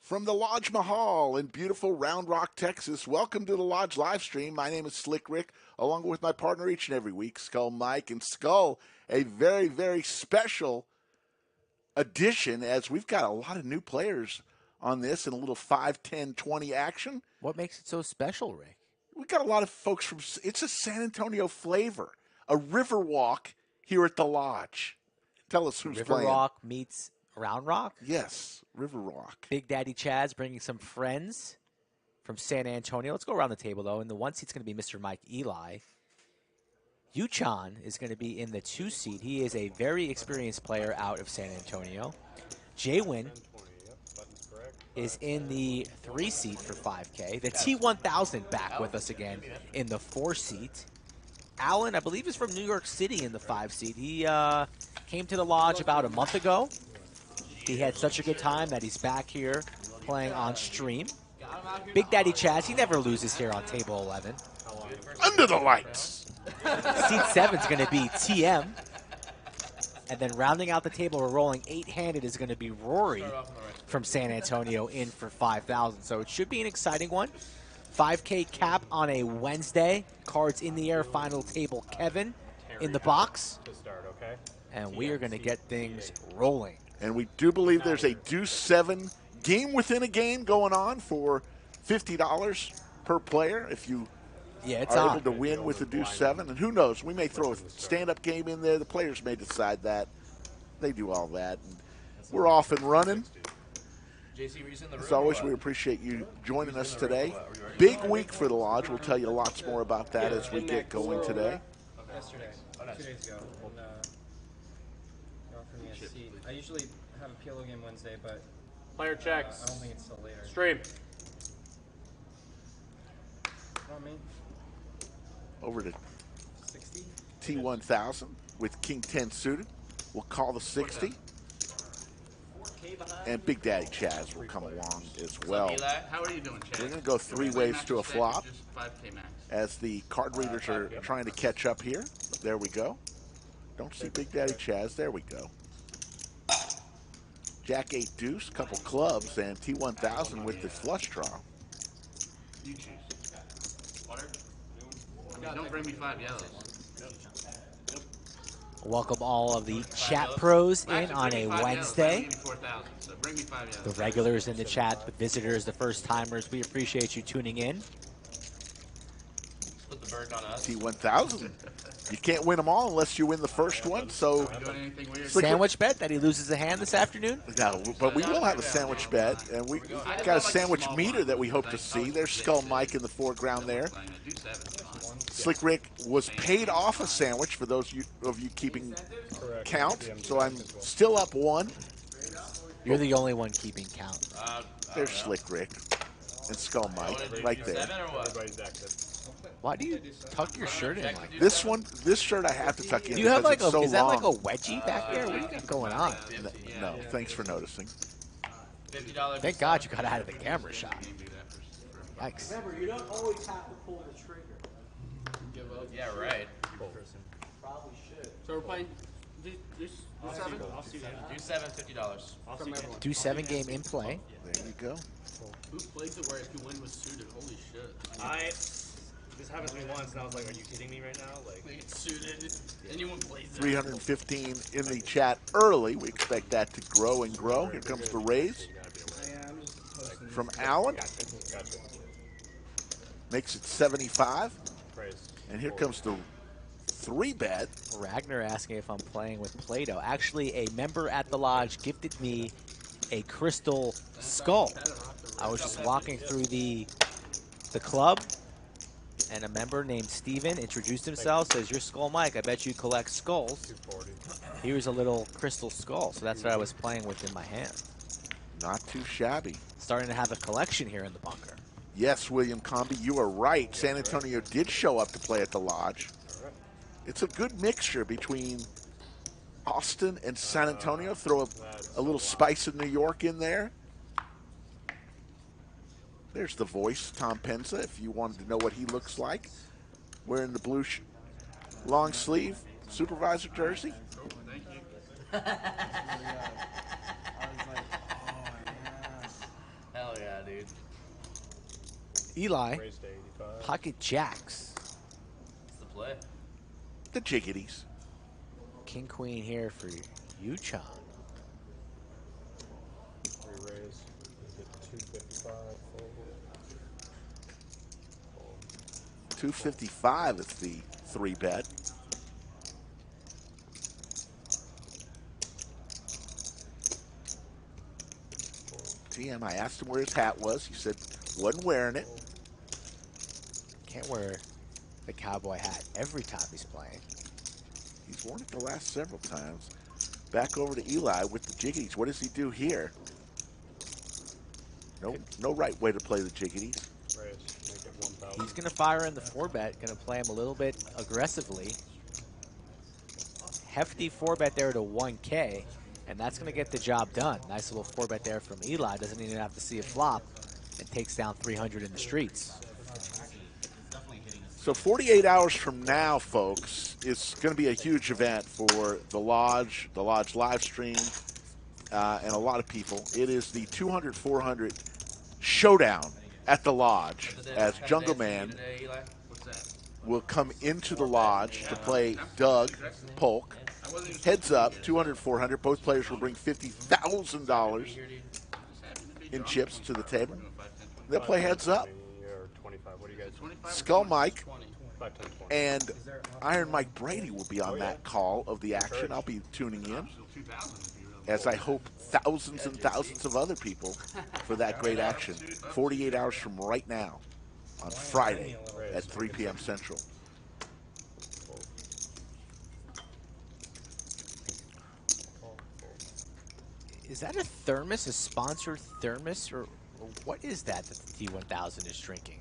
From the Lodge Mahal in beautiful Round Rock, Texas, welcome to the Lodge live stream. My name is Slick Rick, along with my partner each and every week, Skull Mike. And Skull, a very, very special addition, as we've got a lot of new players on this and a little 5, 10, 20 action. What makes it so special, Rick? We've got a lot of folks from, it's a San Antonio flavor, a river walk here at the Lodge. Tell us who's River playing. Rock meets Round Rock? Yes, River Rock. Big Daddy Chaz bringing some friends from San Antonio. Let's go around the table, though. In the 1 seat's going to be Mr. Mike Eli. Yuchan is going to be in the 2 seat. He is a very experienced player out of San Antonio. JWin is in the 3 seat for 5K. The T1000 back with us again in the 4 seat. Alan, I believe, is from New York City in the 5 seat. He came to the Lodge about a month ago. He had such a good time that he's back here playing on stream. Big Daddy Chaz, he never loses here on table 11. Under the lights. Seat 7 is going to be TM. And then rounding out the table, we're rolling 8-handed is going to be Rory from San Antonio in for 5,000. So it should be an exciting one. 5K cap on a Wednesday. Cards in the air, final table. Kevin in the box. And we are going to get things rolling. And we do believe there's a Deuce 7 game within a game going on for $50 per player if you are able to win with the Deuce 7. And who knows, we may throw a stand-up game in there. The players may decide that. They do all that. And we're off and running. As always, we appreciate you joining us today. Big week for the Lodge. We'll tell you lots more about that as we get going today. Yesterday, 2 days ago. I usually have a PLO game Wednesday, but player checks. I don't think it's till later. Stream. Not me. Over to 60? T1000 with King 10 suited. We'll call the 60. And Big Daddy Chaz will come along as well. How are you doing, Chaz? We're going to go 3 waves to a flop Just 5K max. as the card readers are trying to catch up here. There we go. Don't see Big Daddy Chaz. There we go. Jack 8 deuce, couple clubs, and T1000 with the flush draw. You choose. Water? Don't bring me 5 yellows. Welcome all of the chat pros in on a Wednesday. So bring me 5 yellows. The regulars in the chat, the visitors, the first timers, we appreciate you tuning in. Put the burden on us. T1000. You can't win them all unless you win the first one. So, sandwich bet that he loses a hand this afternoon? No, but we will have a sandwich bet, and we got a sandwich meter that we hope to see. There's Skull Mike in the foreground there. Slick Rick was paid off a sandwich for those of you keeping count. So I'm still up 1. You're the only one keeping count. There's Slick Rick and Skull Mike right there. Why do you tuck your shirt in like that? This shirt I have to tuck in. Do you have like is that like a wedgie back there? What do you got going on? No, thanks for noticing. Thank God you got out of the camera shot. Yikes. Remember, you don't always have to pull the trigger. Yeah, right. Probably should. So we're playing Deuce 7? Do 7, $50. Do 7 game in play. There you go. Who plays it where if you win with suited? Holy shit. This happened to me once, and I was like, are you kidding me right now? Like, It's suited. Anyone plays it. 315 in the chat early. We expect that to grow and grow. Here comes the raise from Allen. Makes it 75. And here comes the 3-bet. Ragnar asking if I'm playing with Play-Doh. Actually, a member at the Lodge gifted me a crystal skull. I was just walking through the club, and a member named Steven introduced himself, says, "You're Skull Mike, I bet you collect skulls." Here's a little crystal skull, so that's what I was playing with in my hand. Not too shabby. Starting to have a collection here in the bunker. Yes, William Comby, you are right. San Antonio did show up to play at the Lodge. It's a good mixture between Austin and San Antonio. Throw a little spice of New York in there. There's the voice, Tom Penza, if you wanted to know what he looks like. Wearing the blue long sleeve supervisor jersey. Thank you. I was like, oh, yes. Hell Yeah, dude. Eli, Raised to 85. pocket jacks. It's the play. The jiggities. King Queen here for Yuchon. 3 raise. Is it 255? 255 is the 3-bet. TM, I asked him where his hat was. He said wasn't wearing it. Can't wear the cowboy hat every time he's playing. He's worn it the last several times. Back over to Eli with the jiggities. What does he do here? No right way to play the jiggities. Raise. Make it 1,000. He's going to fire in the 4-bet, going to play him a little bit aggressively. Hefty 4-bet there to 1K, and that's going to get the job done. Nice little 4-bet there from Eli. Doesn't even have to see a flop and takes down 300 in the streets. So 48 hours from now, folks, it's going to be a huge event for the Lodge live stream, and a lot of people. It is the 200-400 showdown at the Lodge as Jungle Man will come into the Lodge to play Doug Polk. Heads up, 200-400. Both players will bring $50,000 in chips to the table. They'll play heads up. Or 25. What do you guys? Skull Mike 5, 10, 20. and Iron Mike Brady will be on that call of the action. I'll be tuning in, as I hope thousands and thousands of other people for that great action. 48 hours from right now on Friday at 3 p.m. Central. Is that a thermos, a sponsored thermos, or what is that the T1000 is drinking?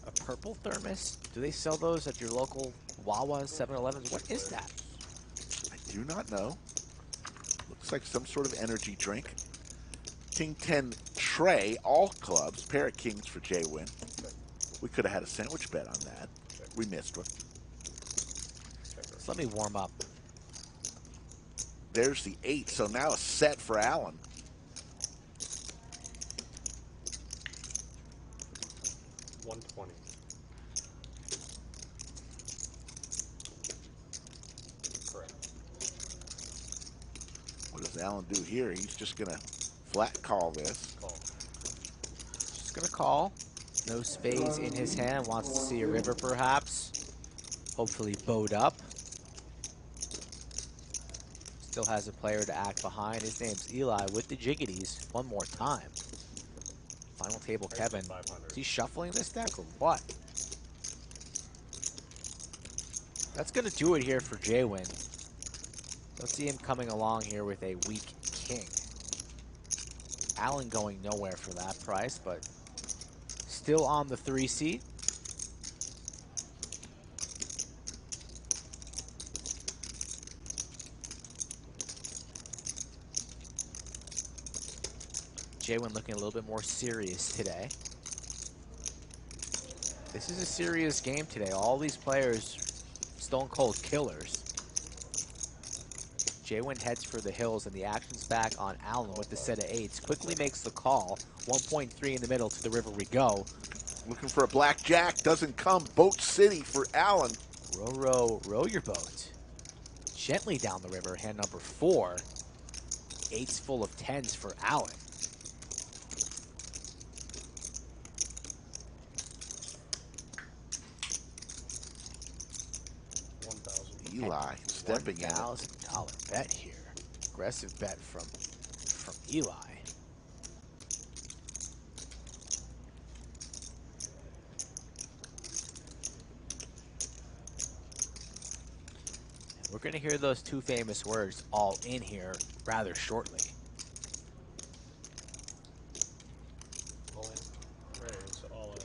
A purple thermos? Do they sell those at your local Wawa, 7-Elevens? What is that? I do not know. Looks like some sort of energy drink. King 10 tray, all clubs, pair of kings for JWin. We could have had a sandwich bet on that. We missed one. So let me warm up. There's the 8, so now a set for Allen. $120. Correct. What does Allen do here? He's just going to flat call this. Call. Just going to call. No spades in his hand. Wants to see a river, perhaps. Hopefully bowed up. Still has a player to act behind. His name's Eli with the jiggities. One more time. Final table, Kevin. Is he shuffling this deck or what? That's going to do it here for JWin. Don't see him coming along here with a weak king. Allen going nowhere for that price, but still on the 3 seat. JWin looking a little bit more serious today. This is a serious game today. All these players, stone cold killers. JWin heads for the hills, and the action's back on Allen with the set of 8s. Quickly makes the call. 1.3 in the middle, to the river we go. Looking for a blackjack, doesn't come. Boat City for Allen. Row, row, row your boat. Gently down the river, hand number 4. 8s full of 10s for Allen. Eli stepping in. $1,000 bet here. Aggressive bet from Eli. We're going to hear those 2 famous words all in here rather shortly. All in. Raise. All in.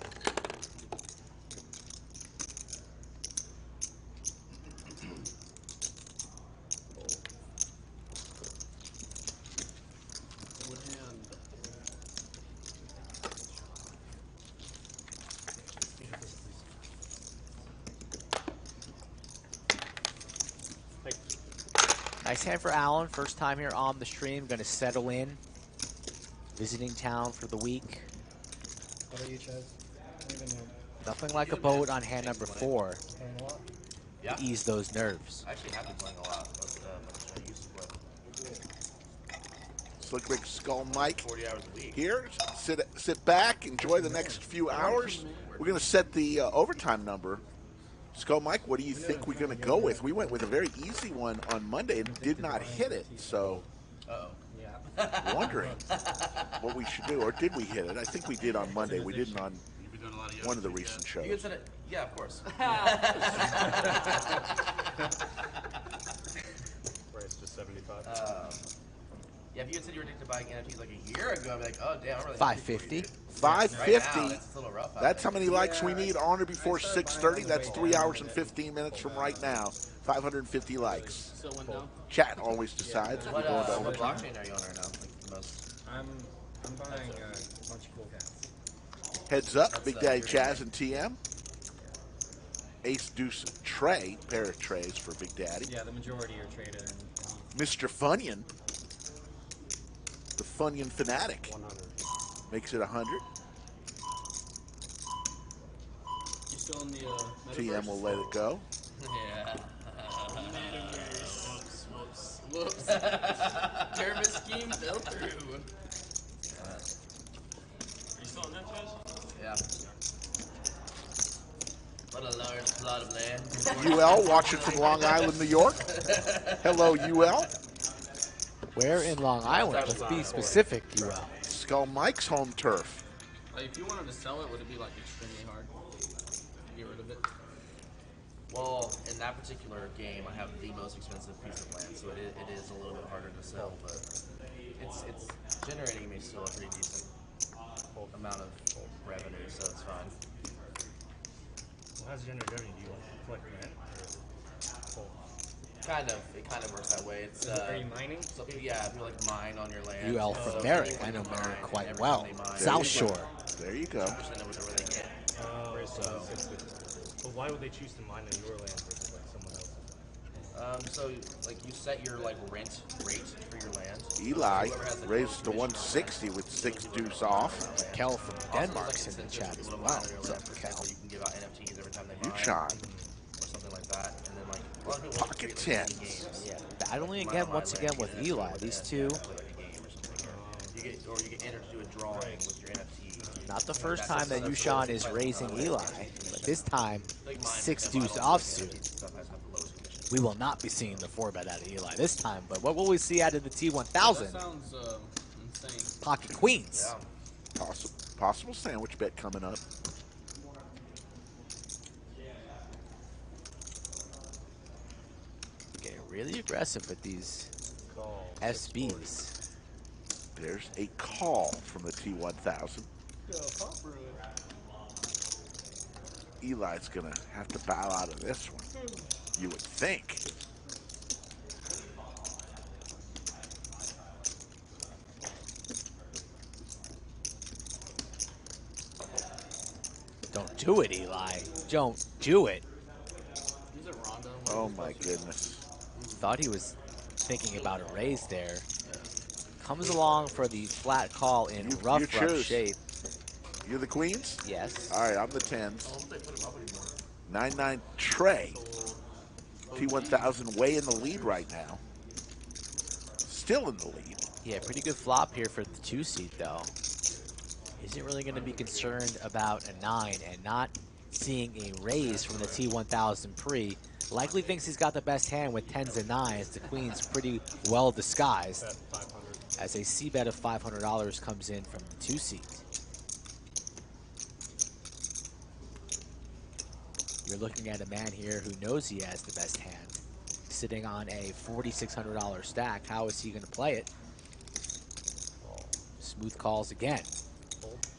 Nice hand for Allen. First time here on the stream. Going to settle in. visiting town for the week. What about you, Chaz? I don't even know. Nothing like a boat on hand number 4 Playing a lot? Yeah. to ease those nerves. I actually have been playing a lot, but much as I used to play. Slick Rick Skull Mike 40 hours a week. here. Sit back, enjoy the next few hours. We're going to set the overtime number. Skull Mike, what do you think we're going to go with? We went with a very easy one on Monday and did not hit it, so Yeah. wondering what we should do. Or did we hit it? I think we did on Monday. We didn't on You've been doing a lot of one of the recent shows. You can send it. Yeah, of course. Price just 75. Yeah, if you had said you were addicted to buying NFTs like a year ago, I'd be like, oh, damn, I'm really 550. 550. Right now, that's a little rough out That's there. how many likes we need on or before 6:30. That's 3 hours and 15 minutes from right now. 550 likes. Still went down. Chat always decides if we What, go into what overtime. blockchain are you on right now? Like the most. I'm buying a bunch of cool cats. Heads up, Big Daddy Chaz and TM. Ace Deuce Tray, pair of trays for Big Daddy. Yeah, the majority are traded. Mr. Funyon, the Funyon fanatic, 100. makes it 100. You still in the TM will let it go. Yeah. Whoops. Whoops. Pyramid scheme fell through. Are you still in that, Chaz? Yeah. What a large plot of land. UL watching from Long Island, New York. Hello, UL. Where in Long Island? Let's be specific, UL. Skull Mike's home turf. Like, if you wanted to sell it, would it be like extremely hard to get rid of it? Well, in that particular game, I have the most expensive piece of land, so it is a little bit harder to sell, but it's generating me still a pretty decent amount of revenue, so it's fine. Well, how's it generate revenue? Do you collect rent? It kind of works that way. It's Are you mining? so yeah, if you like mine on your land. UL so from Merrick. anyone I know can Merrick mine, quite every well. time they mine, South they Shore. There you go. 10% of whatever they get. So, but why would they choose to mine on your land versus like someone else's? So like you set your like rent rate for your land. Eli Whoever has the raised to most commission 160 with 6 deuce off. Kel from Also, Denmark's there's, in like, the chat incentives as for well. people to mine on your What's land, up, for Kel? example, you can give out NFTs every time they mine. Uchon. Or something like that, and then like a lot of people Pocket treat it like tens. games. Yeah, battling Mine again on my once land, again you with get an Eli. NFT These with two, it, play like a game or something. You get entered to do a drawing with your NFT. not the first time that Yushan is raising Eli, but this time, 6 deuce offsuit. Stuff has the lowest commission. We will not be seeing the 4-bet out of Eli this time, but what will we see out of the That T1000? sounds insane. Pocket Queens. Yeah. Possible sandwich bet coming up. Getting really aggressive with these SBs. There's a call from the T1000. Eli's going to have to bow out of this one, you would think. Don't do it, Eli. Don't do it. Is it Rondo? Oh my goodness. Thought he was thinking about a raise there. Comes along for the flat call in You rough choose. shape. You're the queens? Yes. All right, I'm the 10s. 9-9 Trey. T1000 way in the lead right now. Still in the lead. Yeah, pretty good flop here for the 2 seed though. Isn't really going to be concerned about a 9 and not seeing a raise from the T1000 pre. Likely thinks he's got the best hand with 10s and 9s. The queen's pretty well disguised. As a C bet of $500 comes in from the 2 seed. You're looking at a man here who knows he has the best hand. Sitting on a $4,600 stack. How is he going to play it? Smooth calls again.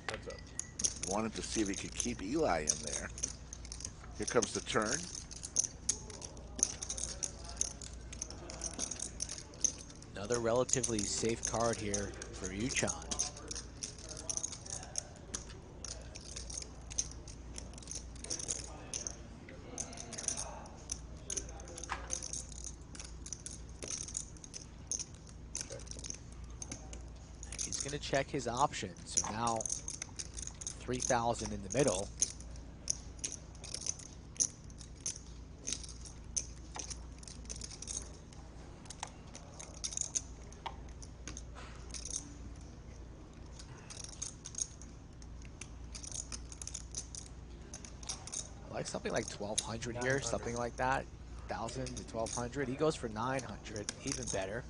Heads up. Wanted to see if he could keep Eli in there. Here comes the turn. Another relatively safe card here for Uchon. going to check his options. So now 3,000 in the middle. Like something like 1,200 here, something like that. 1,000 to 1,200. He goes for 900, even better.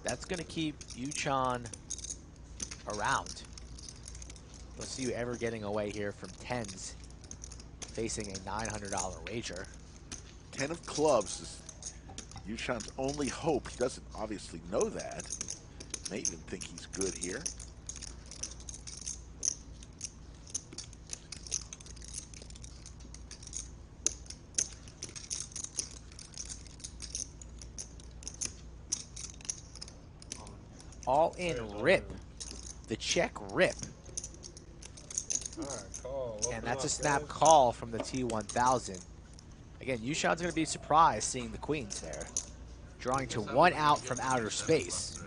That's going to keep Yuchan around. We'll see you ever getting away here from 10s, facing a $900 wager. 10 of clubs is Yuchan's only hope. He doesn't obviously know that. May even think he's good here. All in rip. The check rip. And that's a snap call from the T1000. Again, Yuchan's going to be surprised seeing the queens there. Drawing to 1 out from outer space.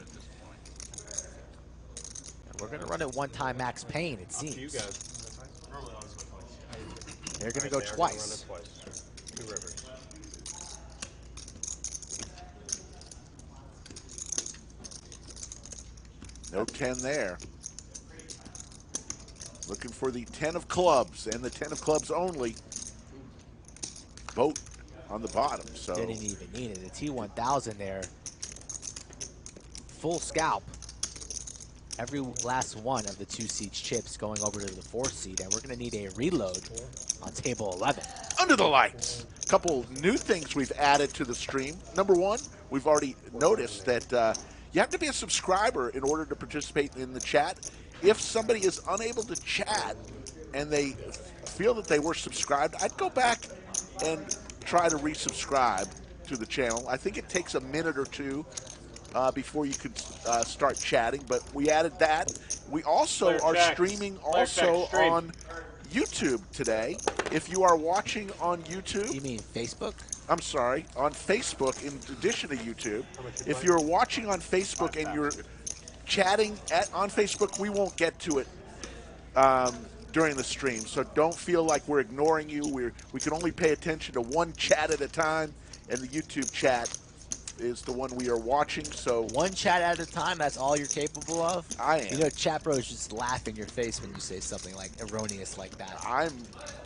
And we're going to run it 1 time max pain, it seems. They're going to go twice. 2 rivers. No 10 there. Looking for the 10 of clubs and the 10 of clubs only. Vote on the bottom. So didn't even need it. The T1000 there. Full scalp. Every last one of the 2 seeds chips going over to the 4 seed, and we're going to need a reload on table 11. Under the lights. A couple new things we've added to the stream. Number 1, we've already noticed that you have to be a subscriber in order to participate in the chat. If somebody is unable to chat and they feel that they were subscribed, I'd go back and try to resubscribe to the channel. I think it takes a minute or 2 before you could start chatting, but we added that. We also are streaming also on YouTube today. If you are watching on YouTube. You mean Facebook? I'm sorry, on Facebook in addition to YouTube. If you're watching on Facebook and you're chatting on Facebook, we won't get to it during the stream. So don't feel like we're ignoring you. We can only pay attention to 1 chat at a time, and the YouTube chat is the one we are watching. So 1 chat at a time, that's all you're capable of? I am. You know, chat bros just laugh in your face when you say something like erroneous like that.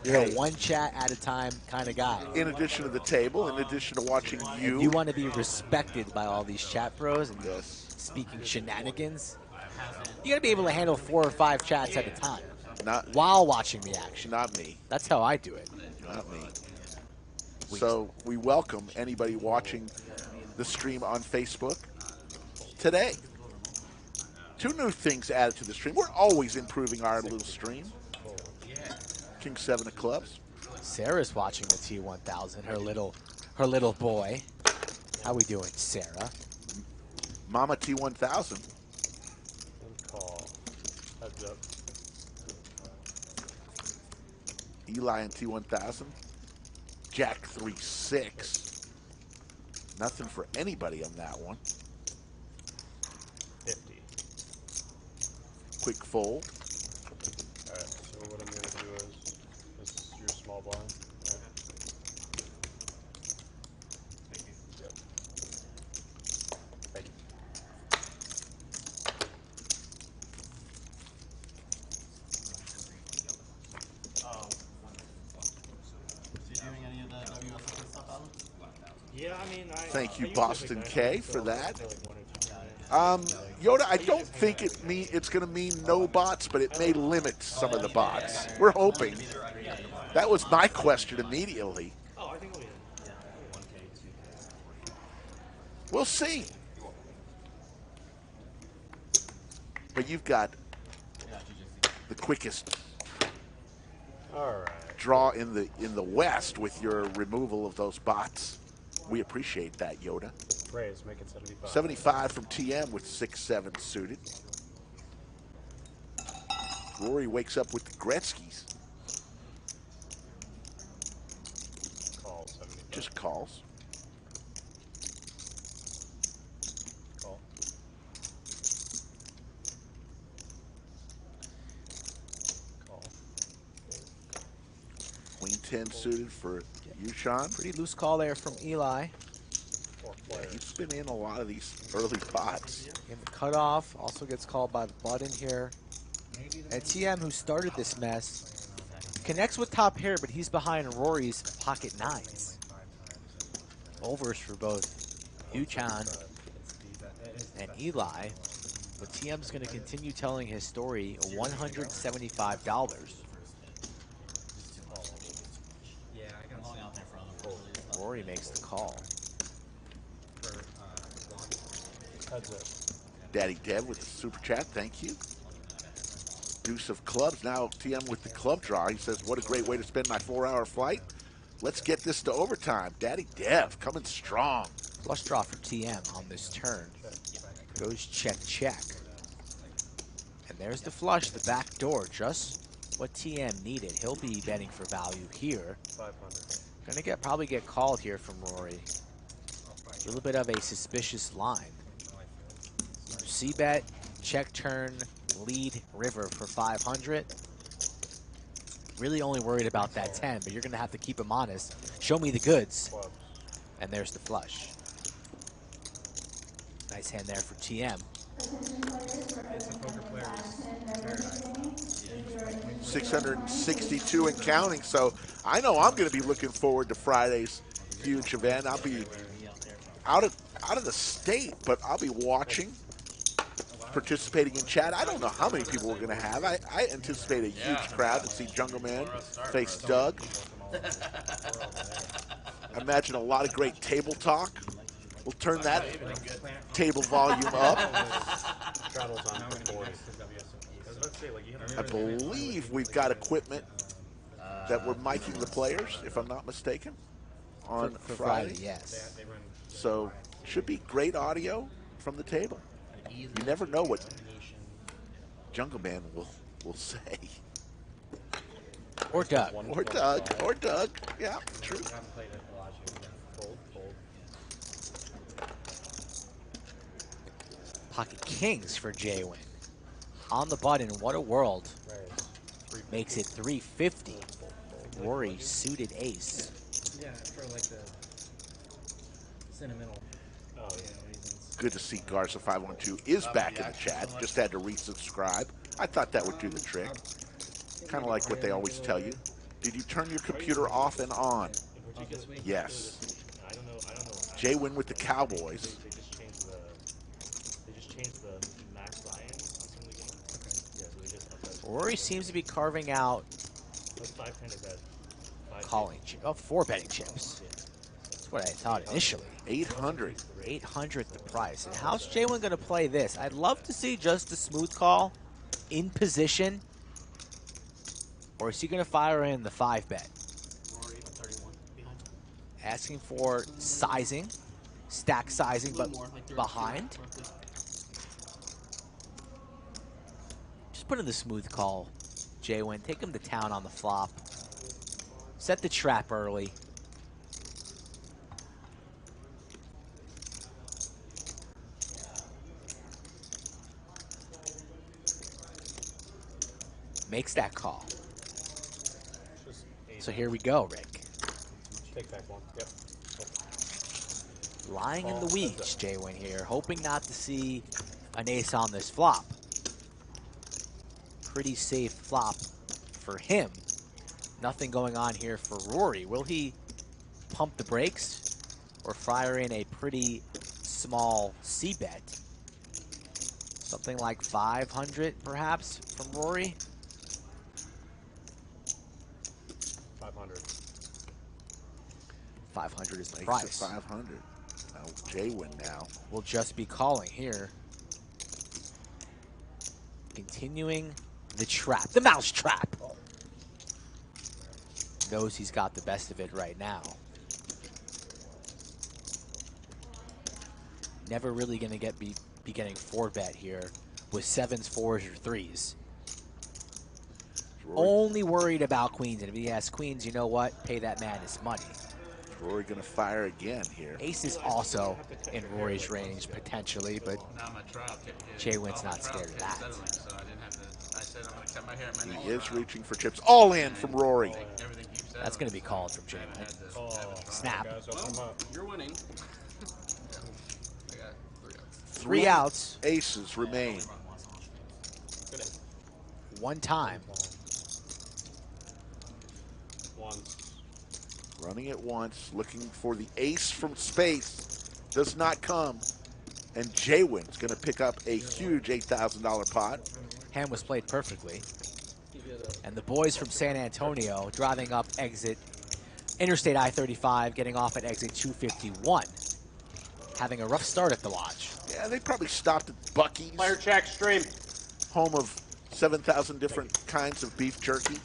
You're a 1 chat at a time kind of guy. In addition to the table, in addition to watching you. And you want to be respected by all these chat bros and speaking shenanigans. You got to be able to handle 4 or 5 chats at a time. While watching the action. Not me. That's how I do it. Not me. So we welcome anybody watching the stream on Facebook today. 2 new things added to the stream. We're always improving our little stream. King 7 of clubs. Sarah's watching the T1000, her little boy. How we doing, Sarah? Mama T1000. Call. Heads up. Eli and T1000. Jack 3-6. Nothing for anybody on that one. 50. Quick fold. Alright, so what I'm going to do is, this is your small blind. Right? Thank you. Yep. Thank you. Is he doing any of the WSL stuff, Alan? Yeah, I mean, Thank you, Boston K, for that. Like Yoda, I don't think it's going to mean no bots, but it may limit some of the bots. We're hoping. That was my question immediately. Oh, I think it'll be We'll see. But you've got the quickest draw in the West with your removal of those bots. We appreciate that, Yoda. Raise, make it 75. 75 from TM with 6-7 suited. Rory wakes up with the Gretzky's. Call 75. Just calls. Call. 10 suited for Yushan. Pretty loose call there from Eli. Yeah, he's been in a lot of these early pots. And the cutoff also gets called by the button here. And TM, who started this mess, connects with top pair, but he's behind Rory's pocket nines. Overs for both Yushan and Eli. But TM's going to continue telling his story, $175. Rory makes the call. Daddy Dev with the super chat, thank you. Deuce of clubs, now TM with the club draw. He says, what a great way to spend my 4-hour flight. Let's get this to overtime. Daddy Dev coming strong. Flush draw for TM on this turn. Goes check, check. And there's the flush, the back door, just what TM needed. He'll be betting for value here. 500. Gonna probably get called here from Rory. A little bit of a suspicious line. C-bet, check turn, lead river for 500. Really only worried about that 10, but you're gonna have to keep him honest. Show me the goods. And there's the flush. Nice hand there for TM. It's a poker player's paradise. 662 and counting, so I know I'm going to be looking forward to Friday's huge event. I'll be out of the state, but I'll be watching, participating in chat. I don't know how many people we're going to have. I anticipate a huge crowd to see Jungle Man face Doug. I imagine a lot of great table talk. We'll turn that table volume up. I believe we've got equipment that we're miking the players, if I'm not mistaken, on For Friday. Yes. So should be great audio from the table. You never know what Jungle Man will say. Or Doug. Or Doug. Or Doug. Yeah, true. Pocket kings for JWin. On the button, what a world. Makes it 350. Rory suited ace. Yeah, for like the sentimental reasons. Good to see Garza 512 is back in the chat. Just had to resubscribe. I thought that would do the trick. Kind of like what they always tell you. Did you turn your computer off and on? Yes. JWin with the Cowboys. Rory seems to be carving out calling chip. Oh, 4 betting chips. That's what I thought initially. 800. 800 the price. And how's JWin going to play this? I'd love to see just a smooth call in position. Or is he going to fire in the 5 bet? Asking for sizing, stack sizing, but behind. Just put in the smooth call, JWin. Take him to town on the flop. Set the trap early. Makes that call. So here we go, Rick. Take back one. Yep. Lying in the weeds, JWin here, hoping not to see an ace on this flop. Pretty safe flop for him. Nothing going on here for Rory. Will he pump the brakes or fire in a pretty small C-bet? Something like 500 perhaps from Rory? 500. 500 is the Makes price. it 500. Now JWin now. We'll just be calling here. Continuing the trap, the mouse trap. Knows he's got the best of it right now. Never really gonna be getting 4-bet here with 7s, 4s, or 3s. Only worried about queens, and if he has queens, you know what? Pay that man his money. Rory gonna fire again here. Ace is also in Rory's range potentially, but JWin's not scared of that. He is reaching for chips. All in from Rory. That's going to be called from JWin. Snap. Well, you're winning. I got 3 outs. 3 outs. Aces remain. One time. Once. Running it once, looking for the ace from space. Does not come. And JWin's going to pick up a huge $8,000 pot. Hand was played perfectly. And the boys from San Antonio driving up exit Interstate I-35, getting off at exit 251. Having a rough start at the lodge. Yeah, they probably stopped at Buc-ee's. Player check, stream. Home of 7,000 different kinds of beef jerky.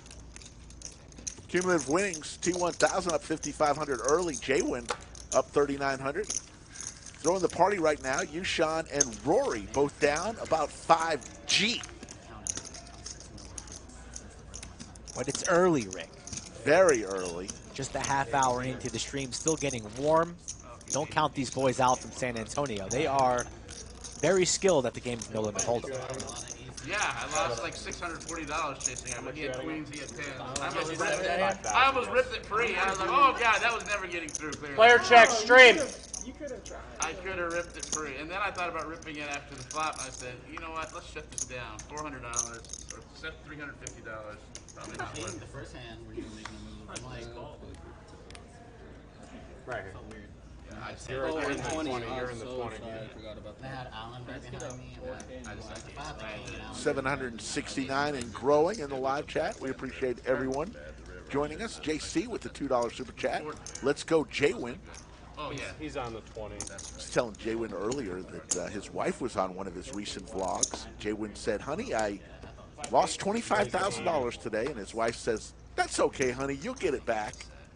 Cumulative winnings, T1000 up 5,500 early. JWin up 3,900. Throwing the party right now, Yushan and Rory both down about 5G. But it's early, Rick. Very early. Just a half hour into the stream, still getting warm. Don't count these boys out from San Antonio. They are very skilled at the game of No Limit Hold'em. Yeah, I lost like $640 chasing him. He had queens, he had tens. I almost ripped it free. I was like, oh god, that was never getting through clearly. Player check, stream. You could have tried. I could have ripped it free. And then I thought about ripping it after the flop. I said, you know what, let's shut this down. $400 or $350. Probably not worth The it. first hand where you were making a move, I'm like, Right here. so weird. Yeah, I just You're had in the 20. You're in the 20. I forgot about I had Allen right behind me, and I just had to 769 and growing in the live chat. We appreciate everyone joining us. JC with the $2 super chat. Let's go, JWin. Oh, yeah. He's on the 20. I was telling JWin earlier that his wife was on one of his recent vlogs. JWin said, honey, I lost $25,000 today. And his wife says, that's okay, honey. You'll get it back.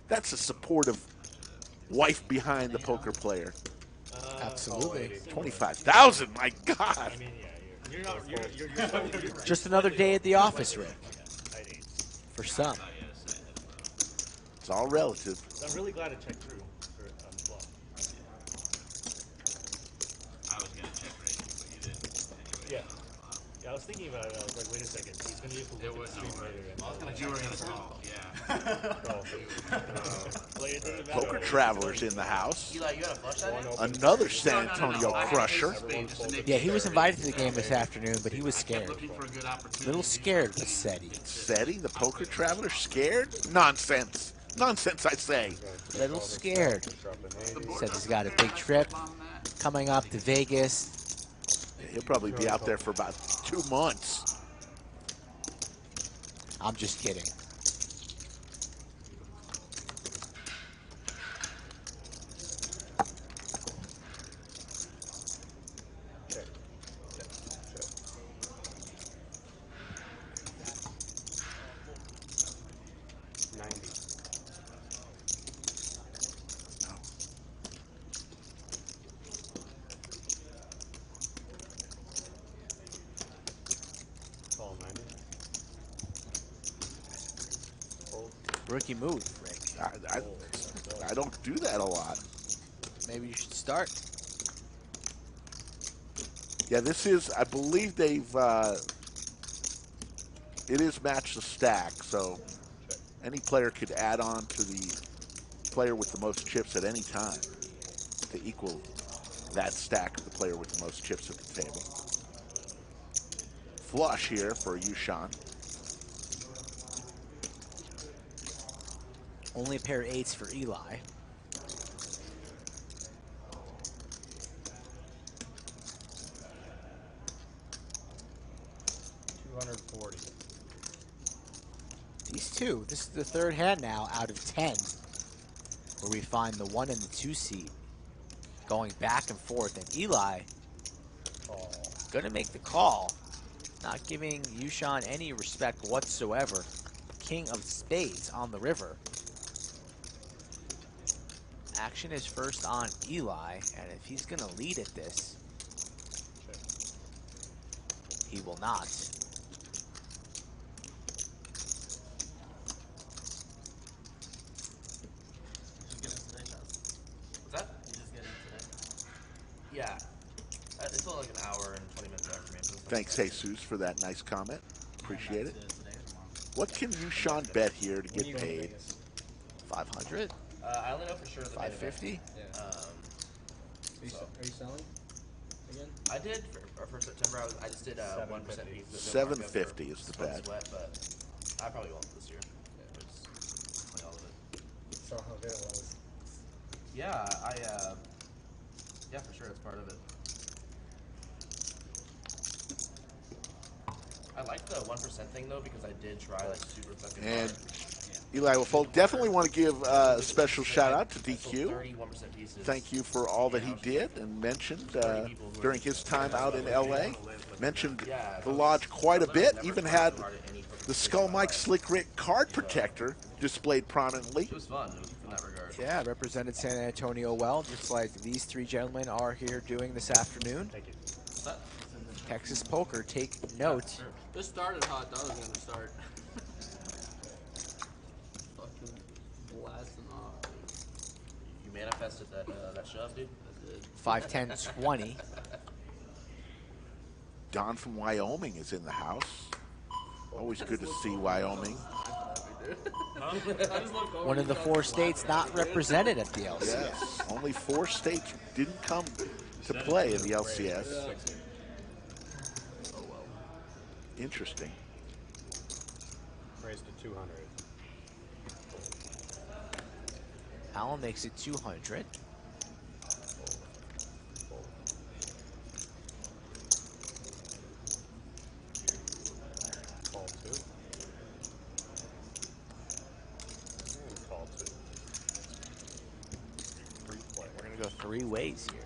That's a supportive wife behind the poker player. Absolutely. 25,000, my God. I mean, yeah, you're Just another day at the office, Rick. For some. It's all relative. I'm really glad it checked through for flop. I was going to check raise, but you didn't. Yeah. Yeah, I was thinking about it. I was like, wait a second. He's going to be able to It look was at the stream later. you were going to call, yeah. Poker Travelers in the house. Eli, you got a flush that in? Another San Antonio crusher. Yeah, he was invited to the game this afternoon, but he was scared. Looking for a good opportunity. Little scared, Massetti. Seti, the Poker Traveler, scared? Nonsense. Nonsense, I say. Little scared. Says he's got a big trip coming up to Vegas. He'll probably be out there for about 2 months. I'm just kidding. Rookie move, Rick. I don't do that a lot. Maybe you should start. Yeah, this is, I believe they've, it is match the stack, so any player could add on to the player with the most chips at any time to equal that stack of the player with the most chips at the table. Flush here for Yushan. Only a pair of eights for Eli. $240. These two, this is the third hand now out of 10, where we find the 1 and the 2 seed going back and forth, and Eli gonna make the call, not giving Yushan any respect whatsoever. King of spades on the river. Action is first on Eli, and if he's gonna lead at this, he will not. What's that? Yeah. It's only like an hour and 20 minutes after me. Thanks, Jesus, for that nice comment. Appreciate it. What can Yushan bet here to get paid? 500? I only know for sure the 550? Yeah. Are you selling again? I did for September. I just did 1% piece. 750 is the bet. Sweat, but I probably won't this year. Just play all of it. Saw how good it was. Yeah, yeah, for sure, it's part of it. I like the 1% thing though because I did try like super fucking hard. Eli Wolfold, definitely want to give a special shout out to DQ. 31% pieces. Thank you for all that he did and mentioned during his time out in LA. Mentioned the lodge quite a bit. Even had the Skull Mike Slick Rick card protector displayed prominently. It was fun in that regard. Yeah, represented San Antonio well, just like these three gentlemen are here doing this afternoon. Thank you. Texas Poker, take note. This started hot. That was gonna start. Fucking blasting off. You manifested that shove, dude. I did. 5, 10, 20. Don from Wyoming is in the house. Always good to see Wyoming. One of the 4 states not represented at the LCS. Yes, only 4 states didn't come to play in the LCS. Oh well. Interesting. Raised to 200. Alan makes it 200. Call 2. And call 2. Free play. We're going to go 3 ways here.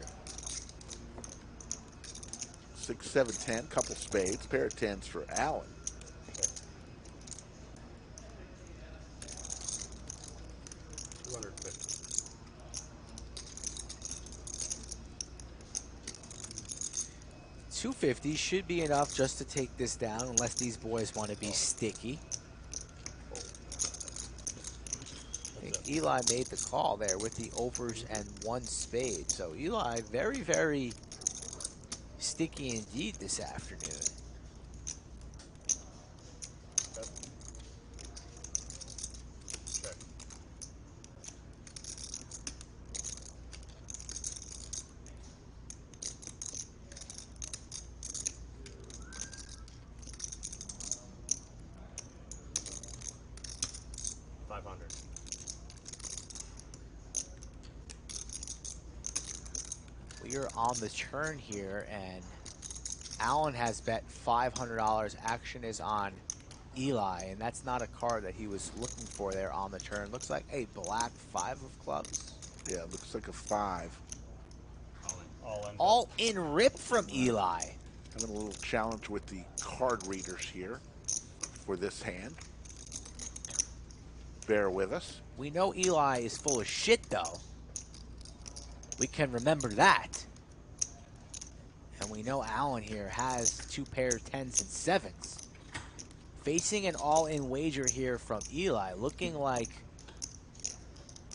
6, 7, 10, couple spades, pair of 10s for Allen. $250 should be enough just to take this down, unless these boys want to be sticky. I think Eli made the call there with the overs and 1 spade. So Eli, very, very sticky indeed this afternoon. We're on the turn here, and Allen has bet $500. Action is on Eli, and that's not a card that he was looking for there on the turn. Looks like a black 5 of clubs. Yeah, it looks like a 5. All in rip from Eli. Having a little challenge with the card readers here for this hand. Bear with us. We know Eli is full of shit, though. We can remember that. And we know Allen here has 2 pairs, 10s and 7s. Facing an all-in wager here from Eli, looking like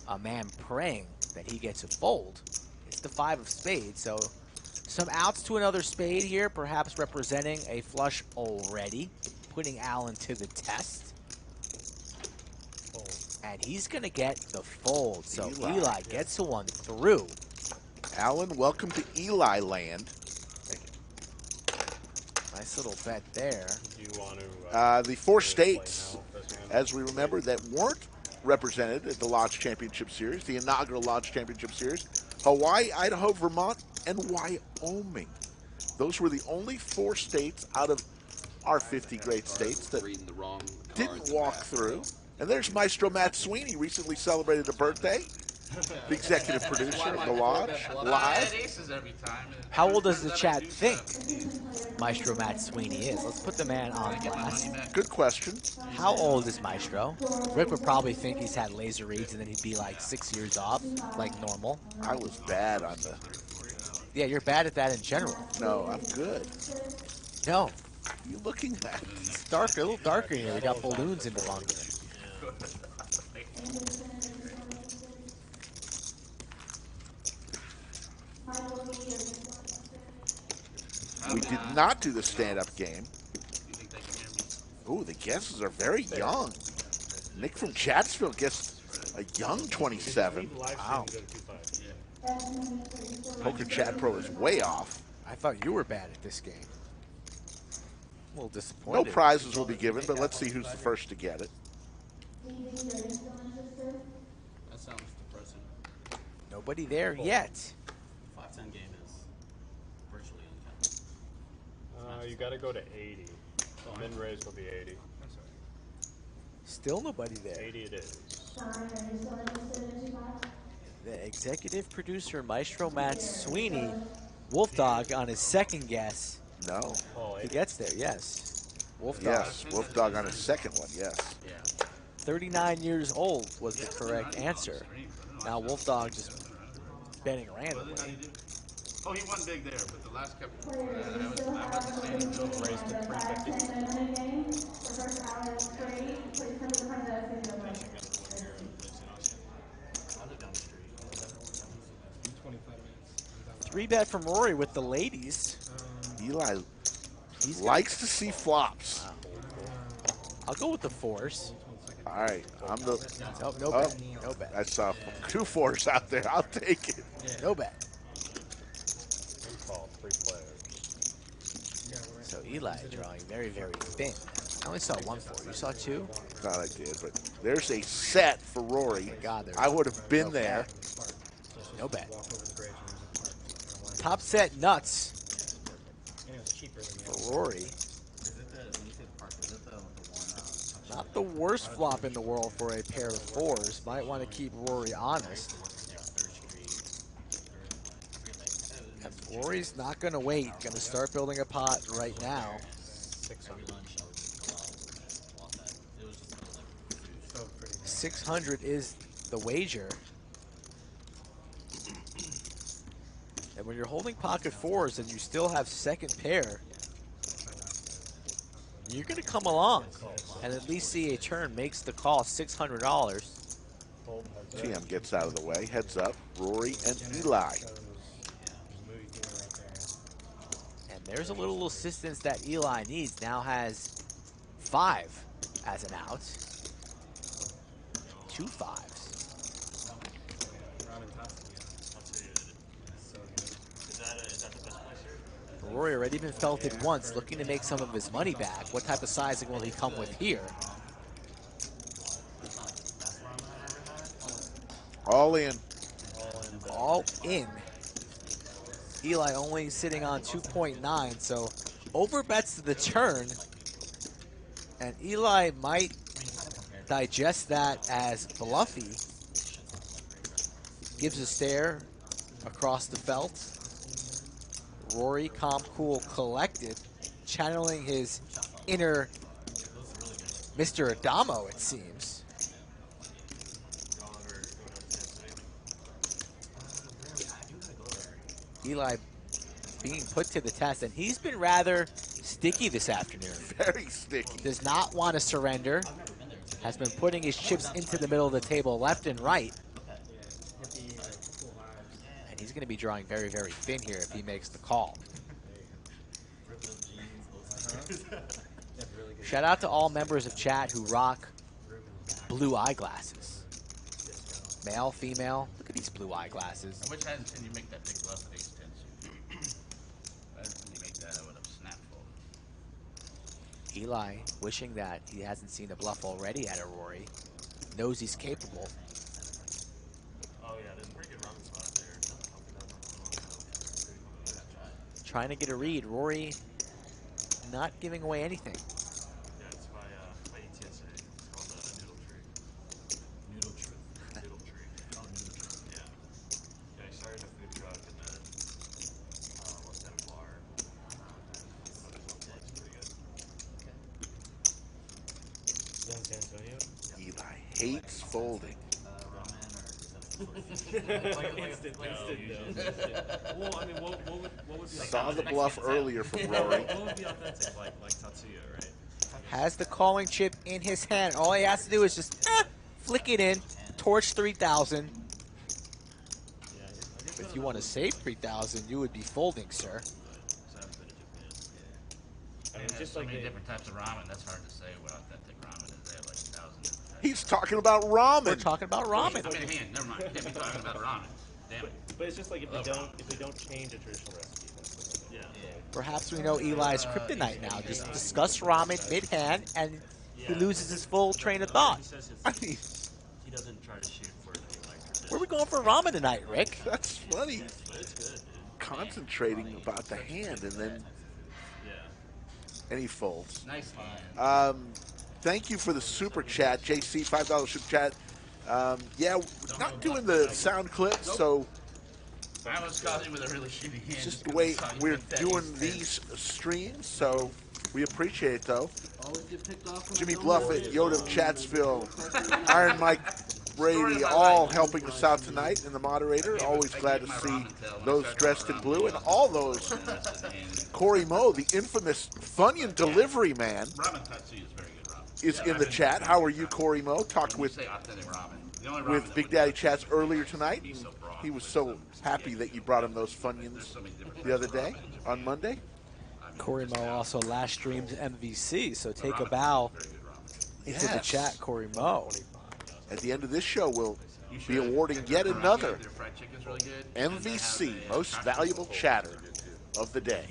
a man praying that he gets a fold. It's the 5 of spades, so some outs to another spade here, perhaps representing a flush already, putting Allen to the test. And he's going to get the fold, so Eli gets one through. Allen, welcome to Eli land. Nice little bet there. Do you want to, the 4 states, as we remember, that weren't represented at the Lodge Championship Series, the inaugural Lodge Championship Series, Hawaii, Idaho, Vermont, and Wyoming. Those were the only 4 states out of our 50 great states that didn't walk through. And there's Maestro Matt Sweeney, recently celebrated a birthday. The executive producer of the Lodge, live. How old does the chat think Maestro Matt Sweeney is? Let's put the man on blast. Good question. How old is Maestro? Rick would probably think he's had laser reads and then he'd be like 6 years off, like normal. I was bad on the... Yeah, you're bad at that in general. No, I'm good. No. You're looking at it. It's darker, a little darker here. We got balloons in the bunker. We did not do the stand-up game. Ooh, the guesses are very young. Nick from Chatsville guessed A young 27. Wow. Poker Chat Pro is way off. I thought you were bad at this game. A little No disappointed. prizes will be given, but let's see who's the first to get it. That sounds depressing. Nobody there yet. 5-10 game is virtually uncounted. You got to go to 80. Min raise will be 80. Still nobody there. 80 it is. The executive producer, Maestro Matt Sweeney, Wolfdog on his second guess. No. He gets there, yes. Wolfdog. Yes, Wolfdog on his second one, yes. 39 years old was the correct answer. Now Wolfdog just betting randomly. Oh, he won big there, but the last couple. I was about to say Raised to 3-bet from Rory with the ladies. Eli likes to see flops. I'll go with the fours. All right, I'm the. No bet. No bet. I saw 2 fours out there. I'll take it. No bet. Call 3 players. So Eli drawing very, very thin. I only saw 1 4. You saw 2? Thought I did, but there's a set for Rory. God, I would have been there. No bet. Top set nuts for Rory. Not the worst flop in the world for a pair of fours. Might want to keep Rory honest. And Rory's not going to wait. Going to start building a pot right now. 600 is the wager. And when you're holding pocket fours and you still have second pair, you're going to come along and at least see a turn makes the call $600. TM gets out of the way. Heads up, Rory and Eli. And there's a little assistance that Eli needs. Now has 5 as an out. 2 5s. Rory already been felted once, looking to make some of his money back. What type of sizing will he come with here? All in. All in. Eli only sitting on 2.9, so overbets the turn. And Eli might digest that as bluffy. Gives a stare across the felt. Rory, calm, cool, collected, channeling his inner Mr. Adamo, it seems. Eli being put to the test, and he's been rather sticky this afternoon. Very sticky. Does not want to surrender. Has been putting his chips into the middle of the table, left and right. And he's going to be drawing very, very thin here if he makes the call. Shout out to all members of chat who rock blue eyeglasses. Male, female, look at these blue eyeglasses. Which hand can you make that big bluff at ace 10? Can you make that? I would have snapped fold. Eli wishing that he hasn't seen a bluff already at a Rory. Knows he's capable. Oh yeah, there's a pretty good run spot there. Trying to get a read. Rory not giving away anything. Yeah, it's by ETSA. It's called Noodle Tree. Noodle tree. Noodle Tree. Oh, noodle tree. Yeah. Yeah, he started a food truck in the West End bar. It's pretty good. Is that in San Antonio? Eli hates folding. Instant no. Well, I mean, what would be like Saw the bluff earlier from Rory. What would be authentic, like Tatsuya, right? Has the calling chip in his hand. All he has to do is just flick it in. Torch 3,000. If you want to save 3,000, you would be folding, sir. I mean, Just just so like many different types of ramen. That's hard to say what authentic ramen is. They have like 1,000 different types. He's talking about ramen. We're talking about ramen. I'm in hand. Never mind. Can't be talking about ramen. Damn it. But it's just like if they don't change a traditional recipe. Yeah. Perhaps we know Eli's kryptonite now. Just discuss ramen mid-hand, and he loses his full train of thought. I mean, he doesn't try to shoot for any like tradition. Where are we going for ramen tonight, Rick? That's funny. But it's good, dude. Concentrating about the hand, and then he folds. Nice line. Thank you for the super chat, JC, $5 super chat. Yeah, we're not doing the sound clips, so I was caught him with a really shitty hand. it's just the way we're doing these streams, so we appreciate it, though. Always get picked off when Jimmy I don't Bluffett, know. Yoda of Chatsville, Iron Mike Brady, all helping us out tonight, and the moderator. Always glad to see those dressed in blue, and all those. Corey Moe, the infamous Funyun delivery man, Ramen Tatsu is very good ramen. is in the chat. How are you, Corey Moe? Talked with Say authentic ramen. The only ramen with that Big would Daddy do Chaz earlier tonight. And he was so happy that you brought him those Funyuns the other day on Monday. Corey Moe also last streamed MVC, so take a bow into the chat, Corey Moe. At the end of this show, we'll be awarding yet another Their fried chicken's really good. MVC, Most Valuable Chatter of the Day.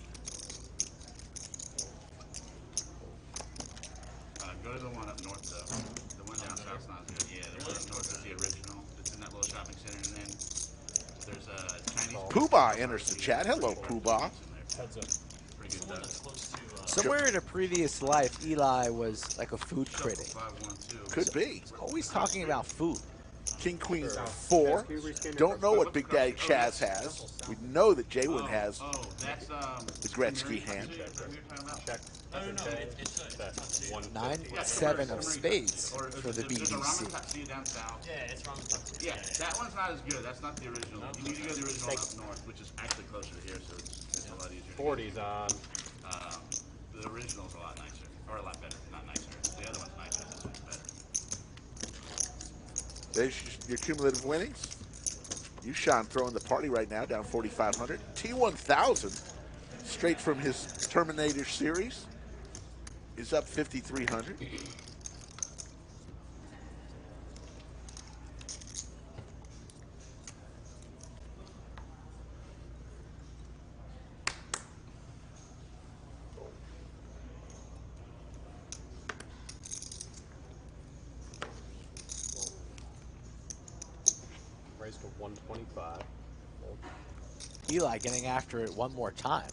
Go to the one up north, though. The one down south's not as good. Yeah, the one up north is the original. It's in that little shopping center, and then there's a Chinese. Poobah enters the chat. Hello, Poobah. Heads up. Pretty good stuff. Somewhere in a previous life, Eli was like a food critic. 512. Could be. Always talking about food. King Queen 4. Don't know what Big Daddy Chaz has. We know that JWin has Oh, that's the Gretzky hand. Check. No, it's 9-7 of spades for the There's a ramen BBC. Tatsu down south. Yeah, it's ramen Tatsu. Yeah, that one's not as good. That's not the original. You need to go to the original up north, which is actually closer to here, so it's a lot easier. 40's on. The original's a lot nicer, or a lot better. Not nicer. The other one's nicer. This one's better. There's your cumulative winnings. Yushan throwing the party right now, down 4,500. T1000, straight from his Terminator series, is up 5,300. Raised to 125. Eli getting after it one more time.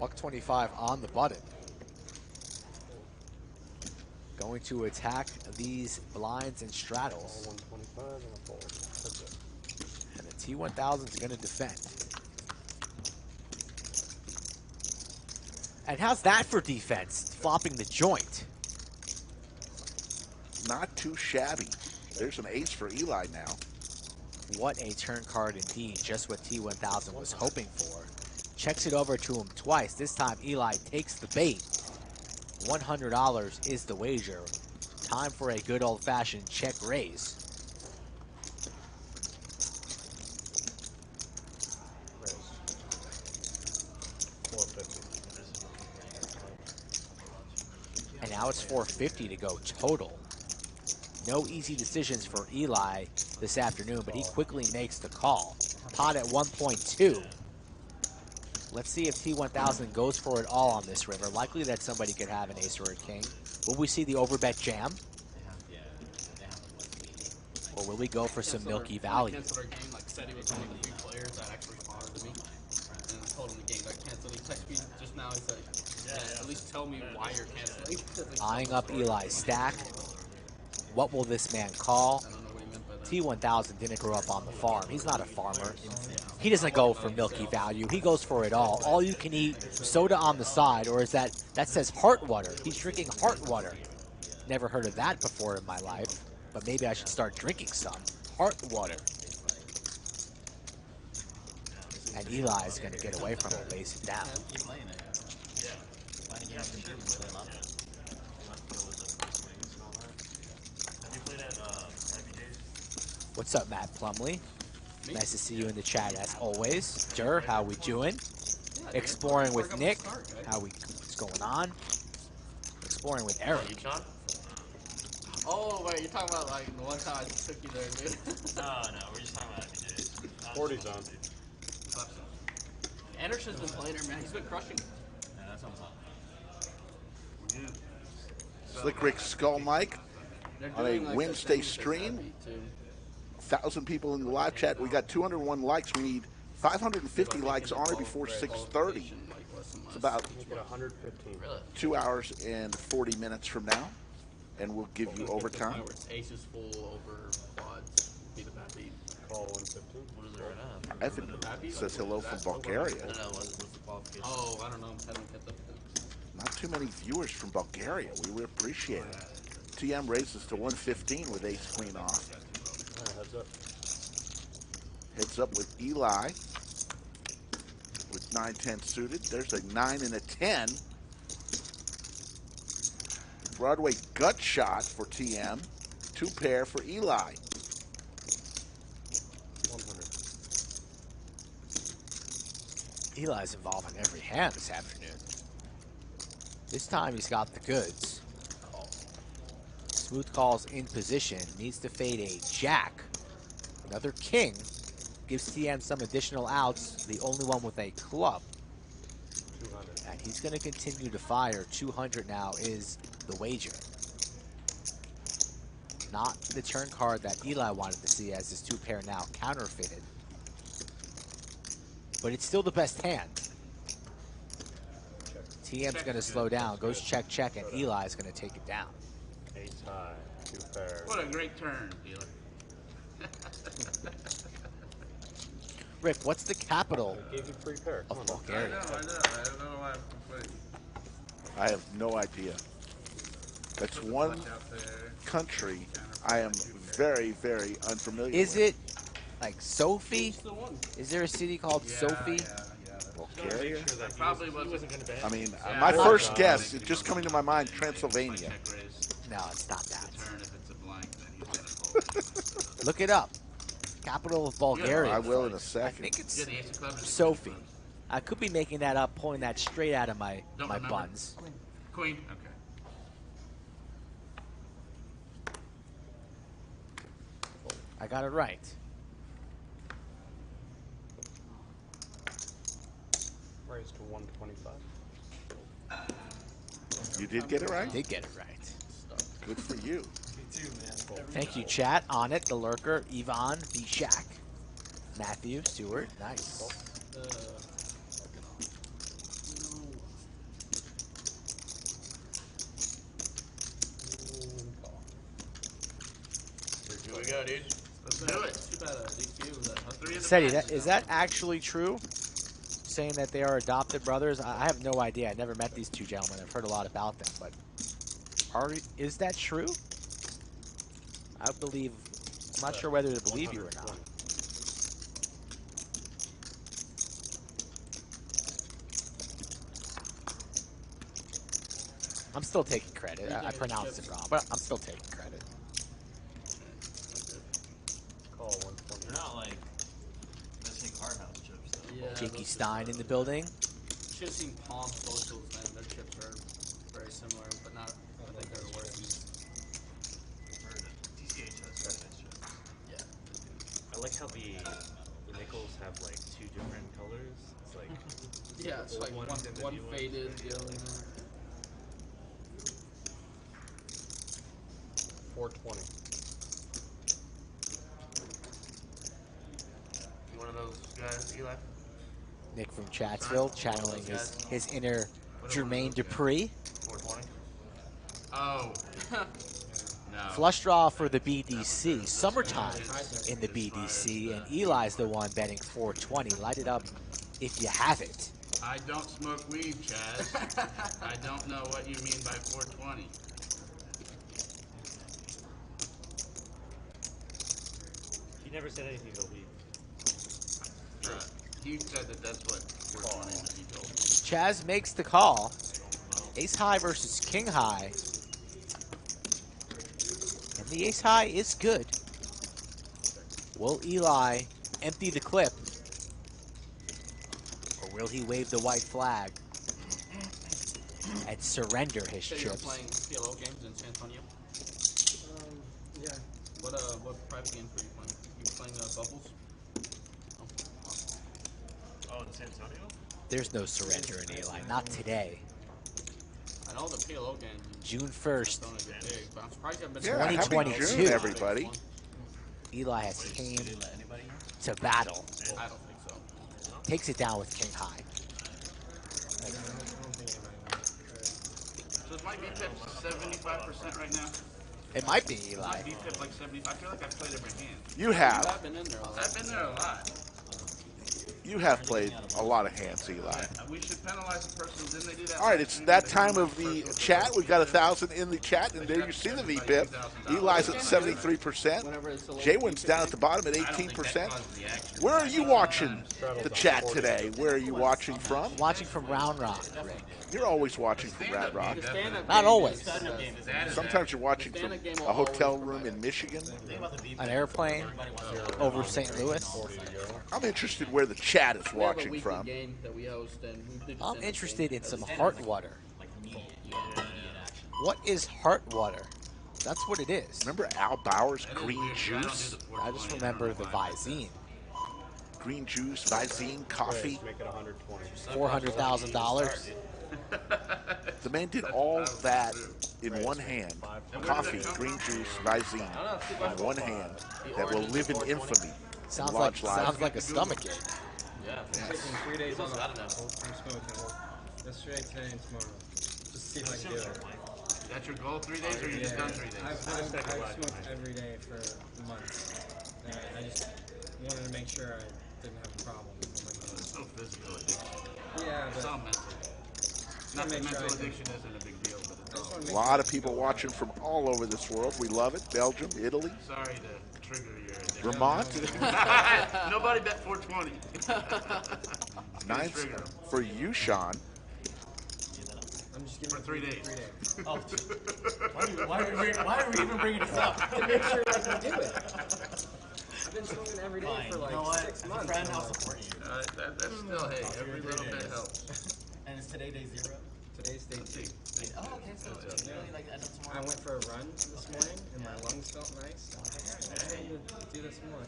$125 on the button. Going to attack these blinds and straddles. 125 and a fold. That's it. And the T1000 is going to defend. And how's that for defense? Flopping the joint. Not too shabby. There's an ace for Eli now. What a turn card indeed. Just what T1000 was hoping for. Checks it over to him twice. This time Eli takes the bait. $100 is the wager. Time for a good old-fashioned check raise. Raised. 450. And now it's 450 to go total. No easy decisions for Eli this afternoon, but he quickly makes the call. Pot at 1.2. Let's see if T1000 goes for it all on this river. Likely that somebody could have an ace or a king. Will we see the overbet jam? Or will we go for some milky value? Canceled our game, like said he was only the 3 players that actually responded to me. And I told him the game got canceled. He texted me just now. He's like, yeah, at least tell me why you're canceling. Eyeing up Eli's stack. What will this man call? I don't know what he meant by that. T1000 didn't grow up on the farm. He's not a farmer. He doesn't go for milky value. He goes for it all. All you can eat, soda on the side, or is that says heart water. He's drinking heart water. Never heard of that before in my life, but maybe I should start drinking some. Heart water. And Eli is going to get away from it, lays it down. Keep playing it. Yeah. Playing a game for sure. Play a lot of it. What's up, Matt Plumley? Nice to see you in the chat as always. Dur, how we doing? Exploring with Nick. What's going on? Exploring with Eric. Oh, wait, you're talking about like the one time I took you there, dude. No, we're just talking about IBJs. 40 zone. Anderson's been playing her, man. He's been crushing. Yeah, that's what I'm talking. Slick Rick Skull Mike They're on a doing, like, Wednesday the things that stream. happy, too. 1,000 people in the live chat. We got 201 likes. We need 550 likes on or before 6:30. It's about You get 115. Really? 2 hours and 40 minutes from now, and we'll give you overtime. Where it's aces full over quads. Be the bad beat. Call 115. What is it right now? Evan says hello from Bulgaria. I don't know. What's the qualification? Oh, I don't know. I haven't kept up with them. Not too many viewers from Bulgaria. We would appreciate it. TM raises to 115 with ace queen off. Heads up. Heads up with Eli with 9-10 suited. There's a 9 and a 10. Broadway gut shot for TM. 2 pair for Eli. 100. Eli's involved in every hand this afternoon. This time he's got the goods. Smooth calls in position. Needs to fade a jack. Another king. Gives TM some additional outs. The only one with a club. 200. And he's going to continue to fire. 200 now is the wager. Not the turn card that Eli wanted to see, as his 2 pair now counterfeited. But it's still the best hand. TM's going to slow down. Goes check, check, and Eli's going to take it down. Ace high. 2 pairs. What a great turn, dealer. Rick, what's the capital I gave you 3 pairs. of I Bulgaria? know. I don't know why I'm complaining. I have no idea. That's one Out there. country I am very, very unfamiliar Is with. it like Sophie? Is there a city called Sophie? Bulgaria? That Probably he wasn't wasn't going to bet. I mean, Yeah, my I first thought- guess, it's just coming to my mind, Transylvania. Check raise. No, it's not that. Turn if it's a blank, then he's gonna fold. Look it up. Capital of Bulgaria. I will in a I second. think it's Yeah, the ace of clubs. Sophie. I could be making that up, pulling that straight out of my Don't my remember. buns. Queen. Okay. I got it right. Raise to 125. You did get it right? Did get it right. Good for you. Thank you, chat. On it, the lurker, Yvonne, the Shack, Matthew, Stewart. Nice. Here we go, dude. Let's do it. Too bad DQ was that. Three of the Seti, best. is that actually true? Saying that they are adopted brothers? I have no idea. I never met these two gentlemen. I've heard a lot about them, but is that true? I believe. I'm not sure whether to believe you or not. I'm still taking credit. I pronounced it wrong, but I'm still taking credit. Call 120. They're not like missing card house chips, though. Yeah, Jakey those Stein are- in the building. Should have seen Palm Socials, man. Their chips are very similar, but not. I think they're worse. Or DCH has very nice chips. Yeah. I like how the nickels have like 2 different colors. It's like Yeah, it's like One one, and the one new ones. faded, the other one. 420. You one of those guys, Eli? Nick from Chatsville channeling his inner Jermaine Dupree. 420. Oh. No. Flush draw for the BDC. Summertime in the BDC, and Eli's the one betting 420. Light it up if you have it. I don't smoke weed, Chaz. I don't know what you mean by 420. he never said anything about weed. He said that that's what 420 is, he told me. Chaz makes the call. Ace high versus king high. And the ace high is good. Will Eli empty the clip? Or will he wave the white flag and surrender his So you're chips? playing PLO games in San Antonio? What private games were you playing? You playing Bubbles? Oh, in San Antonio? There's no surrender in Eli. Not today. I know the PLO games. June 1st. Big, but I'm surprised you haven't been. Yeah, happy 2022. June, everybody. Eli has came to battle. I don't think so. Takes it down with King High. So is my VPIP 75% right now? It might be Eli. My VPIP like 75. I feel like I've played every hand. You have. I've been in there a lot. I've been there a lot. You have played a lot of hands, Eli. We should penalize the person who didn't do that. All right, it's that time of the chat. We got 1,000 in the chat, and there you see the VPIP. Eli's at 73%. JWin's down at the bottom at 18%. Where are you watching the chat today? Where are you watching from? Watching from Round Rock. You're always watching from Round Rock. Not always. Sometimes you're watching from a hotel room in Michigan. An airplane over St. Louis. I'm interested where the chat is watching from. I'm interested in some heart water. What is heart water? That's what it is. Remember Al Bauer's green juice? I just remember the Visine. Green juice, Visine, coffee. $400,000. The man did all that in one hand. Coffee, green juice, Visine in one hand that will live in infamy. Sounds like a stomach ache. Yeah. I'm taking 3 days off from smoking. Yesterday, today, and tomorrow. Just see if I can do it. That's your goal, 3 days, or you just done 3 days? I've smoked every day for months. And I just wanted to make sure I didn't have a problem. It's no physical addiction. Yeah, but it's all mental. Not that mental addiction isn't a big deal, but it's a lot of people watching from all over this world. We love it. Belgium, Italy. Sorry to trigger your addiction. Vermont. Nobody bet 420. 9 for you, Sean. I'm just for 3 days. Oh, why are we even bringing this up? To make sure I can do it. I've been smoking every day for like 6 months. Friend, I'll support you. That's still, hey, every little bit helps. And is today day 0? Today's day 2. Oh, okay, so it's really like end of tomorrow. I went for a run this morning and my lungs felt nice. I need to do this more.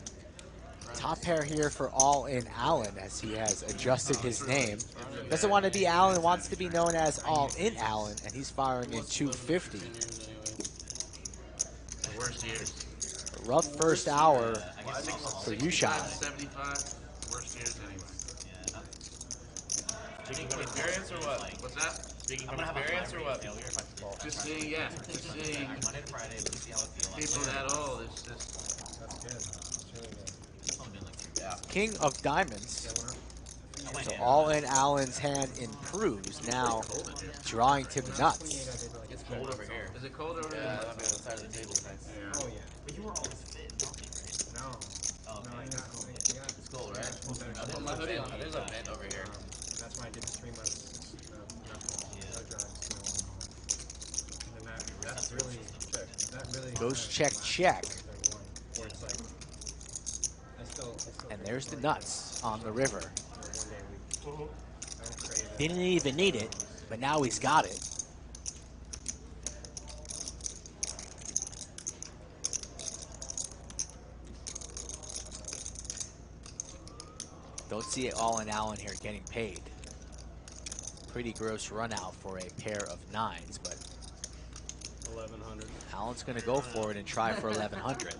Top pair here for All In Allen as he has adjusted his name. Doesn't want to be Allen, wants to be known as All In Allen, and he's firing in 250. The worst years. A rough first hour for you, Sean. 75, worst years anyway. Speaking from experience or what? What's that? Speaking from experience or what? Just seeing, yeah. Just seeing people that old. It's just. That's good. It's really good. Yeah. King of Diamonds. So All In Allen's hand improves. Now drawing to the nuts. It's cold over here. Is it cold over here? Yeah, on the side of the table. Yeah. Oh, yeah. But you were always fit and healthy, right? No. Oh, No, I got It's cold, right? Put my hoodie on. There's a vent over here. That's why I did the 3 months no drugs. And that's really, that really Goes check, check. where it's like, I still And there's the nuts on the river. 1 day a week. I don't crave it. Didn't even need it, but now he's got it. Don't see it All In Allen here getting paid. Pretty gross run out for a pair of 9s, but 1100. Allen's going to go for it and try for 1100.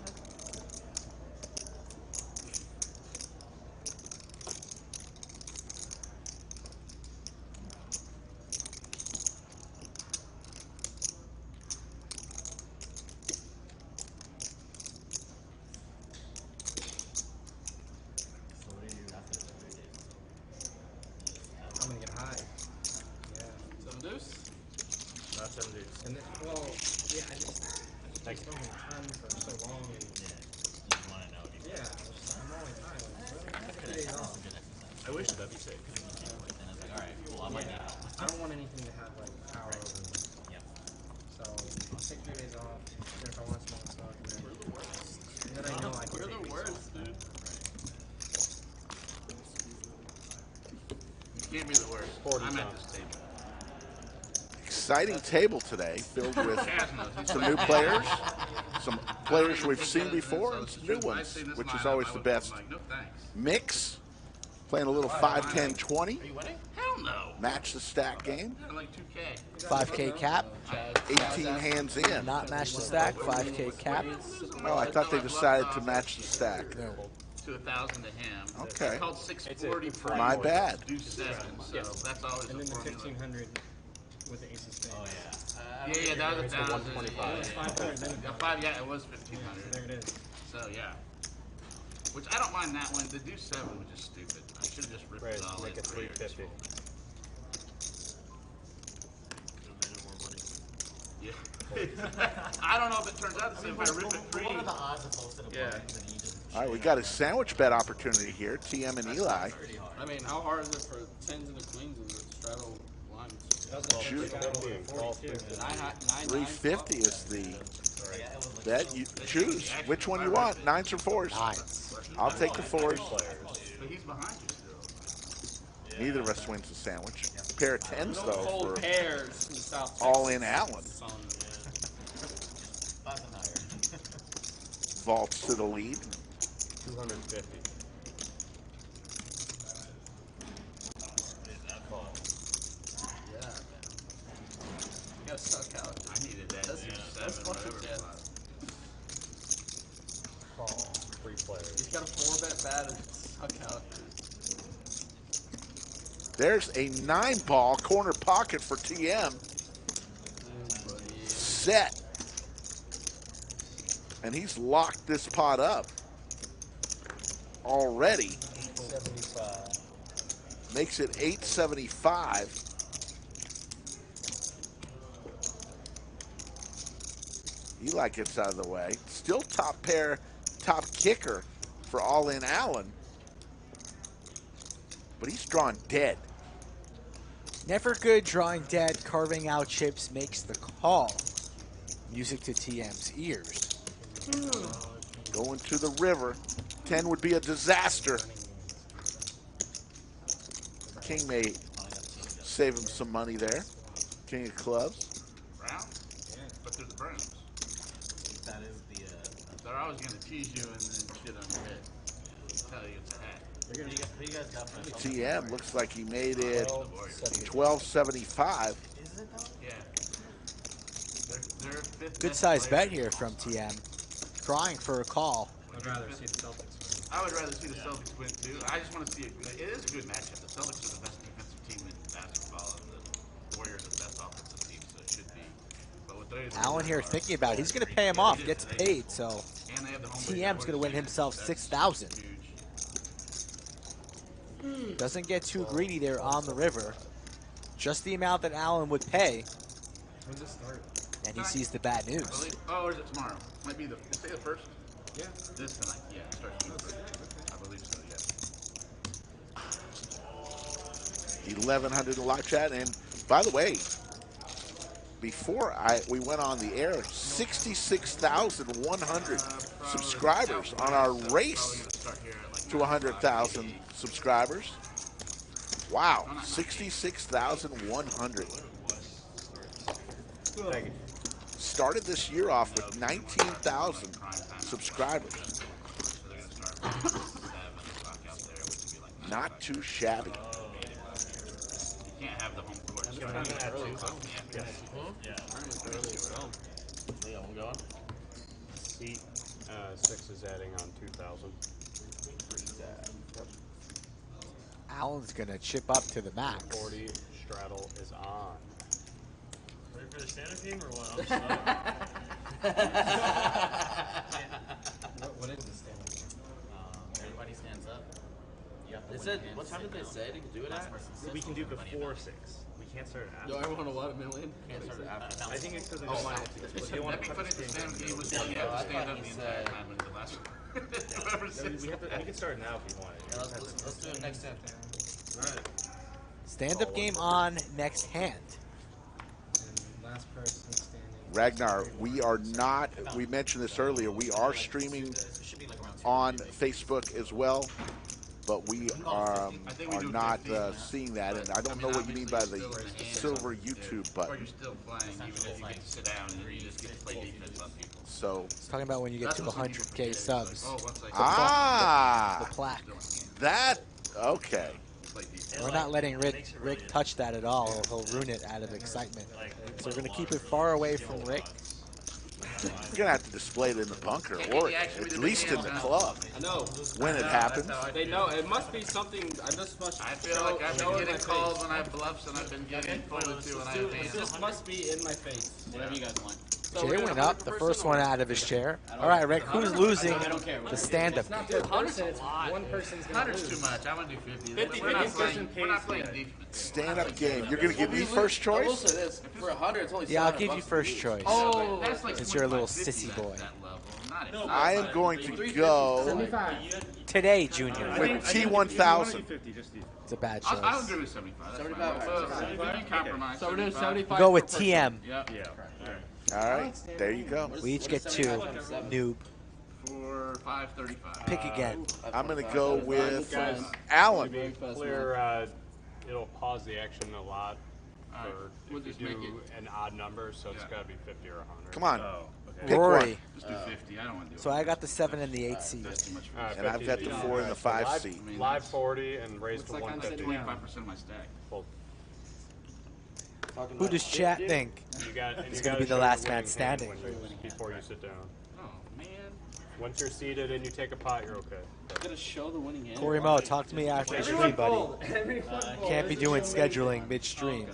I'm gonna get high. Yeah. 7 deuce? Not 7 days. And then, well, yeah, I just been smoking tons for so long. And You want to know. yeah, I'm always high. Like, 3 days off. I wish that'd be sick. And it's like, all right, well, I might need help. I don't want anything to have like power over me. Yeah. So I'll take 3 days off. And if I want to smoke, smoke. And then I know I can We're take the these worst, dude. You can't be the worst. 40 I'm at times. this table. Exciting table today, filled with Chaz knows. He's some new players, Some players we've seen before and some new ones, which is always the best. No thanks. Mix, playing a little 5, 10, 20. Are you winning? Hell no. Match the stack game. I like 2K. 5K cap. 18 hands in. Not match the stack. 5K cap. Oh, I thought they decided to match the stack. No. To 1,000 to him. Okay. It's called 640 for My bad. do 7, so that's always And a then the formula. 1500 with the ace of spades. Oh, yeah. Yeah, that was 1,000. 125. 500, then Yeah, 5, yeah, it was 1,500. there it is. So, yeah. Which, I don't mind that one. The do 7 was just stupid. I should have just ripped Right, it all make in it 350. Yeah. I don't know if it turns out the same if I rip it free. What are the odds of posting a Yeah. blank and then you just All right, we got a sandwich bet opportunity here. TM and Eli. pretty hard? I mean, how hard is it for tens and the queens and the straddle lines? Shoot. 350 is the Yeah, it was like bet. You choose which one you want, 9s or 4s. 9s. I'll take the 4s. But he's behind you still. Neither of us wins the sandwich. A pair of 10s No though cold for pairs in South Texas. all in Allen. Son. That's an higher. Vaults to the lead. 250. Yeah, man. You gotta suck out. I needed that. That's- do that's 7, fucking whatever. jet. Call. 3 players. He's got a 4-bet bad and suck out. There's a 9-ball corner pocket for TM. Set. And he's locked this pot up already. 75. Makes it 875. Eli gets out of the way. Still top pair, top kicker for all in Allen. But he's drawn dead. Never good drawing dead, carving out chips makes the call. Music to TM's ears. Going to the river. 10 would be a disaster. King may save him some money there. King of clubs. Browns? Yeah. But they're the Browns. That is the. They're always going to tease you and then shit on your head. Tell you it's a hat. Who you guys got for that? TM looks like he made it 1275. Is it though? Yeah. They're fifth Good best size player. bet here from TM. Trying for a call. I'd rather see the Celtics win. I would rather see the Celtics win too. I just want to see it is a good matchup. The Celtics are the best defensive team in basketball, and the Warriors are the best offensive team, so it should be. But what they Allen here thinking about it. He's going to pay him off. Gets paid, so and they have the home TM's going to win himself 6,000. Doesn't get too greedy there on the river. Just the amount that Allen would pay, When's it start? and he sees the bad news. Oh, or is it tomorrow? Might be the say the first. Yeah. This tonight. Yeah, it starts June 1st. I believe so. Yeah. 1100 in live chat. And by the way, before we went on the air, 66,100 subscribers on our race to 100,000 subscribers. Wow, 66,100. Thank you. Started this year off with 19,000 subscribers. Not too shabby. You can't have the home court. Leo, I'm going. Seat 6 is adding on 2,000. Allen's going to chip up to the max. 40 straddle is on. Ready for the standard game or what? What is the standard game? Everybody stands up. You have to They win said, hands, what time sit did they down. say to do it Last at? person sits, We can will do win money before back. 6. We can't start after. Do I want a lot of million? Can't start it after. I think it's because Oh, they want That'd be to funny if the stand game was you have to stand up the entire time until the last one. Whoever sits. we can start now if you want it. Yeah, let's do it next time. Stand-up game on next hand. And last person standing. Ragnar, we are not, we mentioned this earlier, we are streaming It should be like around 2. on Facebook as well. but we are not seeing that, and I don't know what you mean by the silver YouTube Or button. you're still playing, even if you get to sit down and you just get to play defense on people. So It's talking about when you get to 100K subs. Ah, the plaque. That okay. We're not letting Rick touch that at all. He'll ruin it out of excitement. So we're going to keep it far away from Rick. You're going to have to display it in the bunker, or at least in the club. I know. When it happens. They know. It must be something. I feel like I've been getting calls when I have bluffs, and I've been getting folded to when I have hands. It just must be in my face. Whatever you guys want. So JWin up, the first one out of his chair. All right, Rick, who's losing the stand-up? One person's going to lose. 100's too much. I want to do 50. We're not playing defense. Stand-up game. You're going to give me first choice? I will say this. For 100, it's only Yeah, I'll give you first choice. Oh, since you're a little sissy boy. I am going to go today, Junior. with T1000. It's a bad choice. I'll agree with 75. 75. Compromise. So we're doing 75. Go with TM. Yeah. All right, there you go. We each get 2. Noob. For 535. Pick again. I'm going to go with Guys, Alan. To be clear, it'll pause the action a lot for if you do an odd number, so it's got to be 50 or 100. Come on. Pick Rory. one. Just do 50. I don't want to do it. So I got the 7 and the 8 seed. And I've got the 4 and the 5 seed. Live 40 and raised to Looks like I'm 150. sitting down. 25% of my stack. Fold. Who does chat think is going to be the last man standing? Before you sit down. Oh, man. Once you're seated and you take a pot, you're okay. Got to show the winning hand. Corey Mo, talk to me after the stream, buddy. Can't be doing scheduling midstream.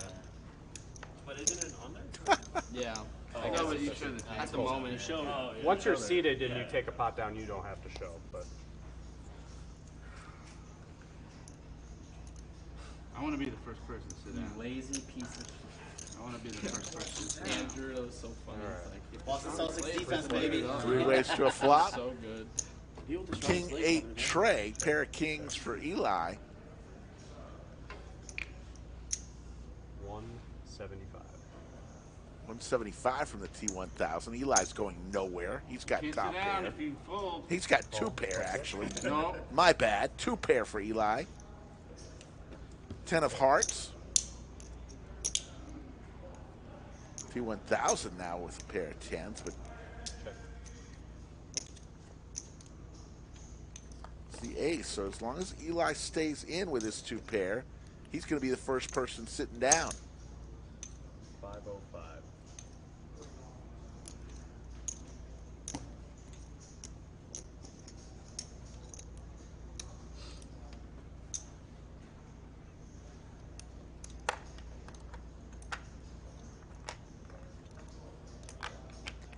But isn't it on there? Yeah. I go with each other. At the moment. Once you're seated and you take a pot down, you don't have to show. But I want to be the first person to sit down. Lazy piece of shit. I want to be the first person to sit down. Andrew, that was so funny. Boston Celtics defense, baby. 3 ways to a flop. So good. King 8 tray. Pair of kings for Eli. 175. 175 from the T1000. Eli's going nowhere. He's got Can't top sit down pair. if you fold. He's got 2 pair, actually. No. My bad. 2 pair for Eli. 10 of hearts. T1000 now with a pair of 10s, but it's the ace. So as long as Eli stays in with his 2 pair, he's going to be the first person sitting down. 505.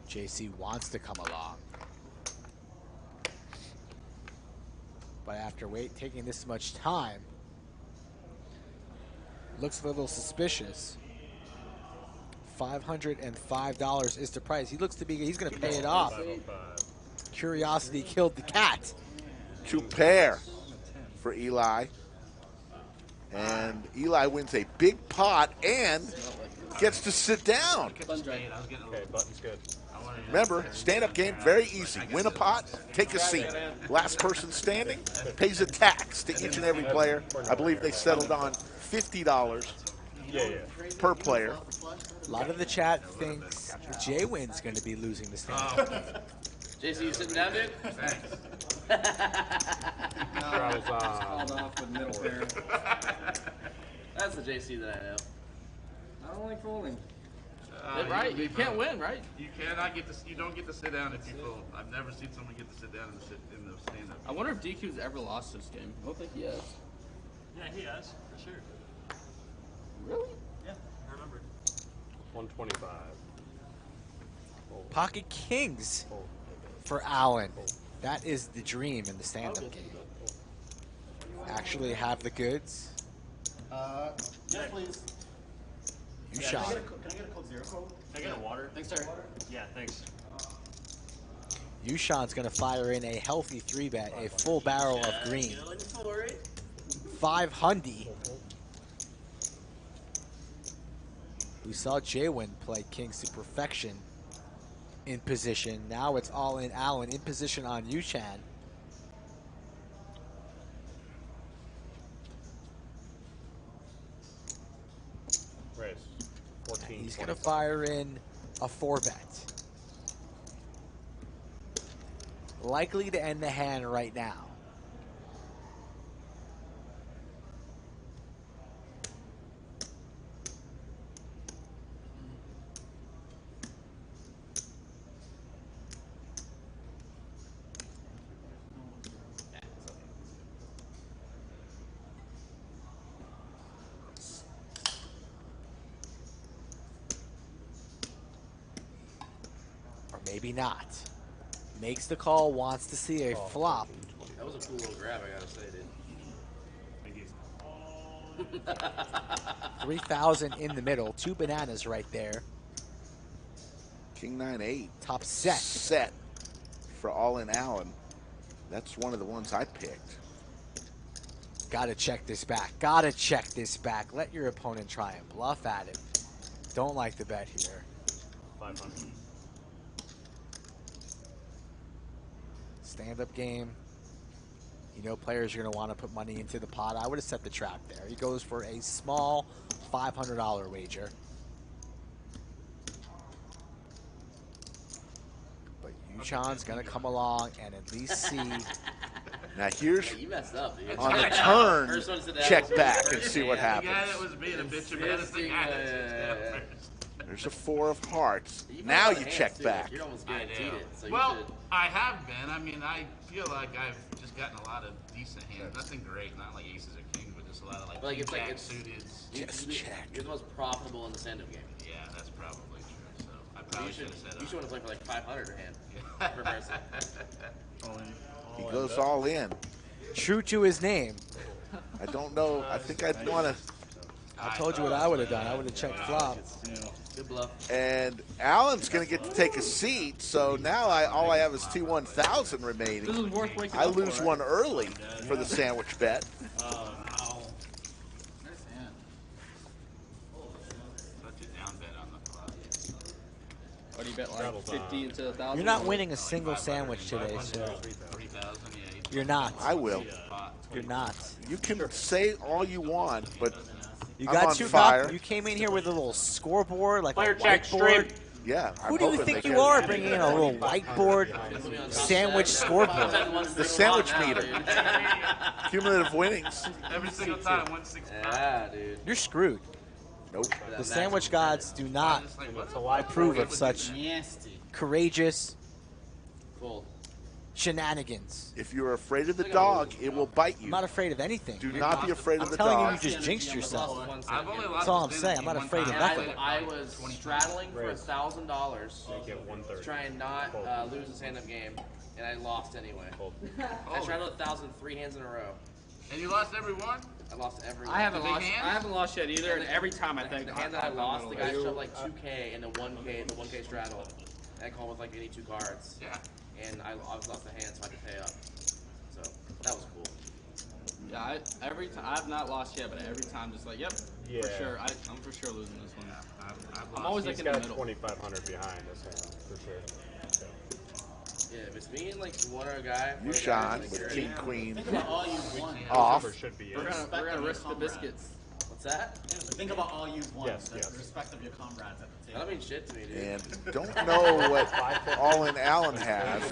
JC wants to come along. But after taking this much time, looks a little suspicious. $505 is the price. He looks to be, he's going to pay it off. Curiosity killed the cat. 2 pair for Eli. And Eli wins a big pot and gets to sit down. Okay, button's good. Remember, stand-up game, very easy. Win a pot, take a seat. Last person standing pays a tax to each and every player. I believe they settled on $50 per player. A lot of the chat thinks JWin's going to be losing the stand-up game. JC, you sitting down, dude? Thanks. Called off with middle pair. That's the JC that I know. I don't like folding. Right? You can't win, right? You cannot get to. You don't get to sit down if you fold. I've never seen someone get to sit down in the stand-up. I wonder if DQ's ever lost this game. I don't think he has. Yeah, he has, for sure. Really? Yeah, I remember. 125. Pocket kings for Allen. That is the dream in the stand-up game. Actually have the goods. Yes, please. You shot. Can I get a Coke Zero code? Can I get a water? Thanks, sir. Yeah, thanks. Yushan's going to fire in a healthy 3-bet, a full barrel of green. 500. We saw JWin play kings to perfection in position. Now it's all in Allen in position on Yushan. He's going to fire in a 4-bet. Likely to end the hand right now. Or maybe not. Makes the call, wants to see a flop. That was a cool little grab, I gotta say, dude. 3,000 in the middle. 2 bananas right there. King 9-8. Top set. Set for All-In Allen. That's one of the ones I picked. Gotta check this back. Gotta check this back. Let your opponent try and bluff at him. Don't like the bet here. 500. Stand-up game. You know players are going to want to put money into the pot. I would have set the trap there. He goes for a small $500 wager. But Yuchan's going to come along and at least see. Now here's You messed up, dude. on the turn, First one said that check was back first. and see what The happens. guy that was being a bitch about his thing had it. There's a 4 of hearts. You Now might you have check hands, too. back. You're almost guaranteed it. So Well, you should. I have been. I mean, I feel like I've just gotten a lot of decent hands. Nothing great, not like aces or kings, but just a lot of like, Like, it's like jack it's suited. Just check. You're the most profitable in the stand-up game. Yeah, that's probably true. So I You probably should. should have said You should want to play for like 500 a hand. Yeah. Per person. He goes all in. True to his name. I don't know. I think I'd want to. I told you what I would have done. I would have checked flop. Good bluff. And Allen's going to get to take a seat. So now all I have is T1000 remaining. This is worth waking I up lose for, one early for the sandwich bet. Nice hand. Such a down bet on the flop. What do you bet, Double like 50 into 1,000? You're not winning a single sandwich today, so 3,000, yeah. you're not. I will. You're not. You can say all you want, but You I'm got on 2 fire. cup. You came in here with a little scoreboard, like Player a check, whiteboard. yeah. Who do you think you are bringing in a little whiteboard sandwich scoreboard? The sandwich meter. Cumulative winnings. Every single time, 165. Yeah, dude. You're screwed. Nope. The sandwich gods do not Just like, what's approve of such Nasty. courageous Cool. shenanigans. If you're afraid of the dog, it will bite I'm you. not afraid of anything. Do not be afraid of I'm the telling you, dog. you just jinxed yourself. I've only lost That's all I'm a saying. I'm not one afraid of time. nothing. And I was straddling for $1,000 You get 130. to try and not lose a stand-up game, and I lost anyway. I Oh, straddled 1,000 3 hands in a row. and you lost every one? I lost every I haven't The big lost. hand? I haven't lost yet either. And every time I think the hand that I lost, the guy shoved like 2K in the 1K straddle. And I called with like 82 cards. Yeah. And I lost the hand, so I had to pay up. So that was cool. Yeah, every time I've not lost yet, but every time just like, yep, Yeah. for sure. I'm for sure losing this one. I've I'm lost. always like He's in the got middle. 2,500 behind this hand, for sure. So. Yeah, if it's me and like one other guy. You shine with King Queen Think about all you've won. off. Number should be in. We're gonna risk the biscuits. What's that? Think about all you've won. Yes, the yes. respect of your comrades at the That don't table. mean shit to me, dude. And don't know what All-In Allen has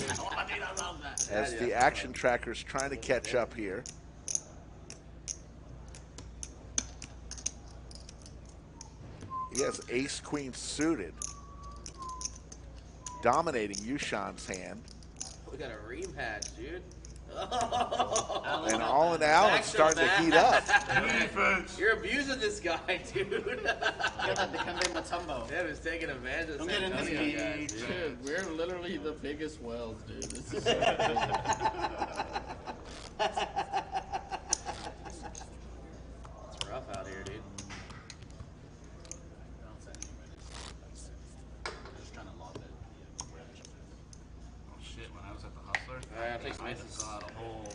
as the action tracker's trying to catch up here. He has ace-queen suited, dominating Yushan's hand. We got a rematch, dude. And All-In Allen's starting to heat up. You're abusing this guy, dude. Get that Dikembe Mutombo. Yeah, he's taking advantage of Don't the get in this Antonio game. guys, dude. Dude, we're literally the biggest whales, dude. This is It's rough out here, dude. Just trying to lob it. Oh shit! When I was at the Hustler, Alright, I'll take some I had to aces. fill out a whole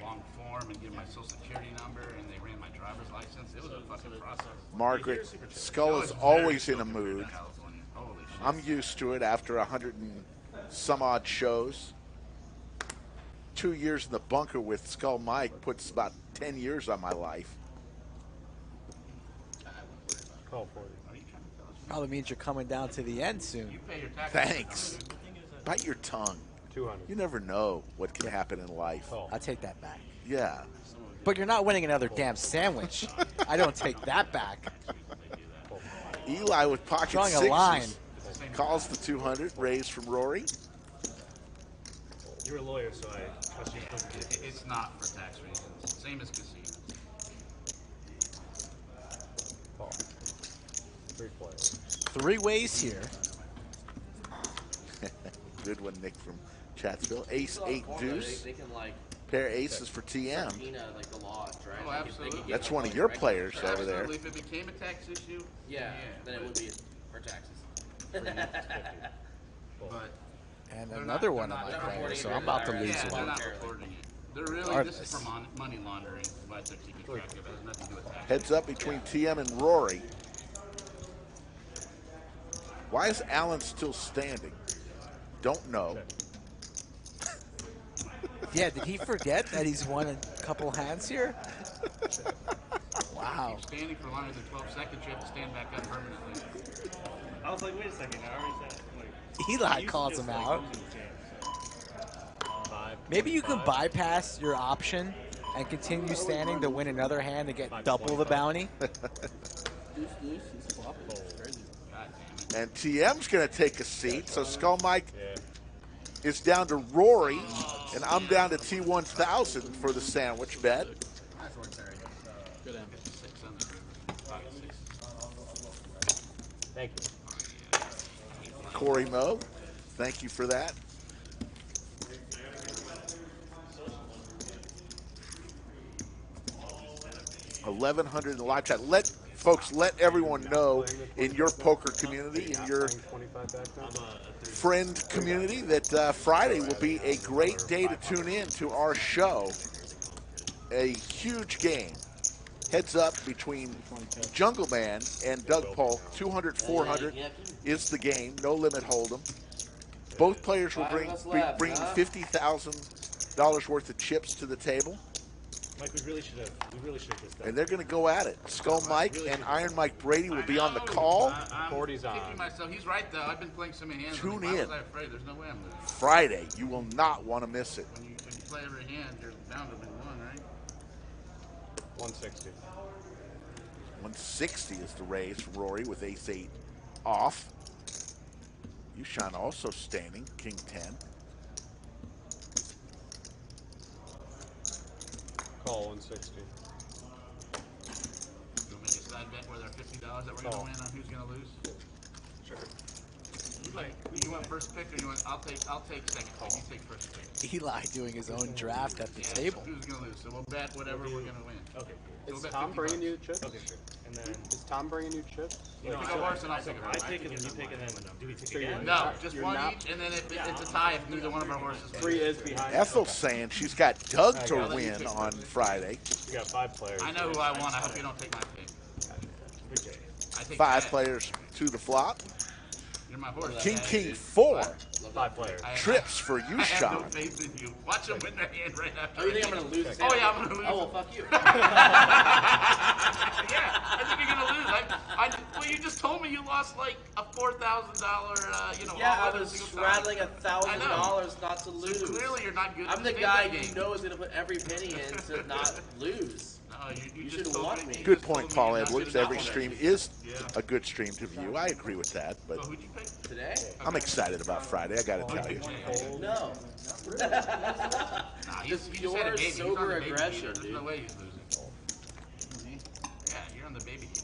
long form and give my social security number, and they ran my driver's license. It was a fucking process. Margaret, Skull is It was always very in a mood. California. Holy shit! I'm used to it after 100 and some odd shows. 2 years in the bunker with Skull Mike puts about 10 years on my life. Call 40. Probably means you're coming down to the end soon. You pay your taxes. Thanks. Bite your tongue. 200. You never know what can happen in life. I'll take that back. Yeah. But you're not winning another damn sandwich. I don't take that back. Eli with pocket Drawing sixes. a line. Calls the 200, raised from Rory. You're a lawyer, so I trust you. It's not for tax reasons. Same as casinos. Call. 3 players. 3 ways here. Good one, Nick from Chatsville. Ace, 8, deuce. They can like Pair aces for TM. like the lodge, right? Oh, absolutely. That's one of your players over there. Absolutely. If it became a tax issue, then it would be for taxes. But And another one of my players, so I'm about to lose they're one. not reporting it. They're really, this is for money laundering. What they're keeping track of. It has nothing to do with tax. Heads up between TM and Rory. Why is Allen still standing? Don't know. Yeah, did he forget that he's won a couple hands here? Wow. Keep standing for longer than 12 seconds, you have to stand back up permanently. I was like, wait a second, I already said like, Eli calls him out. Maybe you can bypass your option and continue standing to win another hand and get double the bounty. And TM's going to take a seat. So Skull Mike is down to Rory, and I'm down to T1000 for the sandwich bet. Thank you. Corey Moe, thank you for that. $1,100 in the live chat. Let everyone know in your poker community, in your friend community, that Friday will be a great day to tune in to our show. A huge game. Heads up between Jungle Man and Doug Polk. 200-400 is the game. No limit hold'em. Both players will bring $50,000 worth of chips to the table. Mike, we really should have just done. And they're going to go at it. Skull Mike and Iron Mike Brady will be on the call. I'm 40's on. kicking myself. He's right, though. I've been playing so many hands. Tune Why in. was I afraid? There's no way I'm losing. Friday. You will not want to miss it. When you play every hand, you're bound to win one, right? 160. 160 is the raise from Rory with ace-8 off. Yushan also standing, king 10. Call 160. You want me to side bet where there are $50 that we're going to win on who's going to lose? Sure. You want first pick or you want? I'll take second pick. You take first pick. Eli doing his own draft at the Yeah, table. So who's going to lose? So we'll bet whatever we're going to win. Okay, So Is we'll bet Tom 50 bringing bucks. you chips? okay, sure. And then Is Tom bringing you chips? You pick a horse and I'll pick a I horse. take it and you pick it, and then do we take So again? No, just You're one not- each, and then if it's a tie, if neither one of our horses wins. 3 is behind. Ethel's saying she's got Doug to win on Friday. You got 5 players. I know who I want. I hope you don't take my pick. I take 5 Chad. players to the flop. You're my horse. King, Chad. king 4. 5 players. Trips for I have no Yushan. faith in you. Watch them win their hand right after. Oh, you think I'm gonna lose? Oh yeah, I'm gonna lose. Oh well, fuck you. Yeah, I think you're gonna lose. Well, you just told me you lost like a $4,000. Yeah, I all was single time. rattling I $1,000 not to So lose. clearly, you're not good. I'm at the the guy game. you know is gonna put every penny in to not lose. No, you should just want told me. you Good just point, told me Paul you're not Edwards. good at Every that stream one. is Yeah. a good stream to view. I agree with that, So but who'd you pick? Today? I'm excited about Friday. I got to tell you. No. Nah, he's Just just had a pure baby. He's on sober the baby aggression, heater. There's dude. no way he's losing. Yeah, you're on the baby heater.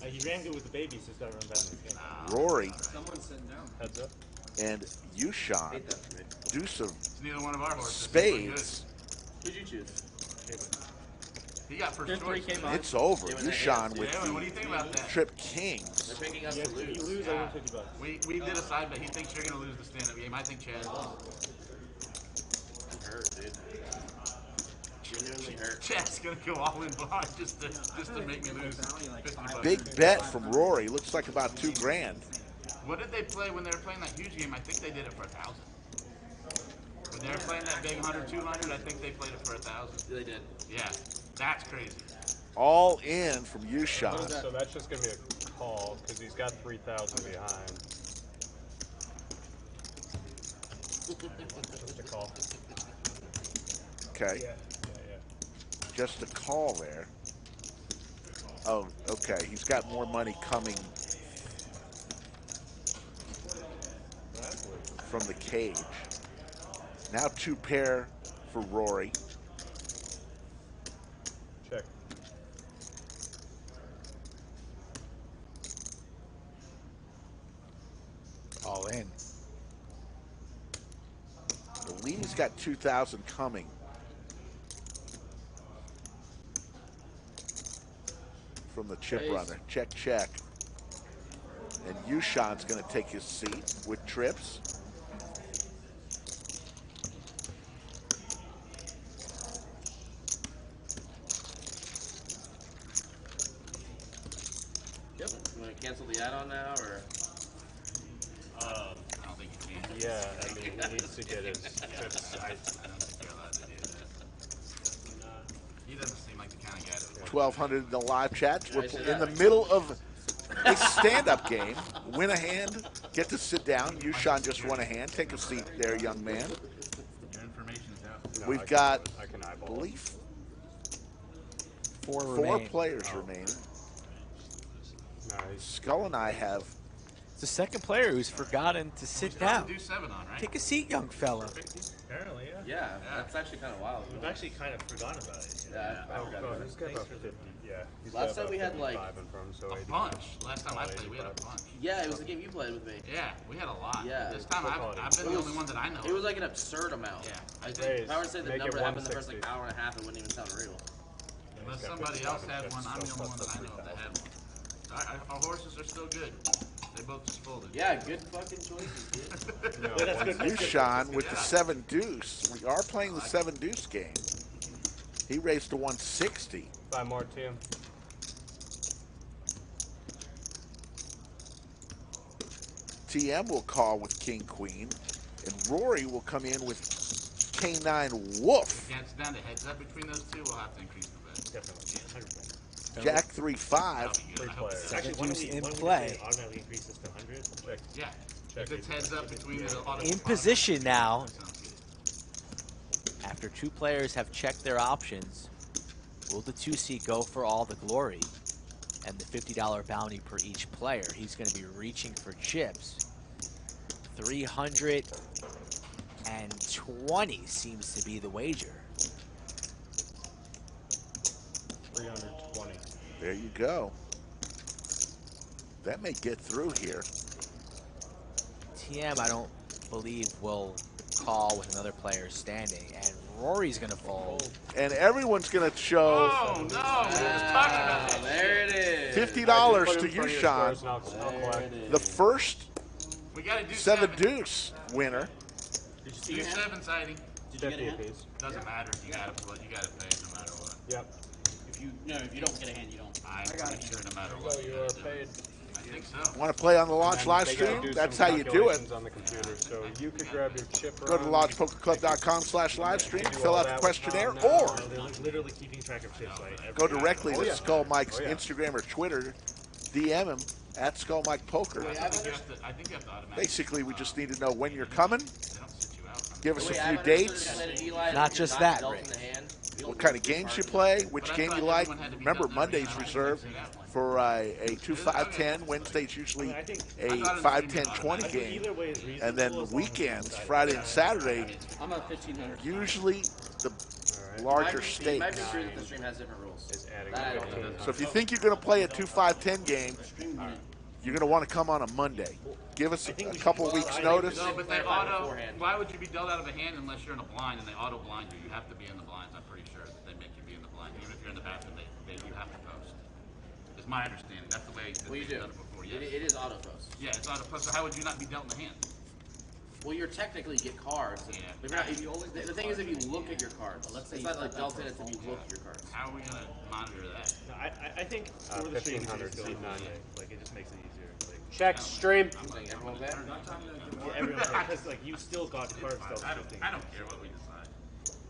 He ran good with the babies to start running back in this game. Rory Someone's sitting down. Heads up. and Yushan, deuce of It's neither one of our horses. spades. Who'd you choose? He got first There's choice. 3K It's over. Yushan with Yeah, what do you think about the that? trip kings. They're picking us Yeah, to if you lose. lose, I win $50. We did a side bet. He thinks you're going to lose the stand-up game. I think Chad will. I'm hurt, dude. Genuinely hurt. Chad's going to go all in blind just to make me lose 50 bucks. Big bet from Rory. Looks like about $2,000. What did they play when they were playing that huge game? I think they did it for 1,000. When they were playing that big 100, 200, I think they played it for 1,000. They did. Yeah, that's crazy. All in from Yushan. So that's just going to be a call because he's got 3,000 behind. Just a call. Okay. Yeah. Just a call there. Oh, okay. He's got more money coming from the cage. Now 2 pair for Rory. Check. All in. I believe he's got 2,000 coming. From the chip runner. Check, check. And Yushan's going to take his seat with trips. Yep. You want to cancel the add-on now, or? I don't think you can. Yeah, I mean, he needs to get his chips. I don't think you're allowed to do that. He doesn't seem like the kind of guy that would. 1,200 in the live chat. We're in the middle of a stand-up game. Win a hand, get to sit down. Yushan just won a hand. Take a seat there, young man. Your information is out. We've got, I can I eyeball. believe, Four four players remaining. Nice. Skull and I have. It's the second player who's forgotten to sit down. Do 7 on, right? Take a seat, young fella. Apparently, yeah. Yeah, that's actually kind of wild. We've actually kind of forgotten about it. You know? Yeah, I forgot about He's it. got about 50. Yeah. He's Last got time about we had, like, 55 in front, so A 85. bunch. Last time I played, we had a bunch. Yeah, it was the game you played with me. Yeah, we had a lot. Yeah. This time I've been the only one that I know. It was like an absurd amount. Yeah. I think if I were to say the Make it number that happened the first 160. like hour and a half, it wouldn't even sound real. Unless somebody else had one, I'm the only one that I know that had one. Our horses are still good. They both just folded. Yeah, good fucking choices, dude. No, That's good. Yushan with the 7 deuce. We are playing the 7 deuce game. He raised to 160. 5 more, Tim. TM will call with King Queen, and Rory will come in with K9 Wolf. Yeah, it's down to heads up between those two. We'll have to increase the bet. Definitely, 100%. Jack 3-5. Three players. Actually, why don't we in why don't we play. just automatically increase this to 100? Check. Yeah. Check If it's heads up between the In position now. Sounds good. After 2 players have checked their options, will the 2 seed go for all the glory and the $50 bounty per each player? He's going to be reaching for chips. 320 seems to be the wager. 320. There you go. That may get through here. TM, I don't believe, will call with another player standing, and Rory's going to fold. And everyone's going to show Oh, no. We were just talking about that. There it is. $50 Put to him for your Yushan, squares and I'll collect. the first We got to do 7 deuce winner. Did you see Do your hand? 7 siding. Did you get a 50 hand? apiece. Doesn't matter. You got to pay it no matter what. Yep. If you don't get a hand, you don't. I'm pretty sure no matter what. So you are paid. I think so. Want to play on the launch And live they gotta stream? do That's some how you do it. calculations on the computer. So you could grab your chip Go to run, lodgepokerclub.com/live stream, do fill all out the that with questionnaire, Tom or now. They're literally keeping track of chips, right? go directly Oh, to yeah. Skull Mike's Oh, yeah. Instagram or Twitter, DM him at Skull Mike Poker. I think you have to automatically. Basically, we just need to know when you're coming. They don't sit you out. Give us Wait, a I few understood dates, that Eli, Not if you're just that, dealt Rick. in the hand, you what don't kind of lose your games you card. play, which But I game thought you like. everyone had to be Remember, done every Monday's time. reserved for a 2-5-10. Wednesday's usually I think- a I thought it 5-10-20 I think game. either way is reasonable. And then as long as weekends, you decide. Friday and Saturday, I'm at 1,500. usually the It larger might be true that stakes. the stream has different rules. Is adding That I don't know. 15. So if you think you're going to play a 2-5-10 game, you're going to want to come on a Monday. Give us a couple weeks notice. No, but they Clarify auto. beforehand. Why would you be dealt out of a hand unless you're in a blind and they auto blind you? You have to be in the blinds. I'm pretty sure that they make you be in the blind. Even if you're in the bathroom, you have to post. It's my understanding. That's the way that Well, you they've do. done it before. Yes. It is auto post. Yeah, it's auto post. So how would you not be dealt in the hand? Well, you're technically get cards. Yeah. But you're not, if you only, the thing is, if you look at your cards, it's not like dealt in it if you look at your cards. How are we gonna monitor that? No, I think for the stream, 1,500 it's seed still 9. like it just makes it easier. Like, Check stream. I'm like, Everyone bet? yeah, everyone because like you still got cards. I don't care what we decide.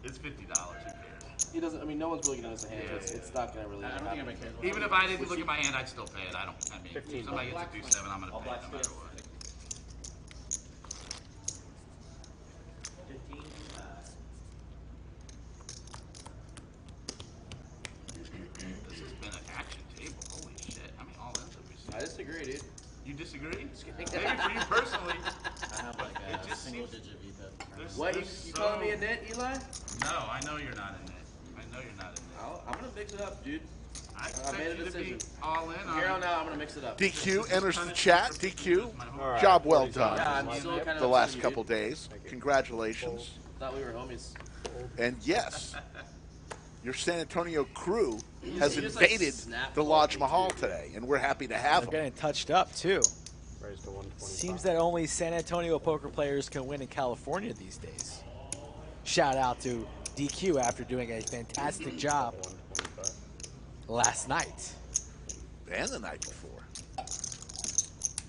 It's $50. Who cares? he doesn't. I mean, no one's really gonna miss a hand. Yeah. It's not gonna really. I don't think anybody cares. Even if I didn't look at my hand, I'd still pay it. I mean, if somebody gets a 2-7, I'm gonna pay it no matter what. 15. This has been an action table. Holy shit! How many all-ins have we seen? I disagree, dude. You disagree? Maybe for you personally. I have like a single-digit VPIP. What? You calling me a net, Eli? No, I know you're not in it. I know you're not in it. I'm gonna mix it up, dude. I made a decision. All in. From here on out, I'm gonna mix it up. DQ enters the chat. DQ, right, job well done. Yeah, I'm still kind of the last couple days. Congratulations. Thought we were homies. And yes, your San Antonio crew has you just, invaded snap the Lodge Mahal today, and we're happy to have They're them. getting touched up, too. Raised to 125. Seems that only San Antonio poker players can win in California these days. Shout out to DQ after doing a fantastic job 125. last night. And the night before.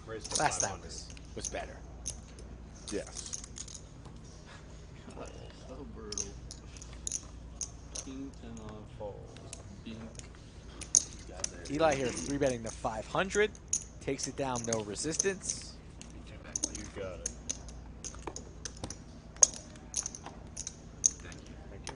Raised to Last time 500. was better. Yes. So brutal. King 10 off. Fold. Eli here 3-betting the 500. Takes it down, no resistance. You got it. Thank you.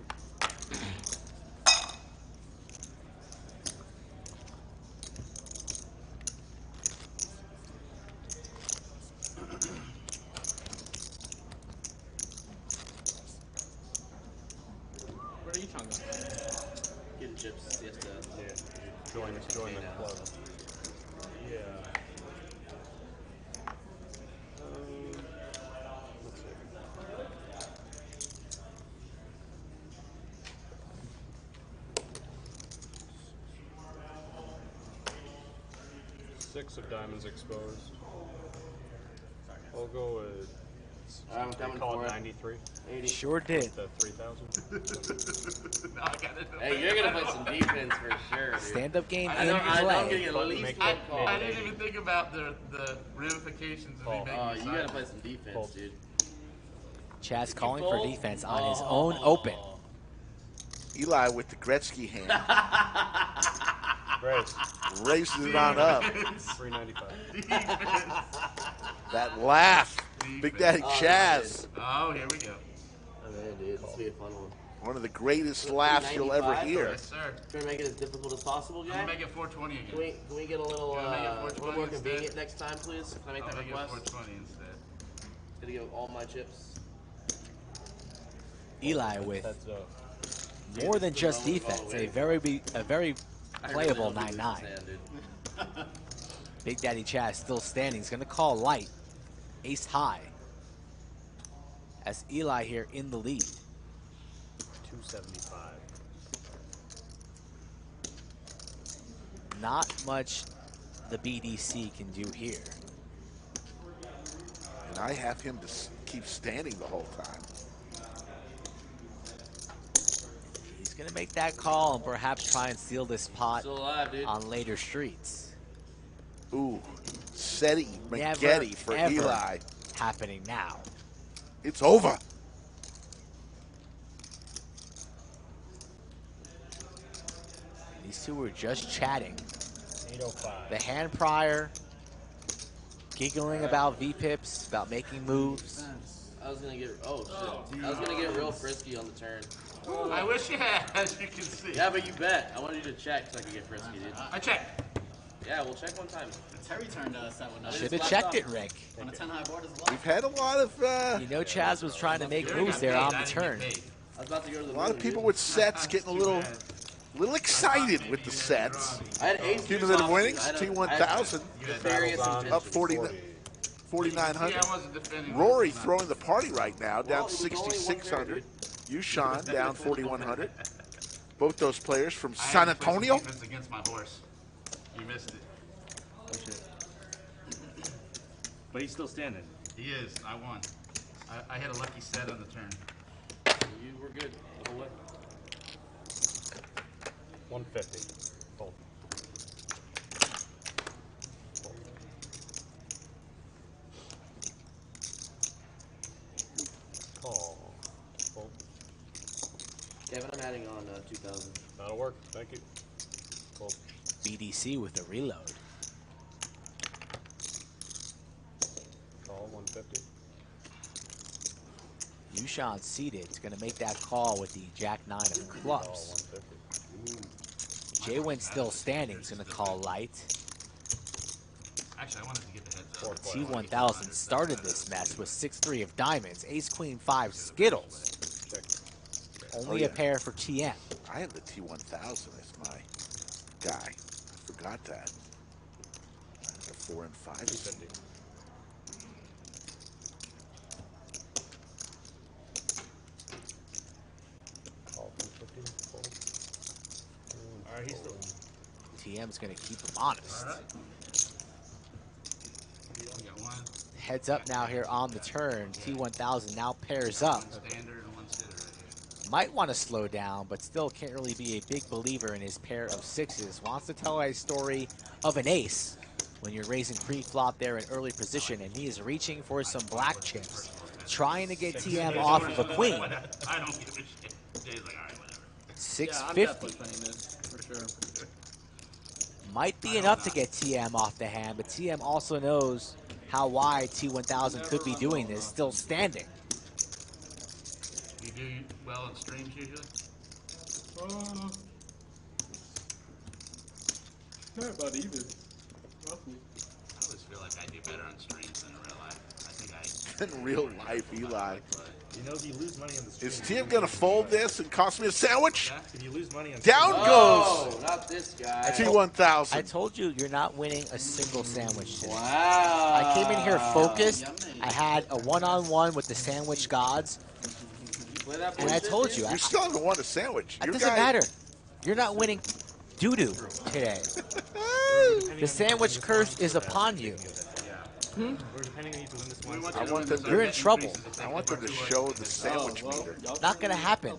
Where are you trying to go? Getting chips. He has to. Yeah. Join the club. Yeah. Let's see. 6 of diamonds exposed. I'll go with. I'm coming call for it it. 93. 80. Sure did. The 3,000. No, I got it. Hey, you're gonna play some defense for sure, dude. Stand-up game I in know I'm play. getting at least one call. I didn't even think about the ramifications of me making Oh, this you gotta side. play some defense, Fold. dude. Chaz calling for fold? defense on his own open. Eli with the Gretzky hand. Raised. Raises it on up. 395. That laugh. Big Daddy Chaz. Oh, here we go. Oh, man, dude. This will be a fun one. One of the greatest laughs you'll ever 395? hear. Yes, sir. Trying to make it as difficult as possible, I'm Jack. gonna make it 420 again. Can we get a little, Can I make it a little 420 more instead? convenient next time, please? Can I make I'll that make it request? 420 instead. Gonna give all my chips. Eli with Heads up. more than just defense, a very playable 9-9. Big Daddy Chaz still standing. He's going to call light, ace high. As Eli here in the lead. 275. Not much the BDC can do here. And I have him to keep standing the whole time. He's going to make that call and perhaps try and steal this pot Still alive, dude. on later streets. Ooh, Seti Never, McGetty for ever Eli. happening now. It's over. These two were just chatting. 805. The hand prior, giggling about VPIPs, about making moves. I was gonna get, oh shit. I was gonna get real frisky on the turn. I wish you had, as you can see. Yeah, but you bet. I wanted you to check so I could get frisky, dude. I checked. Yeah, we'll check one time. Terry turned us that one. Should have checked it, Rick. On a 10 high board is a lot. We've had a lot of You know Chaz was trying to make moves there on the turn. I was about to go to the a lot of moon, people dude. with sets getting a little excited with the sets. I had ace Cumulative deuce winnings, offsuit. I had T1000 nefarious intentions. up 4,900. Yeah, I wasn't defending. Rory throwing the party right now, down Well, it was only one 6,600. pair, Yushan down 4,100. Both those players from I San had to play some Antonio. defense against my horse. You missed it. But he's still standing. He is. I won. I had a lucky set on the turn. You were good the whole way. 150. Fold. Fold. Call. Fold. Kevin, I'm adding on. on 2000. That'll work. Thank you. Cool. BDC with a reload. Call 150. Yushan seated. Is going to make that call with the Jack-9 of clubs. JWin still standing. Is going to call light. Actually, I wanted to get the heads up. T1000 started this mess with 6-3 of diamonds, ace-queen-5 skittles. Only a pair for TM. I had the T1000 as my guy. I forgot that. The 4 and 5. All right, he's still. TM's going to keep him honest. All right. We got one. Heads up now here on the turn. T1000 now pairs up. Standard and one sitter right here. Might want to slow down, but still can't really be a big believer in his pair of sixes. Wants to tell a story of an ace when you're raising pre-flop there in early position, and he is reaching for some black chips, trying to get TM off of a queen. I don't give a shit. Jay's like, all right, whatever. 650. For sure. Might be enough to get TM off the hand, but TM also knows how wide T1000 could be doing this, still standing. You do well in streams usually? Not about even. Roughly. I always feel like I do better on streams than in real life. I think I... In real life, Eli. You know, if you lose money on the stream, Is TM going to fold this and cost me a sandwich? if you lose money on Down stream, goes not this guy. T1000. I told you, you're not winning a single sandwich today. Wow. I came in here focused. I had a one-on-one with the sandwich gods. And I told you. You still haven't won a sandwich. It Your doesn't guy- matter. You're not winning doo-doo today. The sandwich curse is upon you. we're depending on you to win this one. I want them to, You're in trouble. I want them to show the sandwich meter. Not going to happen.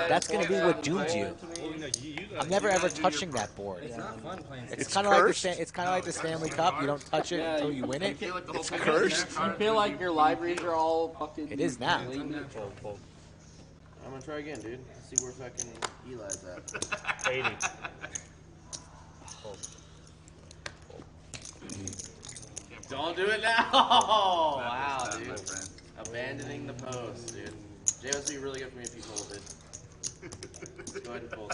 That's going to be what dooms you. I'm never ever touching that board. It's not fun playing. It's kind of like the Stanley Cup. You don't touch it until you win it. It's cursed. You feel like your libraries are all fucking... It is now. I'm gonna try again, dude. See where fucking Eli's at. 80. Don't do it now! Wow, dude. Abandoning the post, dude. Jay, this would be really good for me if you folded. Go ahead and fold.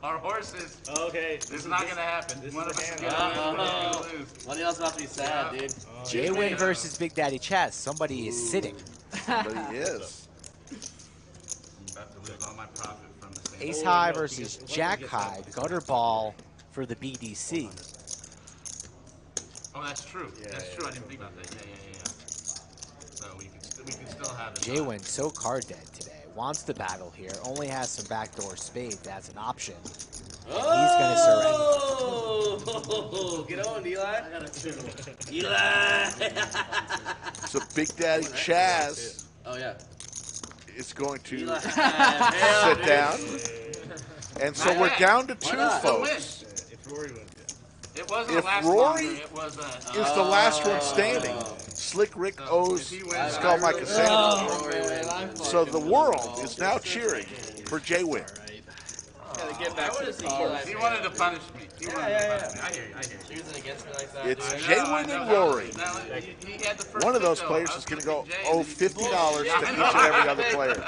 Our horses. Okay. It's not going to happen. One of us is going to lose. Money else about to be sad, dude. JWin versus Big Daddy Chaz. Somebody is sitting. But he is. About to lose all my profit from the same. Ace High versus Jack High. Gutter ball for the BDC. Oh, that's true. That's true. I didn't think about that. Yeah. So we can still have it. JWin so card dead today. Wants to battle here. Only has some backdoor spades. That's an option. And he's going to surrender. Oh, get on, Eli. I got a 2. Eli. So Big Daddy Chaz Oh yeah. is going to Eli. sit down. And so we're down to 2, not? folks. If Rory wins. It wasn't If the last Rory longer, it was is the last one standing, Slick Rick owes Skull Mike a sandwich. So the world is now cheering for JWin. Gotta get back to the cards. He wanted to punish me. He wanted to punish me. I hear you. Choosing against me like that. It's dude. JWin and Rory. Now, he had the first One of those pick, players though. is going to I go was gonna owe pick Jay, $50 to and each and every other player.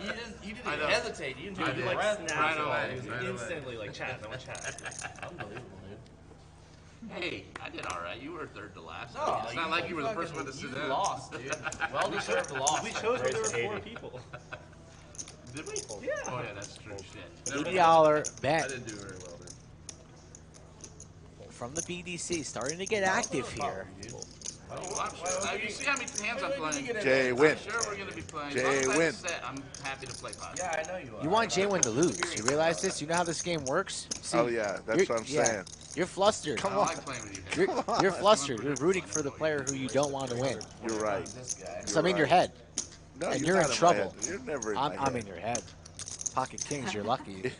You didn't even hesitate. You didn't I do did. it. Like Right snaps away. it. He was instantly like, Chaz, I want Chaz. Unbelievable, dude. Hey, I did all right. You were third to last. No, It's not like you were the first one to sit You down. lost, dude. Well deserved loss. We chose when there were 4 people. Did we? Yeah. Oh yeah, that's true. Shit. $80 bet didn't do very well, dude. from the BDC. Starting to get active here. Oh, I'm sure. You see how many hands I'm playing? JWin. I'm sure we're going to be playing. As long as I JWin. set, I'm happy to play pot. Yeah, I know you are. You want JWin to lose. You realize this? You know how this game works? See, Oh, yeah, that's what I'm saying. You're flustered. I like playing with you. You're flustered. You're rooting for the player who you don't want to win. You're right. This guy. So I'm in your head. No, And you're you're not in my trouble. head. You're never in my I'm head. in your head. Pocket Kings, you're lucky.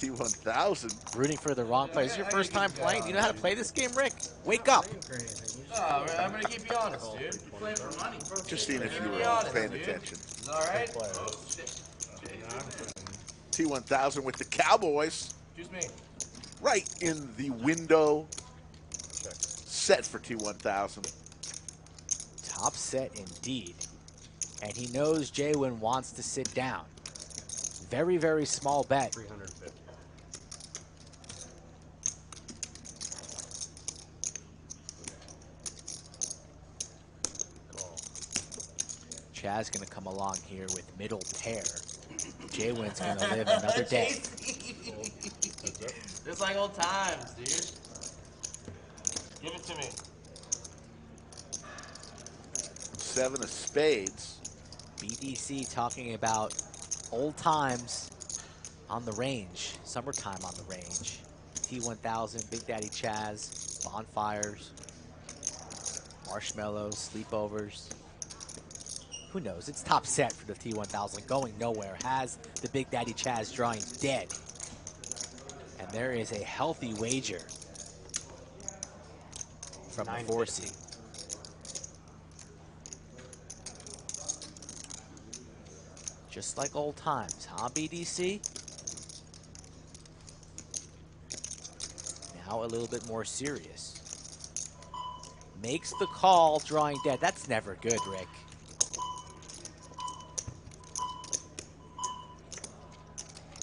T1000. Rooting for the wrong player. This is your first time playing. Do you know how to play this game, Rick? Wake up. Oh, I'm gonna keep you honest, dude. You're playing for money. Just seeing if you were paying attention. Is all right? T1000 with the Cowboys. Excuse me. Right in the window. Set for T1000. Top set indeed. And he knows JWin wants to sit down. Very, very small bet. 350. Chaz going to come along here with middle pair. JWin's going to live another day. Just like old times, dude. Give it to me. 7 of spades. BDC talking about old times on the range. Summertime on the range. T1000, Big Daddy Chaz, bonfires, marshmallows, sleepovers. Who knows? It's top set for the T1000, going nowhere. Has the Big Daddy Chaz drawing dead. And there is a healthy wager from the 4 seed. Just like old times, huh, BDC? Now a little bit more serious. Makes the call, drawing dead. That's never good, Rick.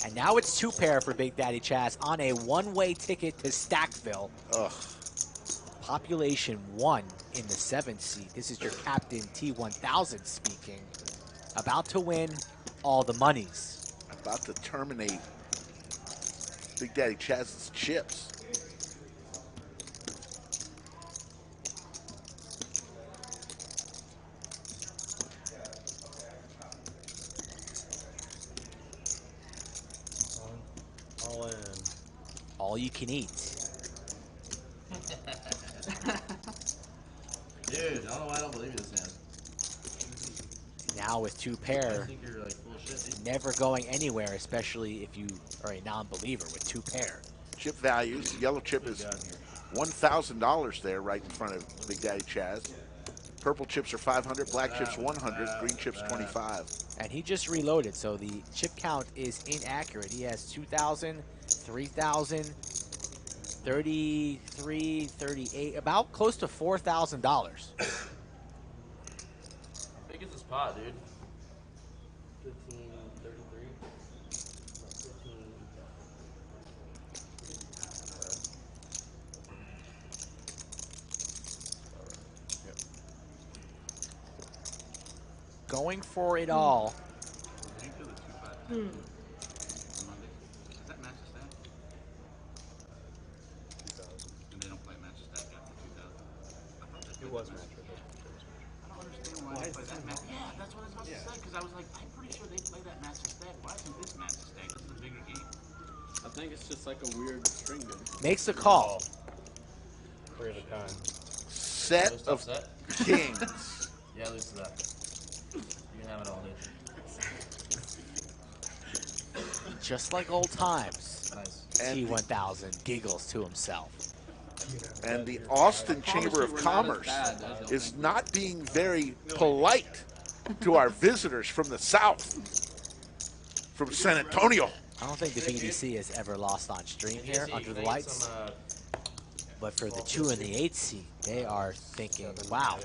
And now it's 2 pair for Big Daddy Chaz on a one-way ticket to Stackville. Ugh. Population 1 in the 7th seed. This is your captain T1000 speaking. About to win all the monies. About to terminate Big Daddy Chaz's chips. All in. All you can eat. Dude, I don't know why I don't believe you this hand. Now with 2 pair, I think you're like full of shit, dude. never going anywhere, especially if you are a non-believer with 2 pair. Chip values. The yellow chip is $1,000 there right in front of Big Daddy Chaz. Purple chips are 500, black chips 100, green chips 25. And he just reloaded, so the chip count is inaccurate. He has 2,000, 3,000, 33, 38, about close to $4,000. How big is this pot, dude? 15, 33. 15. Going for it all. Did you do the 2-5 on Monday? Does that match the stack? 2000. And they don't play match the stack after 2000? I thought they It played was the match. I don't understand why they play that match. Yeah, that's what I was about to say, because I was like, I'm pretty sure they play that match the stack. Why isn't this match the stack? This is a bigger game. I think it's just like a weird string game. Makes the call. 3 at a time. Set of Set? kings. Yeah, lose to that. You can have it all, dude. Just like old times. Nice. And T1000 giggles to himself. And the Austin Chamber of Commerce is not being very polite to our visitors from the south, from San Antonio. I don't think the BDC has ever lost on stream here under the lights. But for the 2 and the 8 seed, they are thinking, wow,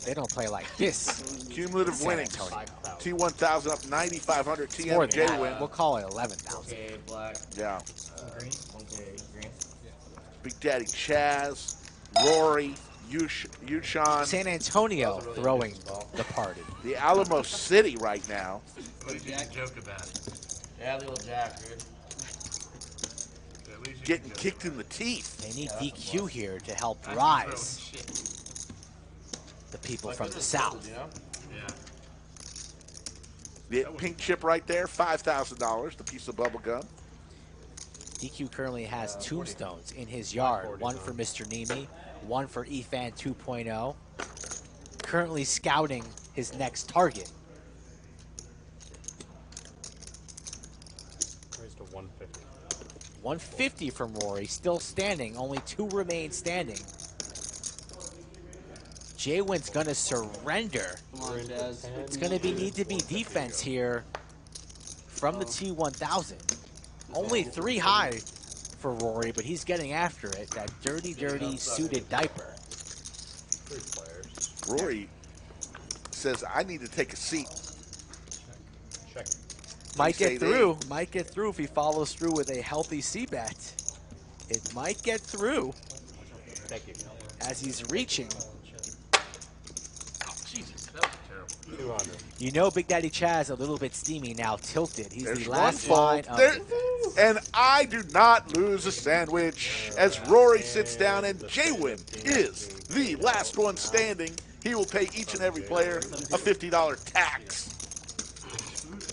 they don't play like this. Cumulative San winnings. Antonio. T1000 up 9,500. It's more than that. JWin. We'll call it 11,000. Okay, black. Yeah. Green. Okay, green. Big Daddy Chaz, Rory, Yuchan, San Antonio really throwing good ball. the party. the Alamo City right now. At least you can joke about it. Yeah, little jack, dude. At least you Getting can joke kicked in the teeth. They need DQ here to help about it. rise Shit. the people Like, from this the is south. cool, you know? Yeah. The pink chip right there, $5,000, the piece of bubble gum. DQ currently has tombstones in his yard. One for Mr. Nemi, one for EFAN 2.0. Currently scouting his next target. Raised to 150. 150 from Rory, still standing. Only 2 remain standing. JWin's going to surrender. Come on, Chaz. It's going to need to be defense here from the T1000. Only 3 high for Rory, but he's getting after it. That dirty, dirty suited diaper. Rory says, I need to take a seat. Check. Might get through. Might get through if he follows through with a healthy C-bet. It might get through. Thank you. As he's reaching. Jesus, that was terrible. 200. You know Big Daddy Chaz a little bit steamy now, tilted. He's There's the last one line fault. of And I do not lose a sandwich as Rory sits down, and JWin is the last one standing. He will pay each and every player a $50 tax.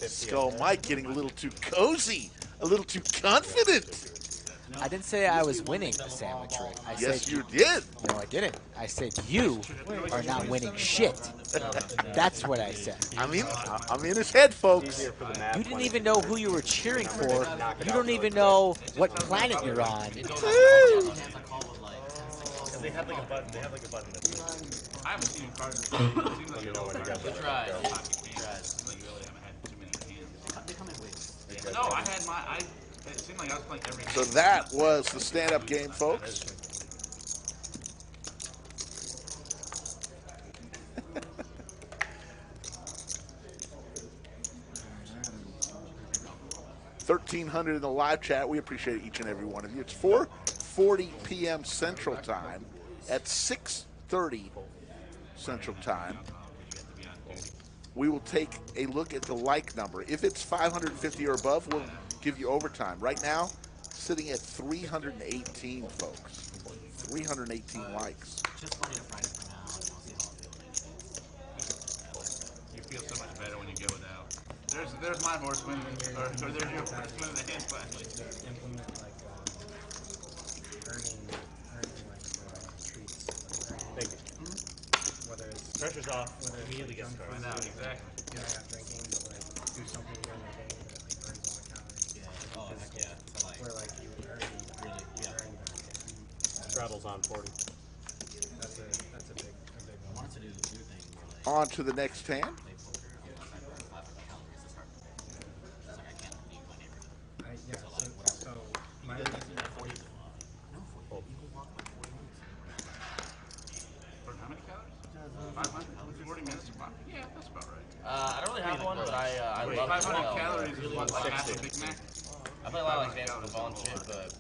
Skull Mike getting a little too cozy, a little too confident. I didn't say I was winning the sandwich, Rick. I Yes, said you did. No, I didn't. I said you are not winning shit. That's what I said. I'm in his head, folks. You didn't even know who you were cheering for. You don't even know what planet you're on. They have like a button. They have like a button. I haven't seen cards. It seems like you're Good try. No, I had my. It seemed like I was playing every game. So that was the stand-up game, folks. $1,300 in the live chat. We appreciate each and every one of you. It's 4:40 p.m. Central Time at 6:30 Central Time. We will take a look at the like number. If it's 550 or above, we'll give you overtime. Right now, sitting at 318, folks. 318 likes. Just wanted to Friday for now. You feel so much better when you go without. There's my horseman, or there's your horseman in the hand finally. Implement like earning like treats. Thank you. Whether it's Pressure's off. Immediately gets started. Find out exactly. you're not drinking, but like do something during the day that like burns a lot of calories. Yeah. Oh, heck yeah. So like, Where like you would earn during the day. Travels on 40. That's a big I one. wanted to do the blue thing where like On to the next hand. play poker, get like 500 calories to start the day. That's like I can't leave my neighborhood. Yeah, so my No, 40. You can walk like 40 minutes. For how many calories? 500? 40 minutes? Yeah, that's about right. I don't really have one, but I love 500 calories is what, like half a Big Mac? I play a lot of like Dance with the Ball and shit, but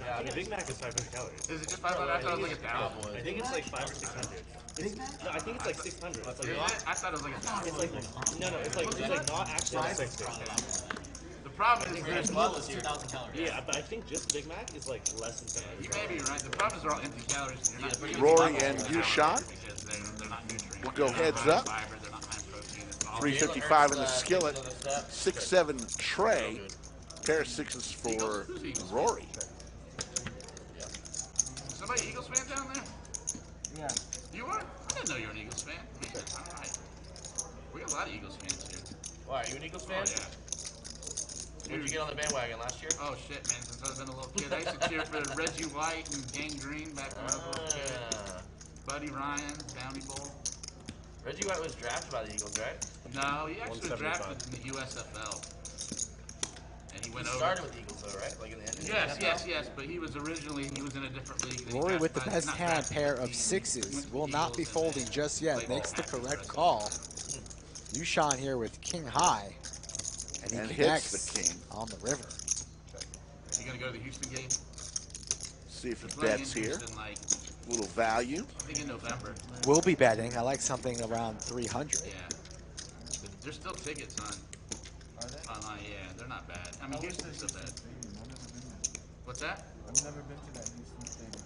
yeah, I mean, Big Mac is 500 calories. Is it just 500? I thought it was like 1,000. I think it's like 500 or 600. No, I think it's like 600. It's like not. I thought it was like 1,000. It's like no. It's like not actually 60. The problem is There's well as 2,000 calories. Yeah, but I think just Big Mac is like less than 700. You may be right. The problem is they're all empty calories. You're not pretty Rory and Yushan because they're not nutrient. will go heads up. Fiber, they're not high protein. It's all 355 in the skillet. 6-7 tray. Pair of sixes for Rory. Somebody Eagles fan down there? Yeah. You are? I didn't know you were an Eagles fan. Man, all right. We got a lot of Eagles fans here. why, are you an Eagles fan? Oh, yeah. When did you get on the bandwagon last year? Oh, shit, man. Since I've been a little kid, I used to cheer for Reggie White and Gang Green back when I was a little kid. Buddy Ryan, Bounty Bowl. Reggie White was drafted by the Eagles, right? No, he actually was 175. drafted in the USFL. And he went He over. started with the Eagles, though, right? Like in the end. Yes, but he was in a different league. and he Rory with the drafted- best not hand, drafted, pair he of went sixes. to Will the not be Eagles and folding then just yet. played Makes the after correct rest of call. Yushan here with king high. And he And connects hits the king. on the river. You gonna go to the Houston game? See if They're it playing bets in here. Houston, like, A little value. I think in November. We'll be betting. I like something around 300. Yeah. But there's still tickets on. Online, yeah, they're not bad. I mean, Houston's still bad. What's that? I've never been to that Houston stadium.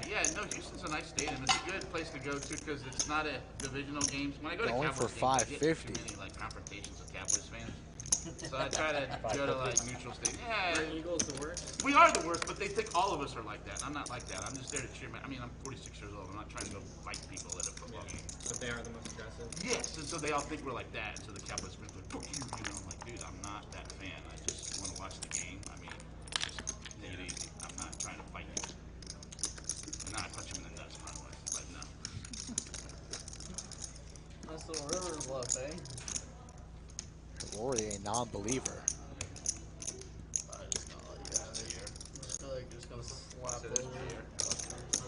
Yeah, no, Houston's a nice stadium. It's a good place to go to because it's not a divisional games. When I go to Going Cowboys for games, I get $550. too many like confrontations with Cowboys fans. So I try to go to like neutral stadium. Yeah, Eagles the worst. we are the worst, but they think all of us are like that. I'm not like that. I'm just there to cheer. I mean, I'm 46 years old. I'm not trying to go fight people at a football game. But they are the most aggressive. Yes, and so they all think we're like that. So the Cowboys fans are like, fuck you, you know. I'm like, dude, I'm not that fan. I just want to watch the game. I mean, just take it easy. I'm not trying to fight you. And then I punch him in the nuts, by the way. But no. Rory, a non-believer. Just gonna slap Sit his over. beer.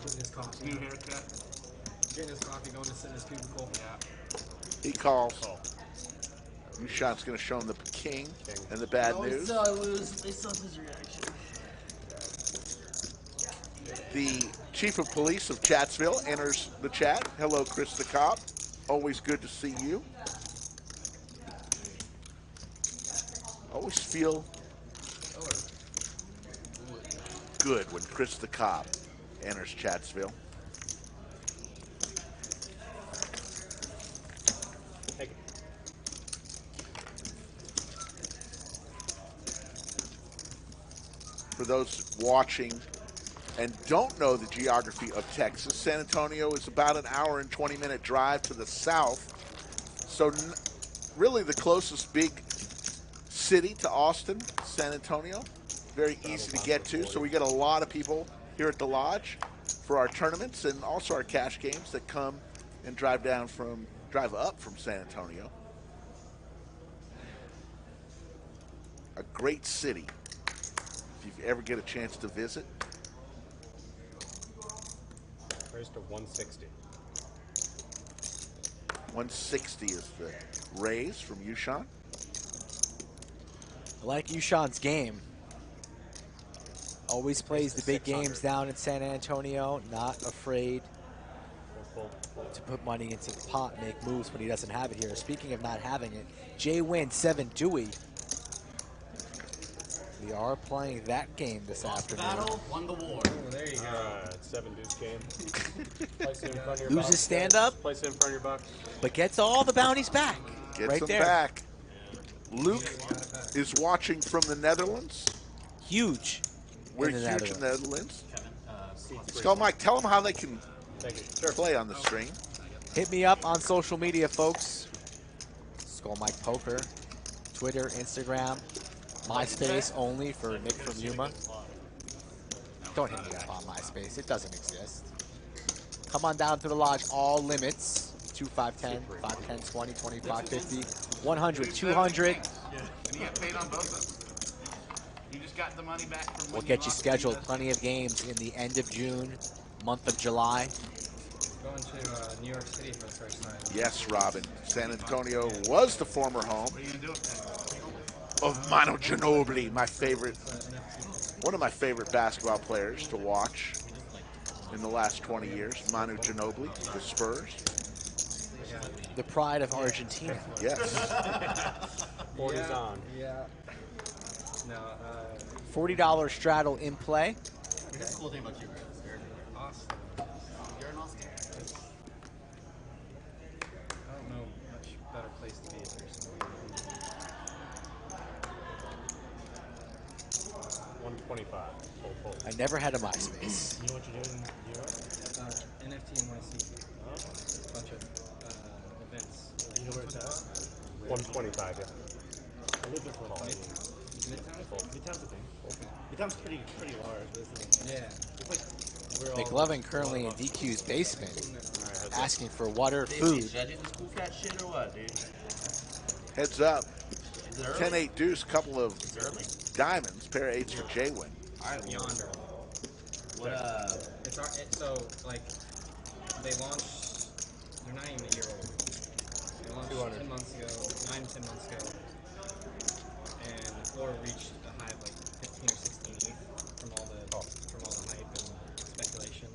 Getting his coffee. New haircut. Getting his coffee, going to sit in his cubicle. Yeah. He calls. Ushan's going to show him the king and the bad news. I lose. They suck his reaction. The chief of police of Chatsville enters the chat. Hello, Chris the Cop. Always good to see you. Always feel good when Chris the Cop enters Chatsville. For those watching and don't know the geography of Texas, San Antonio is about an hour and 20-minute drive to the south. So really the closest big city to Austin, San Antonio. Very easy to get to. So we get a lot of people here at the lodge for our tournaments and also our cash games that come and drive up from San Antonio. A great city if you ever get a chance to visit. Raised to 160. 160 is the raise from Ushan. I like Ushan's game. Always plays the big games down in San Antonio. Not afraid to put money into the pot and make moves when he doesn't have it here. Speaking of not having it, JWin 7 Dewey. We are playing that game this afternoon. Battle, won the war. Oh, there you go. 7 deuce game. Place it in front of your Loses box. stand up, Place it in front of your box. but gets all the bounties back. Gets right them there. back. Luke is watching from the Netherlands. Huge. We're in the huge in the Netherlands. Netherlands. Skull Mike, tell them how they can play on the stream. Hit me up on social media, folks. Skull Mike Poker, Twitter, Instagram, MySpace only for Nick from Yuma. Don't hit me up on MySpace. It doesn't exist. Come on down to the lodge. All limits. 2, 5, 10, 5, 10, 20, 25, 50, 100, 200. And you get paid on both of them. You just got the money back from We'll when get you lost scheduled. the Plenty of games in the end of June, month of July. Going to New York City for the first time. Yes, Robin. San Antonio was the former home What are you going to do with that? of Manu Ginobili, one of my favorite basketball players to watch in the last 20 years. Manu Ginobili, the Spurs. The pride of Argentina. Yes. 40's on. Yeah. No, $40 straddle in play. That's the cool thing about you, Greg. You're Austin. You're an Austin. I don't know much better place to be if there's no 125. Full. I never had a MySpace. You know what you're doing in Europe? NFT NYC. A bunch of events. You know where it's at? 125, yeah. I lived there for a while. Midtown's a thing. Midtown's pretty large, isn't it? Yeah. It's like we're all McLovin currently in DQ's basement, asking for water, Hey, food. should I do this cool cat shit or what, dude? Heads up. Is it early? 10-8 deuce, couple of It's early. diamonds, pair of 8s for JWin. Alright, well, Yonder. what, So, like, they launched, they're not even a year old. They launched 10 months ago, 9 to 10 months ago. And the floor reached a high of like 15 or 16 ETH from all the hype and speculation.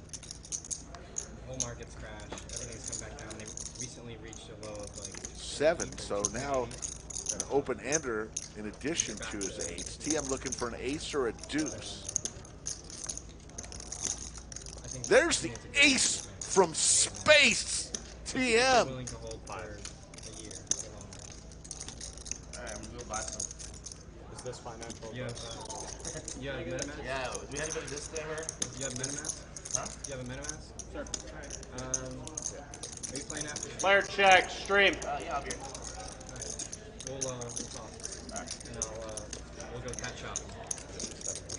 The whole market's crashed. Everything's come back down. They recently reached a low of like 7, so now an open-ender in addition to his 8s. TM looking for an ace or a deuce. There's the ace from space. TM. willing to hold for a year or longer. alright, I'm gonna go buy some. Is this financial? You have, you have MetaMask? Yeah, do we have anybody disclaimer? You have MetaMask? Huh? You have a MetaMask? Sure. Alright. Are you playing after? Player check, stream. Yeah, I'll be here. We'll talk. Alright. And we'll go catch up.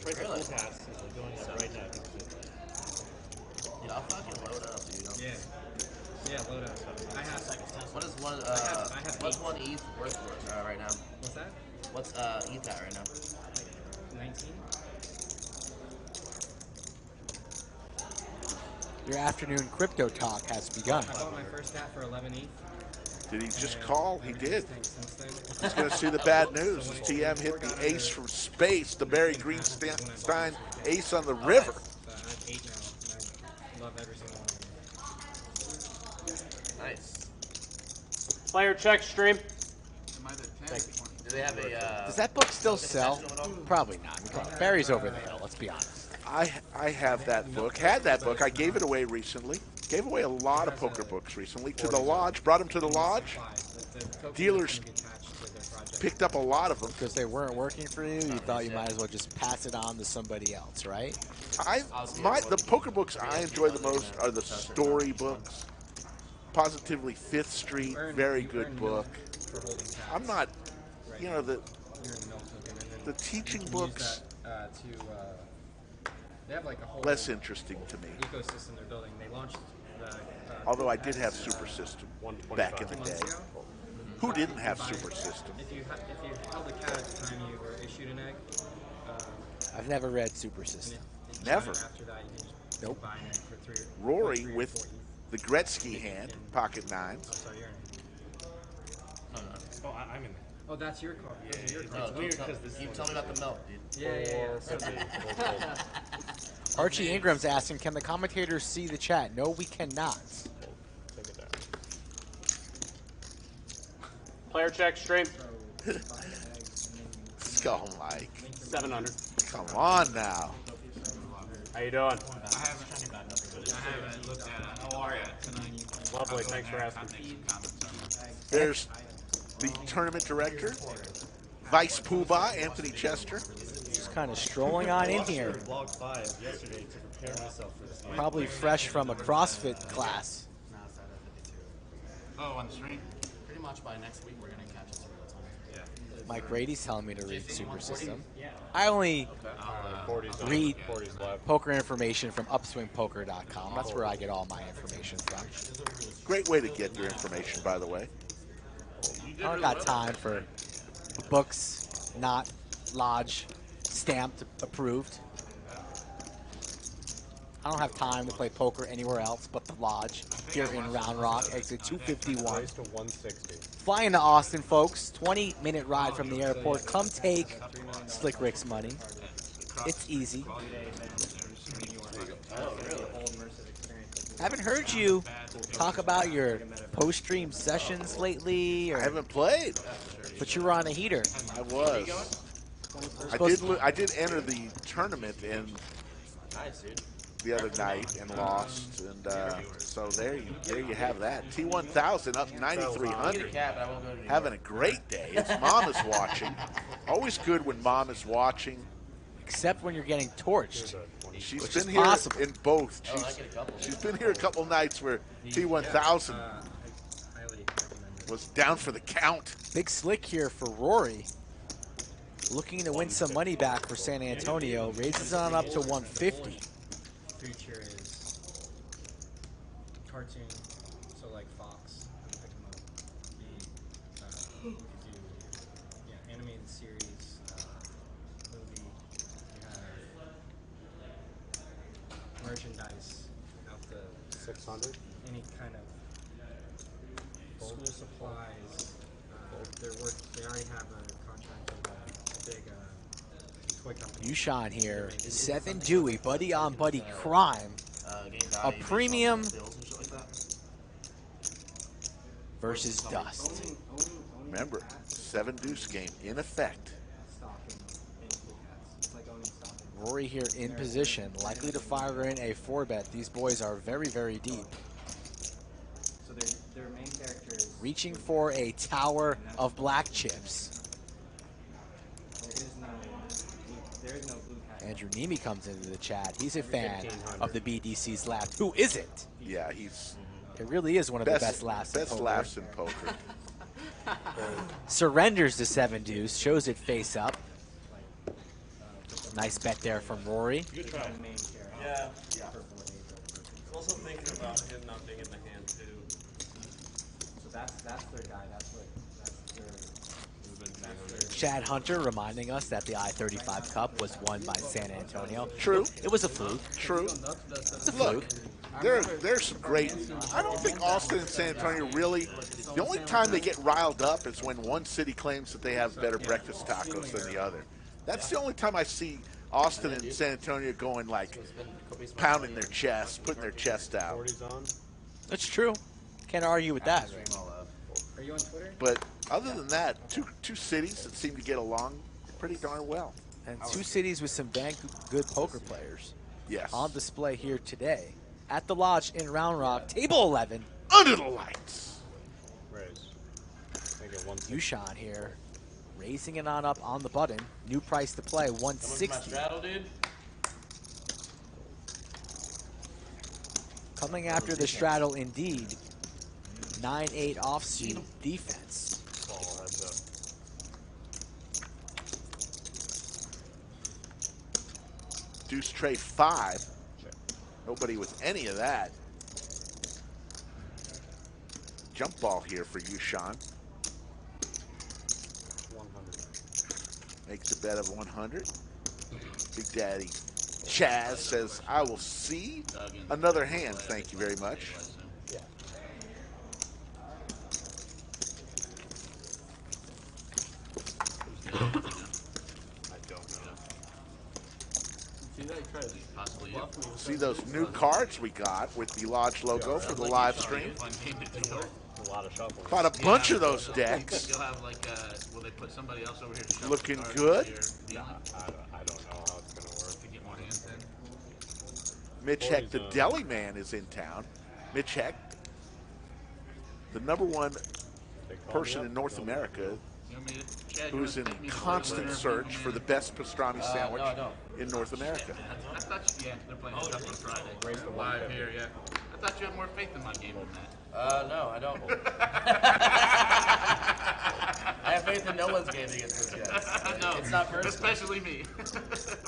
Right Really? Cool Cats is like doing that right now. Yeah, I'll fucking load up, dude. Yeah. Yeah, load up. I have What is one, I have what's eight. 1 ETH worth right now? What's What's ETH at right now? 19. Your afternoon crypto talk has begun. I bought my first hat for 11 ETH. Did he just call? He did. Since then. He's going to see the bad news as TM hit the ace from space, the Barry Greenstein ace on the river. I have 8 now, and I love every single one of them. Nice. Player check stream. Do they have a? Does that book still sell? Probably not. Barry's over the hill. Let's be honest. I have that book. Had that book. I gave it away recently. Gave away a lot of poker books recently to the lodge. Brought them to the lodge. Dealers picked up a lot of them because they weren't working for you. You thought you might as well just pass it on to somebody else, right? The poker books I enjoy the most are the story books. Positively Fifth Street, very good book. I'm not, you know, the teaching books. They have like a whole less interesting to me. Ecosystem they're building. They launched the. Although I did have Super System back in the day. Who didn't have Super System? If you held a cat at the time you were issued an egg. I've never read Super System. Never. After that, you can just nope. buy an egg for 3 Rory with the Gretzky hand, pocket nines. Oh, sorry, you're in. No. Oh, I'm in there. Oh, that's your card. Yeah, Your no, card. you tell me about the milk, dude. Yeah. So Archie Ingram's asking, can the commentators see the chat? No, we cannot. Player check stream. Let's go, Mike. 700. Come on now. How you doing? I haven't looked at it. How are you? Lovely. Thanks for asking. There's the tournament director, Vice Poobah, Anthony Chester. Just kind of strolling on in here. Vlog 5 yesterday to prepare myself for this game. Probably fresh from a CrossFit class. Oh, on the stream? Pretty much by next week we're gonna catch us real time. Yeah. Mike Rady's telling me to read Super System. I only read poker information from upswingpoker.com. That's where I get all my information from. Great way to get your information, by the way. I don't got time for books not lodge stamped approved. I don't have time to play poker anywhere else but the lodge here in Round Rock, exit 251. Raised to 160. Flying to Austin, folks. 20-minute ride from the airport. Come take Slick Rick's money. It's easy. Haven't heard you talk about your post-stream sessions lately. Or, I haven't played. But you were on a heater. I was. I did enter the tournament in the other night and lost, and so there you have that. T1000 up 9,300. Having a great day. His mom is watching. Always good when mom is watching. Except when you're getting torched. She's been here in both. She's been here a couple nights where T1000 was down for the count. Big slick here for Rory. Looking to win some money back for San Antonio. Raises on up to 150. Future is cartoon, so like Fox, pick them up. You could do animated series, movie. You have merchandise out the 600. Any kind of school supplies. They already have a contract with a big toy company. Yushan here. 7 Dewey, buddy on buddy crime. A premium versus Dust. Remember, 7 deuce game in effect. Rory here in position, likely to fire in a 4-bet. These boys are very, very deep. So their main character is reaching for a tower of black chips. There is no blue cat. Andrew Nemi comes into the chat. He's a fan of the BDC's laugh. Who isn't? Yeah, he's. It really is one of the best laughs. Best laughs in poker. Surrenders to 7 deuce, shows it face up. Nice bet there from Rory. Good try. Yeah. Also thinking about him not being in the hand too. So that's their guy. That's their Chad Hunter reminding us that the I-35 Cup was won by San Antonio. True. It was a fluke. True. It's a Look, fluke. there's some great. I don't think Austin and San Antonio really. The only time they get riled up is when one city claims that they have better breakfast tacos than the other. That's the only time I see Austin and San Antonio going like pounding their chest, putting their chest out. That's true. Can't argue with that. Are you on Twitter? But other than that, two cities that seem to get along pretty darn well. And two cities with some dang good poker players. Yes. On display here today at the Lodge in Round Rock, table 11. Under the lights. Yushan here, raising it on up on the button. New price to play, 160. Coming after the straddle indeed. 9-8 offsuit defense. Deuce tray 5. Nobody with any of that. Jump ball here for Yushan. 100. Makes a bet of 100. Big Daddy Chaz says, I will see another hand. Thank you very much. See those new cards we got with the Lodge logo for the live stream? A lot of shuffles. Bought a bunch of those decks. You'll have like, will they put somebody else over here to shuffle Looking cards good. here? I don't know how it's going to work. To get more hands in. Mitch Heck, the deli man, is in town. Mitch Heck, the #1 person in North America who's in constant search for the best pastrami sandwich in North America. I thought yeah, they're playing stuff on Friday. Live here, yeah. I thought you had more faith in my game than that. No, I don't. I have faith in no one's game against this guy. No, it's not personal. Especially me.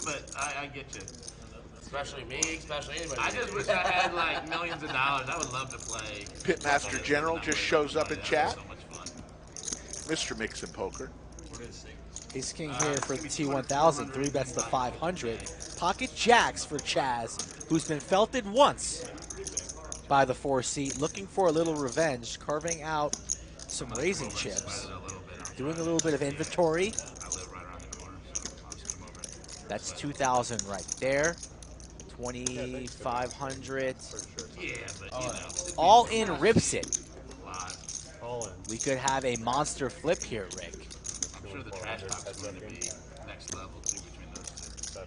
But I get you. Especially me, especially anybody. I just wish I had like millions of dollars. I would love to play. Pitmaster General just shows up in chat. So much fun. Mr. Mixin Poker. Ace King here for the T1000. 3 bets to 500. Pocket jacks for Chaz, who's been felted once by the 4-seat. Looking for a little revenge, carving out some raising chips. Doing a little bit of inventory. That's 2,000 right there. 2,500. All in rips it. We could have a monster flip here, Rick. I'm sure the trash talk is going to be next level too between those two.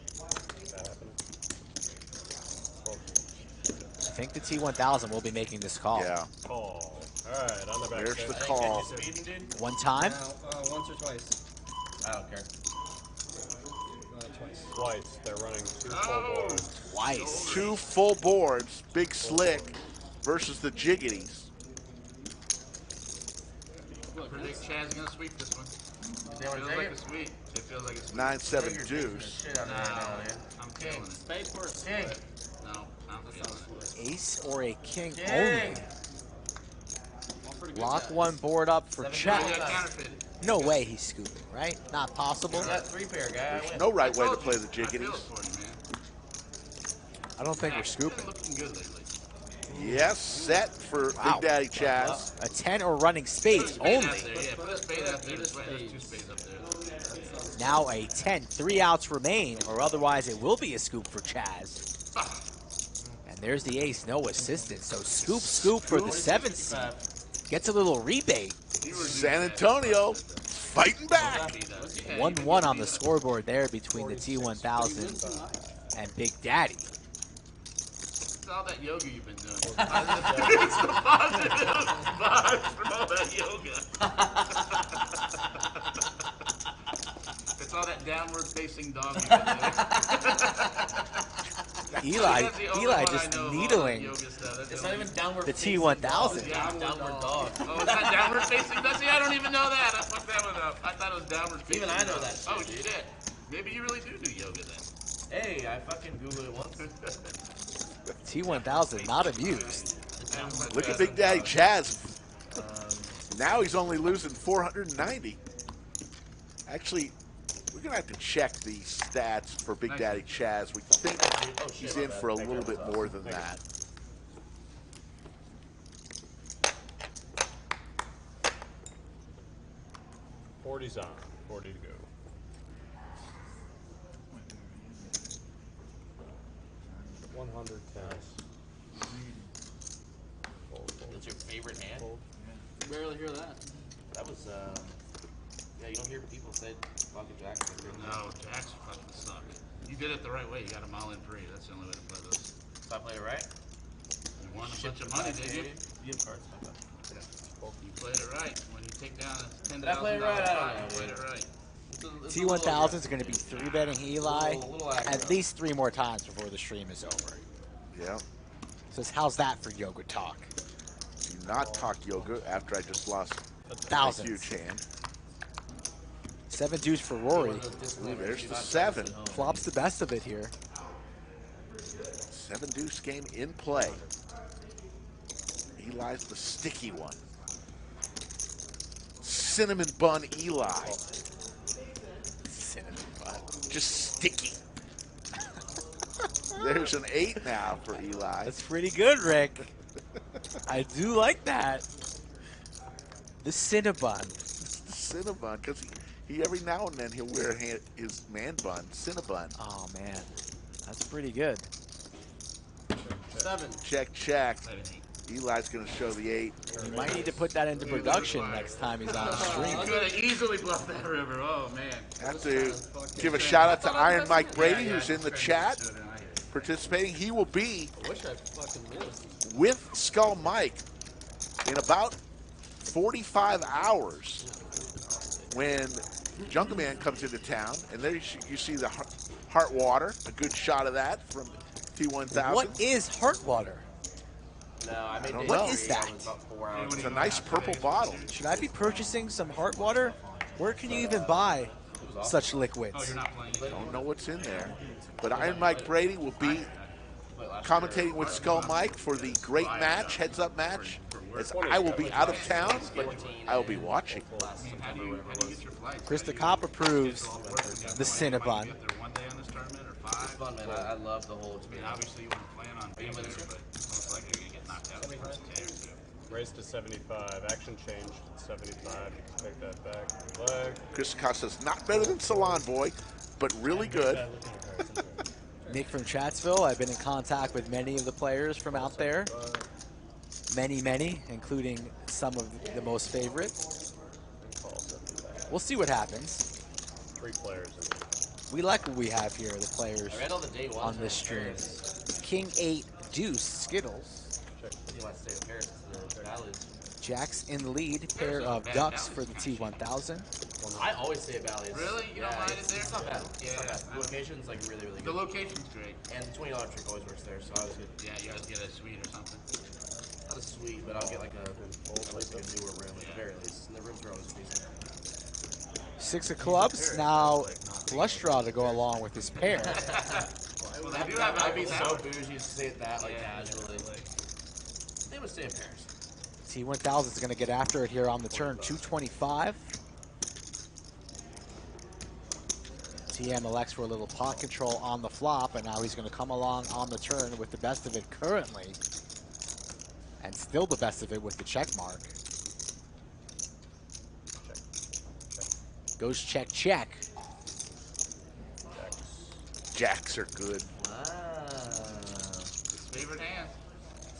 I think the T1000 will be making this call. Yeah. All right, on the back. There's the call. One time? Once or twice. I don't care. Twice. They're running 2 full boards. Twice. 2 full boards. Big Slick versus the Jiggities. Predict Chaz gonna sweep this one. Feels like a sweep. It feels like a sweep. 9-7 deuce. I'm feeling it. Spade for a king. No, I'm feeling it. Ace or a king only. Lock one board up for Chaz. No way he's scooping, right? Not possible. That 3-pair guy. There's no right way to play the Jiggities. I don't think we're scooping. Looking good lately. Yes, set for Big Daddy Chaz. A 10 or running spades only. Yeah, put a spade out there. There's 2 spades up there. Now a 10. 3 outs remain, or otherwise it will be a scoop for Chaz. And there's the ace, no assistance. So scoop for the 7th seed. Gets a little rebate. San Antonio fighting back. 1-1 on the scoreboard there between the T1000 and Big Daddy. All that yoga you've been doing. It's positive vibes from all that yoga. It's all that downward facing dog you've been doing. Eli just needling It's not even downward the facing T1000. Downward dog. Oh, is that downward facing? See, I don't even know that. I fucked that one up. I thought it was downward facing. Even I know that shit, Oh, dude. shit. Maybe you really do yoga then. Hey, I fucking Googled it once. T1000 not amused. Look at Big Daddy Chaz. Now he's only losing 490. Actually, we're going to have to check the stats for Big Daddy Chaz. We think he's in for a little bit more than that. '40's on. 40 to go. $110. That's your favorite hand? Rarely hear that. That was, yeah, you don't hear people say fucking jacks. No, jacks fucking suck. You did it the right way. You got them all in free. That's the only way to play this. So I played it right? You won a bunch of money, did you? Gift cards. You played it right. When you take down a $10,000 I played it right. you played it right. T1000 is going to be 3-betting Eli at least 3 more times before the stream is over. Yeah. Says, how's that for yoga talk? Do not talk yoga after I just lost Thousands. a huge hand. 7 deuce for Rory. Ooh, there's the 7. Flops the best of it here. 7 deuce game in play. Eli's the sticky one. Cinnamon bun Eli. Cinnamon bun. Just sticky. There's an 8 now for Eli. That's pretty good, Rick. I do like that. The Cinnabon. The Cinnabon, because he every now and then he'll wear his man bun, Cinnabon. Oh, man. That's pretty good. 7. Check, check. Eli's going to show the 8. You might need to put that into production next time he's on the stream. You could have easily bluffed that river. Oh, man. I have to give a shout out to Iron Mike Brady, who's in the chat participating. He will be I wish I fucking missed. with Skull Mike in about 45 hours when Jungle Man comes into town. And there you see the Heart Water, a good shot of that from T1000. What is Heart Water? No, I made What is that? It's a nice purple bottle. Should I be purchasing some Heart Water? Where can you even buy such liquids? Don't know what's in there. But Iron Mike Brady will be commentating with Skull Mike for the great match, heads-up match, as I will be out of town, but I will be watching. Krista Kopp approves the Cinnabon. It's fun, man. I love the whole experience. Obviously, you weren't planning on being there, but most likely you're going to get knocked out the first day or two. Raised to 75. Action changed at 75. You can take that back. Leg. Chris Acosta's not better than Salon Boy, but really good. Nick from Chatsville, I've been in contact with many of the players from out there. Many, including some of the most favorite. We'll see what happens. 3 players. We like what we have here, the players I read all the day ones on this stream. King 8 Deuce Skittles. You might stay with Paris because the ballads. Jack's in the lead, pair of ducks for the T1000. I always say Valley. Really? You don't mind it there? It's not bad. Yeah. It's not bad. The location's like really, really The good. location's great. And the $20 trick always works there, so I was good. Yeah, you guys get a suite or something. Not a suite, but I'll get like a newer room at the very least. And the rooms are always decent. 6 of clubs, now flush draw to go along with this pair. Well, they do have I'd be so bougie to say that like casually. They would stay in Paris. T1000 is going to get after it here on the turn, 225. TM elects for a little pot control on the flop, and now he's going to come along on the turn with the best of it currently. And still the best of it with the check mark. Goes check, check. Jacks are good. Wow. His favorite hand.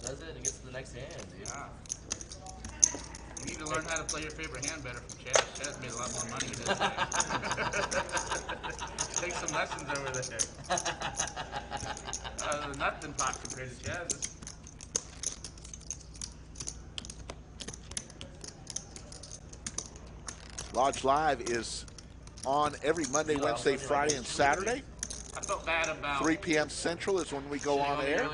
Says it, it gets to the next hand, dude. Yeah. You need to learn how to play your favorite hand better from Chaz. Chaz made a lot more money than this. Take some lessons over there. Nothing pop compared to Chaz's. Lodge Live is on every Monday, Wednesday, Friday, and Saturday. I felt bad about 3 p.m. Central is when we go on air.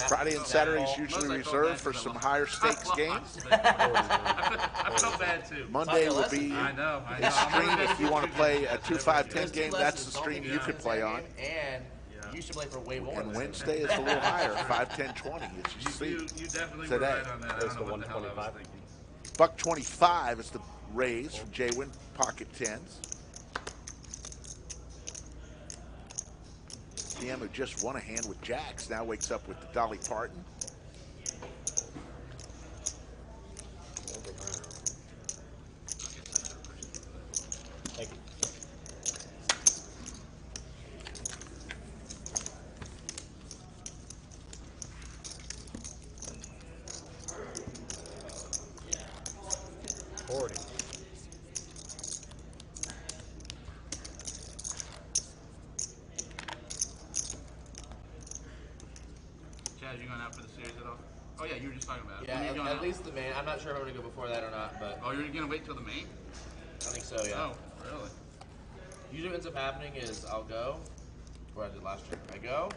Friday and Saturday is usually reserved for some higher stakes games. I felt bad too. Monday will be I know. a stream if you want to play a 2-5-10 game. That's the stream you could play on. And you should play for way more. And Wednesday is a little higher, 5-10-20, as you see You definitely today. were right on that. I don't know what the hell I was thinking. $1.25 is the raise from JWin pocket tens. TM, who just won a hand with jacks, now wakes up with the Dolly Parton. Thank you. Chaz, you going out for the series at all? Oh yeah, you were just talking about it. Yeah, at at least the main. I'm not sure if I'm going to go before that or not, but... Oh, you're going to wait till the main? I think so, yeah. Oh, really? Usually what ends up happening is I'll go, what I did last year. I go,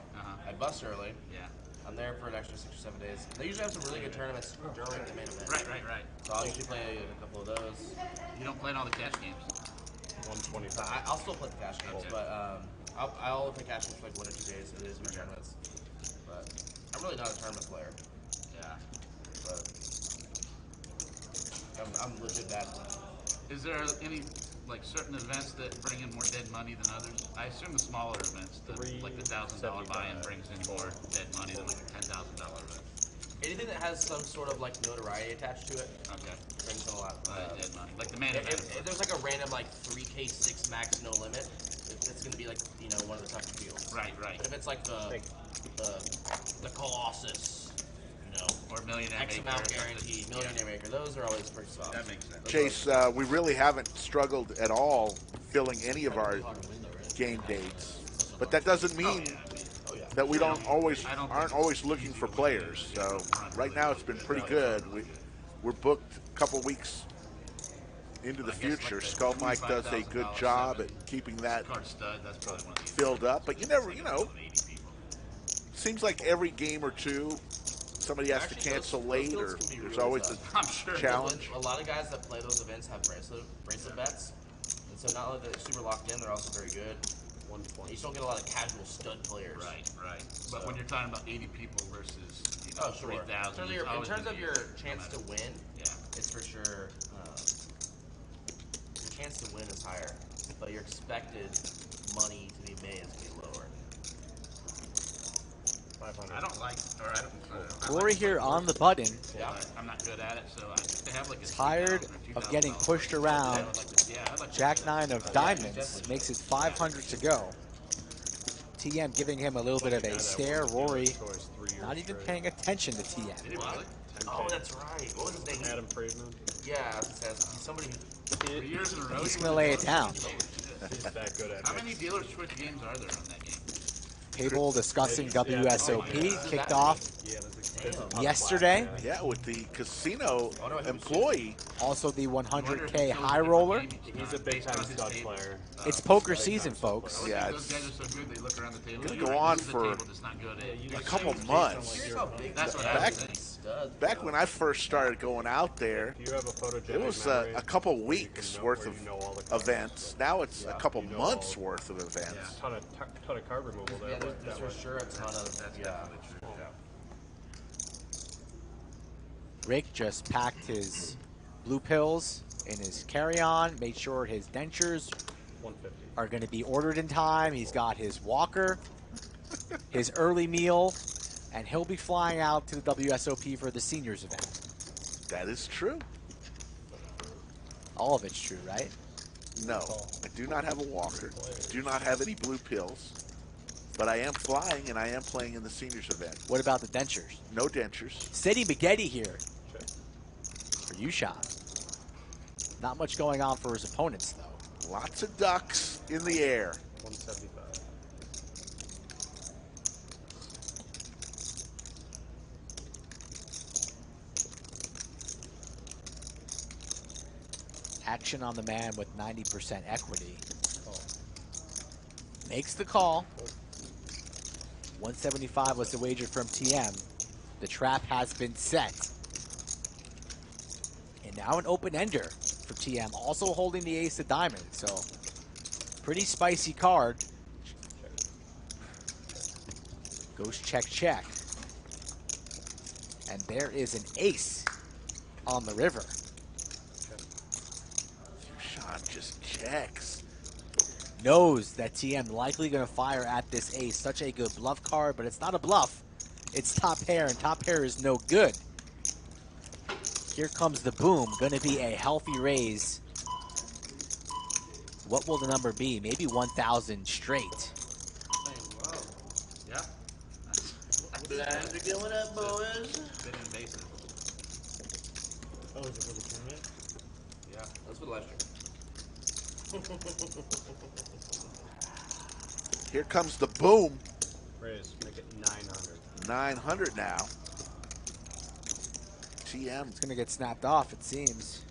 I bust early. Yeah. I'm there for an extra 6 or 7 days. They usually have some really good tournaments during the main event. Right. So I'll usually play a couple of those. You don't play in all the cash games? 125. I'll still play the cash games, but I'll play cash games for like 1 or 2 days. It is good tournaments. But I'm really not a tournament player. Yeah. But I'm legit bad. Is there any like certain events that bring in more dead money than others? I assume the smaller events, like the $1,000 buy-in, brings in more dead money than like a $10,000 event. Anything that has some sort of like notoriety attached to it, brings in a lot of dead money. Like the main event. If there's like a random like 3K6 max no limit, it's going to be like one of the tougher fields. Right. But if it's like the Colossus, or Millionaire X Maker, amount guaranteed, Millionaire Maker, those are always pretty soft. That makes sense. Chase, we really haven't struggled at all filling any of our game dates, but that doesn't mean that we aren't always looking for players. So right now it's been pretty good. We're booked a couple weeks into the future. Skull Mike does a good job at keeping that filled up, but you never, seems like every game or two somebody has to cancel late, or there's always a challenge. A lot of guys that play those events have bracelet bets, and so not only are they super locked in, they're also very good. You just don't get a lot of casual stud players. Right. But when you're talking about 80 people versus 3,000, in terms of your chance to win, it's for sure your chance to win is higher, but your expected money to be made is going to be lower. I don't like, or I don't. Rory here on the button. Yeah, I'm not good at it, so they have like a tired of getting pushed around. Jack 9 of diamonds makes it 500 to go. TM giving him a little bit of a stare. Rory not even paying attention to TM. Oh, that's right. What was his name? Adam Friedman. Yeah, he's somebody who... years in a row. He's going to lay it down. He's that good at it. How many dealer's choice games are there on that game? Table discussing WSOP kicked off yesterday. Yeah, with the casino employee. Also the 100K high roller. He's a big time stud player. It's poker season, folks. Yeah, those guys are so good they look around the table. It's going to go on for a couple months. Back when I first started going out there, it was a couple weeks worth of events. Now it's a couple months worth of events. Ton of card removal there. Yeah, there's for sure a ton of Rick just packed his blue pills in his carry-on, made sure his dentures are going to be ordered in time. He's got his walker, his early meal, and he'll be flying out to the WSOP for the seniors event. That is true. All of it's true, right? No, I do not have a walker. Do not have any blue pills. But I am flying, and I am playing in the seniors event. What about the dentures? No dentures. City Spaghetti here for you, Sean. Not much going on for his opponents, though. Lots of ducks in the air. 175. Action on the man with 90% equity. Makes the call. 175 was the wager from TM. The trap has been set. And now an open-ender for TM, also holding the ace of diamonds. So, pretty spicy card. Goes check, check. And there is an ace on the river. checks. Knows that TM likely going to fire at this ace. Such a good bluff card, but it's not a bluff. It's top pair, and top pair is no good. Here comes the boom. Going to be a healthy raise. What will the number be? Maybe 1,000 straight. Yeah. Blinds are going up, boys. Bit invasive. Oh, is it for the tournament? Yeah. That's for last year. Here comes the boom. Raise, make it 900. 900 now. TM It's going to get snapped off, it seems.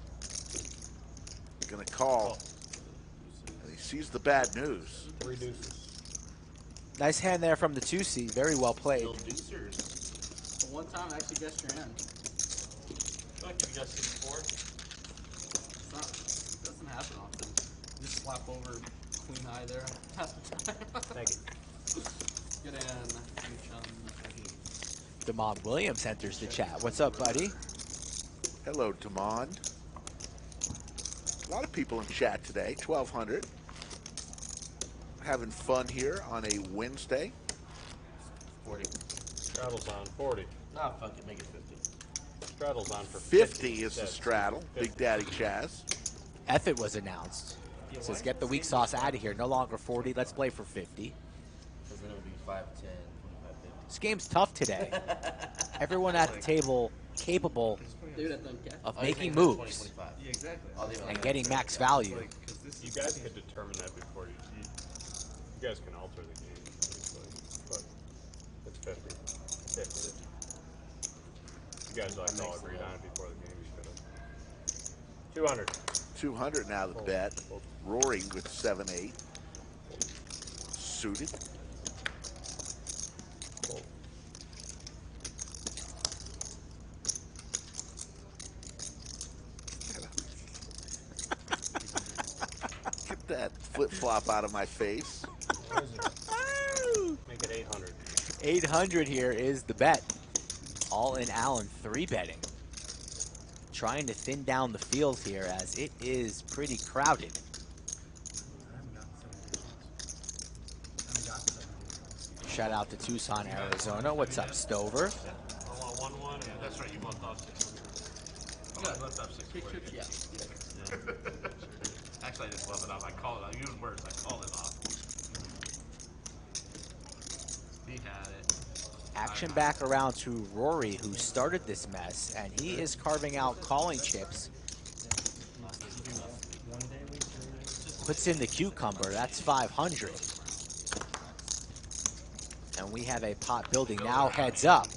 going to call. And he sees the bad news. 3 deuces. Nice hand there from the 2C. Very well played. Little deucers. The one time I actually guessed your end. I feel like you guessed it before. It's not, it doesn't happen often. You just slap over queen high there half the time. Thank you. Good hand, Chum. Damon Williams enters the chat. What's up, buddy? Hello, Damon. A lot of people in chat today. 1,200. Having fun here on a Wednesday. 40. Straddle's on 40. Nah, fuck it, make it 50. Straddle's on for 50 is the straddle. Big Daddy Chaz. Effort was announced. Says, get the weak sauce out of here. No longer 40. Let's play for 50. Because then it would be 5, 10, 25, 50. This game's tough today. Everyone at the table capable Dude, I think, of Oh, you making think that's moves 20, 25. Yeah, exactly. All the and getting max value. You guys could determine that before you guys can alter the game, obviously. But it's 50. 50. You guys like all agreed on it before the game, you could have. 200. 200 now the bet. Rory with 7-8. Suited. Get that flip-flop out of my face. Make it 800. 800 here is the bet. All in Allen 3-betting. Trying to thin down the field here as it is pretty crowded. Shout out to Tucson, Arizona. What's up, Stover? Yeah, that's right. You both off 6. Yeah, both off 6. Yeah. Actually, I didn't love it off. I called it. I used words. I called it off. He had it. Action back around to Rory, who started this mess, and he is carving out calling chips. Puts in the cucumber. That's 500. And we have a pot building now. Heads up.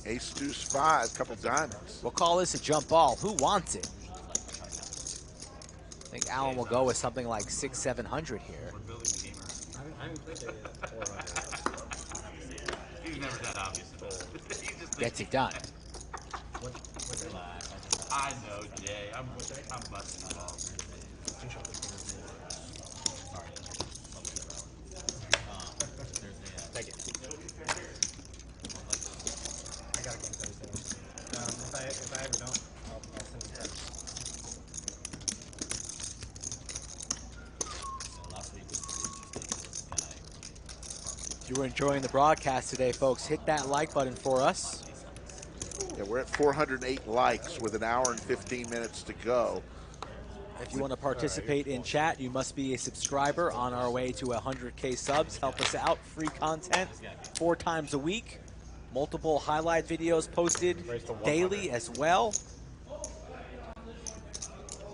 Ace, deuce, 5, couple diamonds. We'll call this a jump ball. Who wants it? I think Allen will go with something like 600-700 here. I haven't played that yet. He's never that obvious. Gets it done. I know, Jay. I'm busting it off. Thank you. I got a game Thursday. If I ever don't, I'll send it back. If you were enjoying the broadcast today, folks, hit that like button for us. Yeah, we're at 408 likes with an hour and 15 minutes to go. If you want to participate in chat, you must be a subscriber on our way to 100K subs. Help us out. Free content 4 times a week. Multiple highlight videos posted daily as well.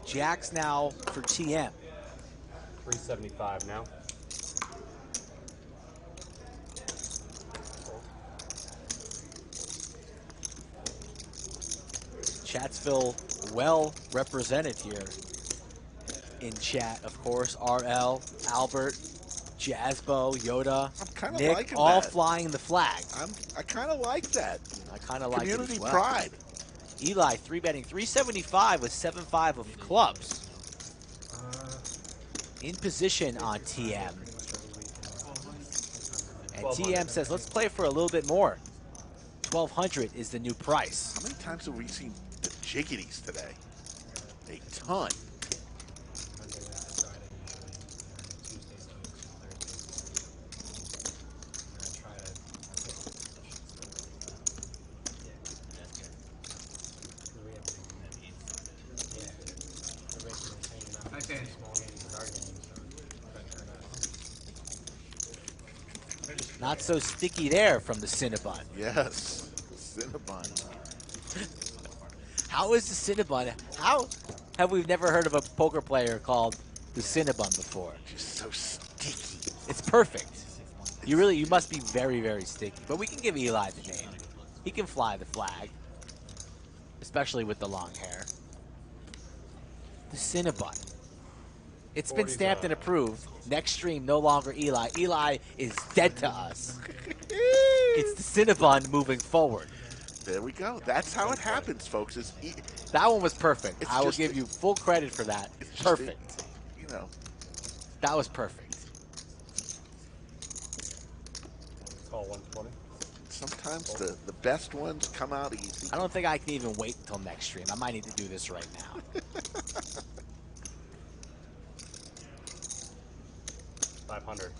Jacks now for TM. 375 now. Chatsville well represented here in chat, of course. RL, Albert, Jazzbo, Yoda, I'm Nick, liking all that. flying the flag. I kind of like that. I kind of like it Community as well. pride. Eli 3-betting 375 with 7-5 of clubs. In position on TM. And TM says, let's play for a little bit more. 1,200 is the new price. How many times have we seen the jiggities today? A ton. small games and our games. Not so sticky there from the Cinnabon. Yes, Cinnabon. How is the Cinnabon? How have we never heard of a poker player called the Cinnabon before? Just so sticky. It's perfect. You must be very, very sticky. But we can give Eli the name. He can fly the flag, especially with the long hair. The Cinnabon. It's been stamped and approved. Next stream, no longer Eli. Eli is dead to us. It's the Cinnabon moving forward. There we go. That's how it happens, folks. That one was perfect. I will give you full credit for that. Perfect. You know. That was perfect. Call 120. Sometimes the best ones come out easy. I don't think I can even wait until next stream. I might need to do this right now. $500.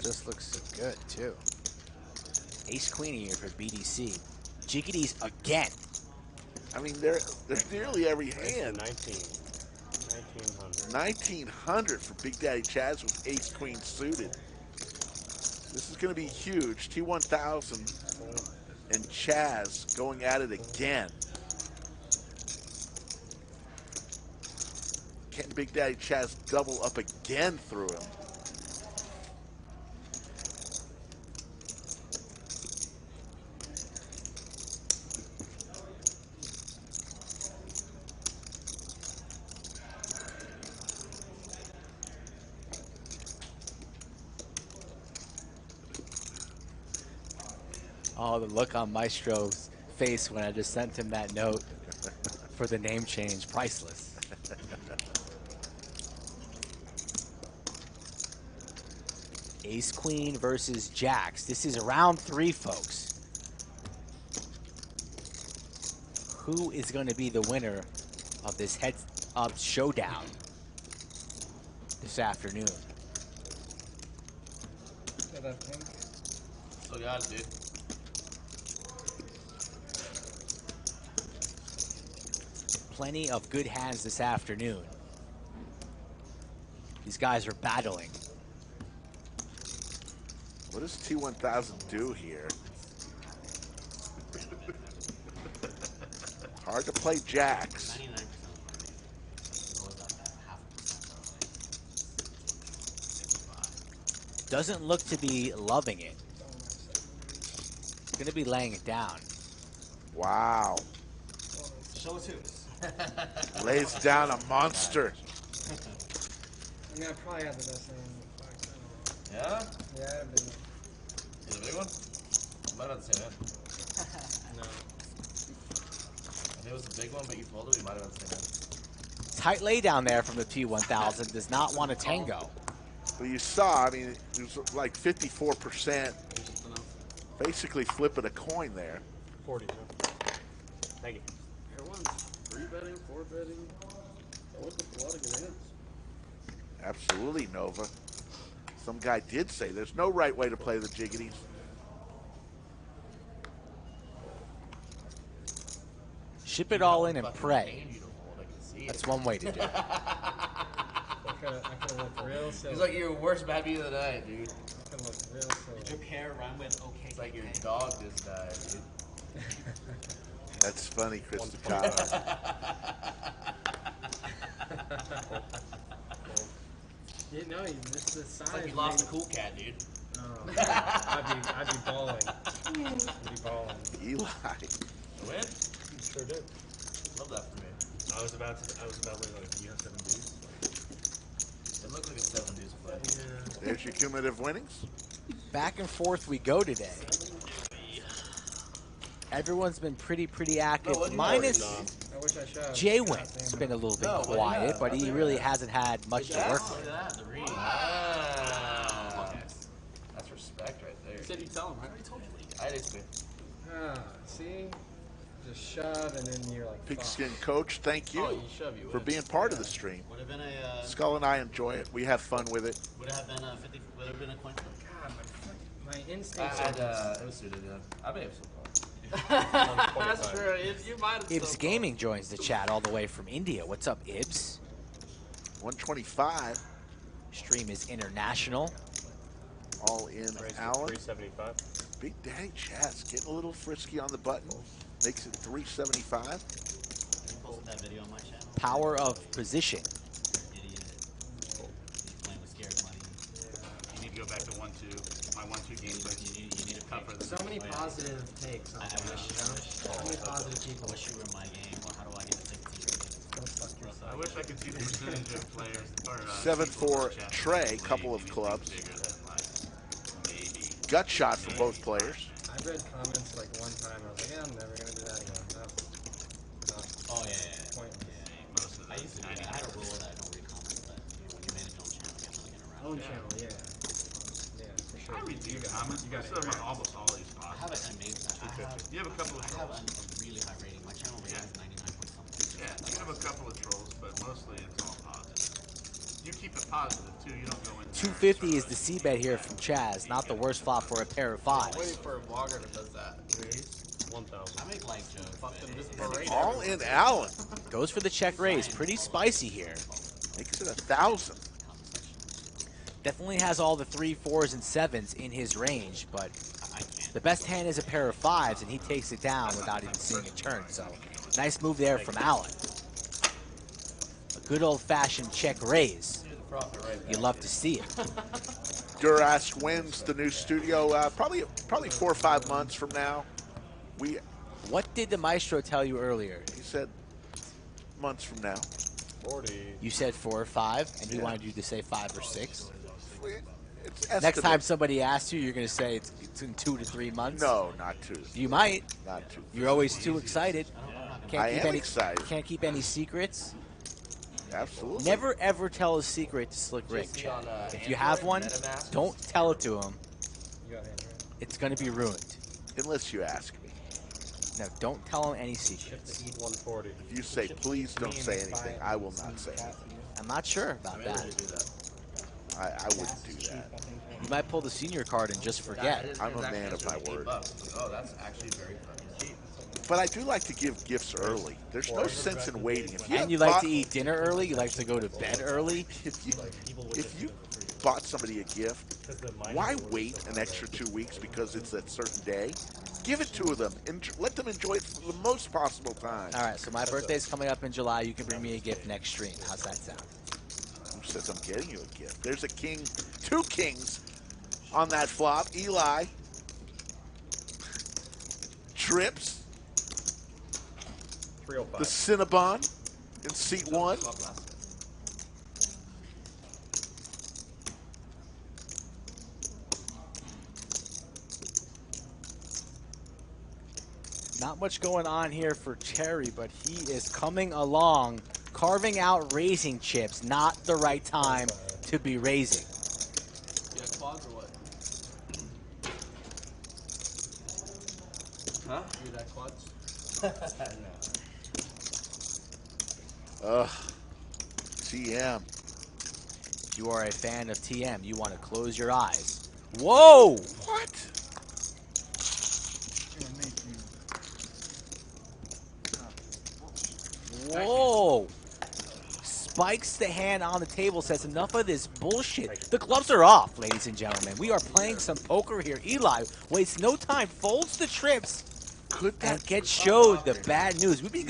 This looks so good, too. Ace Queen here for BDC. Jiggities again. I mean, they're nearly every hand. 1900 for Big Daddy Chaz with Ace Queen suited. This is going to be huge. T1000 and Chaz going at it again. Can Big Daddy Chaz double up again through him? Oh, the look on Maestro's face when I just sent him that note for the name change. Priceless. Ace Queen versus Jacks. This is round 3, folks. Who is going to be the winner of this heads-up showdown this afternoon? Still got it, dude. Plenty of good hands this afternoon. These guys are battling. What does T1000 do here? Hard to play jacks. Doesn't look to be loving it. Gonna be laying it down. Wow. Show us who. Lays down a monster. I mean, I probably have the best name. Yeah? Yeah, but Is it a big one? I might not say that. no. If it was a big one, but you folded, we might have not say that. Tight lay down there from the T1000. Does not want a tango. But you saw, I mean, it was like 54%. Basically flipping a coin there. 40. Thank you. Everyone's free betting, 4 betting. I looked up a lot of good hands. Absolutely, Nova. Some guy did say there's no right way to play the jiggities. Ship it all in and pray. That's one way to do it. I could look real silly. He's like your worst bad beat of the night, dude. I could look real silly. Did your pair run with okay? It's like your dog just died, dude. That's funny, Chris Ducado. You know, you missed the size. It's like you lost a cool cat, dude. Oh, I'd be balling. I'd be balling. Eli. Win? Sure did. Love that for me. I was about like, you have 7 dudes. It looked like a 7 deuce play. Yeah. There's your cumulative winnings. Back and forth we go today. Everyone's been pretty active. Minus I wish I showed. JWin's been a little bit quiet, but he really hasn't had much to work with. Wow. That's respect right there. You said you tell him, right? I did too. See? Just shove, and then you're like, Pigskin Coach, thank you for being part of the stream. Would have been a. Skull and I enjoy it. We have fun with it. Would have been a 50. Would have been a coin flip. God, my instincts it was suited, yeah. I may have still called. That's true. You might have Ibs Gaming joins the chat all the way from India. What's up, Ibs? 125. Stream is international. All in Allen. 375. Big Daddy Chaz getting a little frisky on the button. Makes it 375. You posted that video on my channel. Power of position. Idiot. Playing with scared money. You need to go back to 1-2. My 1-2 game break. You need to cover the. So many positive takes. On I wish. so many positive people. I wish you were in my game. Or how do I get to 15? I wish I could see the percentage of players. Or, 7-4 Trey, couple of clubs. Gut shot for both players. I read comments like one time. I was like, yeah, I'm never gonna do that again. Oh yeah. Pointless. I used to do that. I had a rule that I don't read comments, but when you manage your own channel, you have to look around. Own channel, yeah. Yeah, for sure. I read these comments. You got on almost all these spots. I have a You have a couple of I have trolls. a really high rating. My channel rating is 99 point something. Yeah, you have a couple of trolls, but mostly it's all positive. You keep it positive too. You don't go in. 250 is the C-bet here from Chaz. Not the worst flop for a pair of I'm waiting fives. for a vlogger that does that. 1,000. I make like jokes. Fucking just berate All in Allen. Goes for the check raise. Pretty spicy here. Makes it 1,000. Definitely has all the 3s, 4s, and 7s in his range, but the best hand is a pair of 5s, and he takes it down without even seeing it turn. So nice move there from Allen. A good old-fashioned check raise. You love to see it. Durask wins the new studio probably 4 or 5 months from now. What did the maestro tell you earlier? He said months from now. 40. You said 4 or 5, and he wanted you to say 5 or 6. It's Next estimate. time somebody asks you, you're going to say it's in 2 to 3 months? No, not 2. You might. Not 2. You're always too excited. I am excited. Can't keep any secrets. Absolutely. Never ever tell a secret to Slick Rick. on, If you have one, MetaMask? don't tell it to him. You got Android. It's going to be ruined. Unless you ask me. No, don't tell him any secrets. 140. If you say, please don't say anything, I will not say anything. I'm not sure about that. I wouldn't do that. You might pull the senior card and just forget. I'm a man of my word. Oh, that's actually very fucking cheap. But I do like to give gifts early. There's no sense in waiting. If you And you like to eat dinner early. You like to go to bed early. If you bought somebody a gift, why wait an extra 2 weeks because it's a certain day? Give it to them and let them enjoy it for the most possible time. All right, so my birthday's coming up in July. You can bring me a gift next stream. How's that sound? Who says I'm getting you a gift? There's a king, 2 kings on that flop. Eli trips 305. the Cinnabon in seat 1. Not much going on here for Cherry, but he is coming along, carving out raising chips. Not the right time to be raising. You got quads or what? Huh? You got quads? Ugh. TM. If you are a fan of TM, you want to close your eyes. Whoa! What? Whoa! Spikes the hand on the table, says enough of this bullshit. The gloves are off, ladies and gentlemen. We are playing some poker here. Eli wastes no time, folds the trips, and gets showed the bad news. We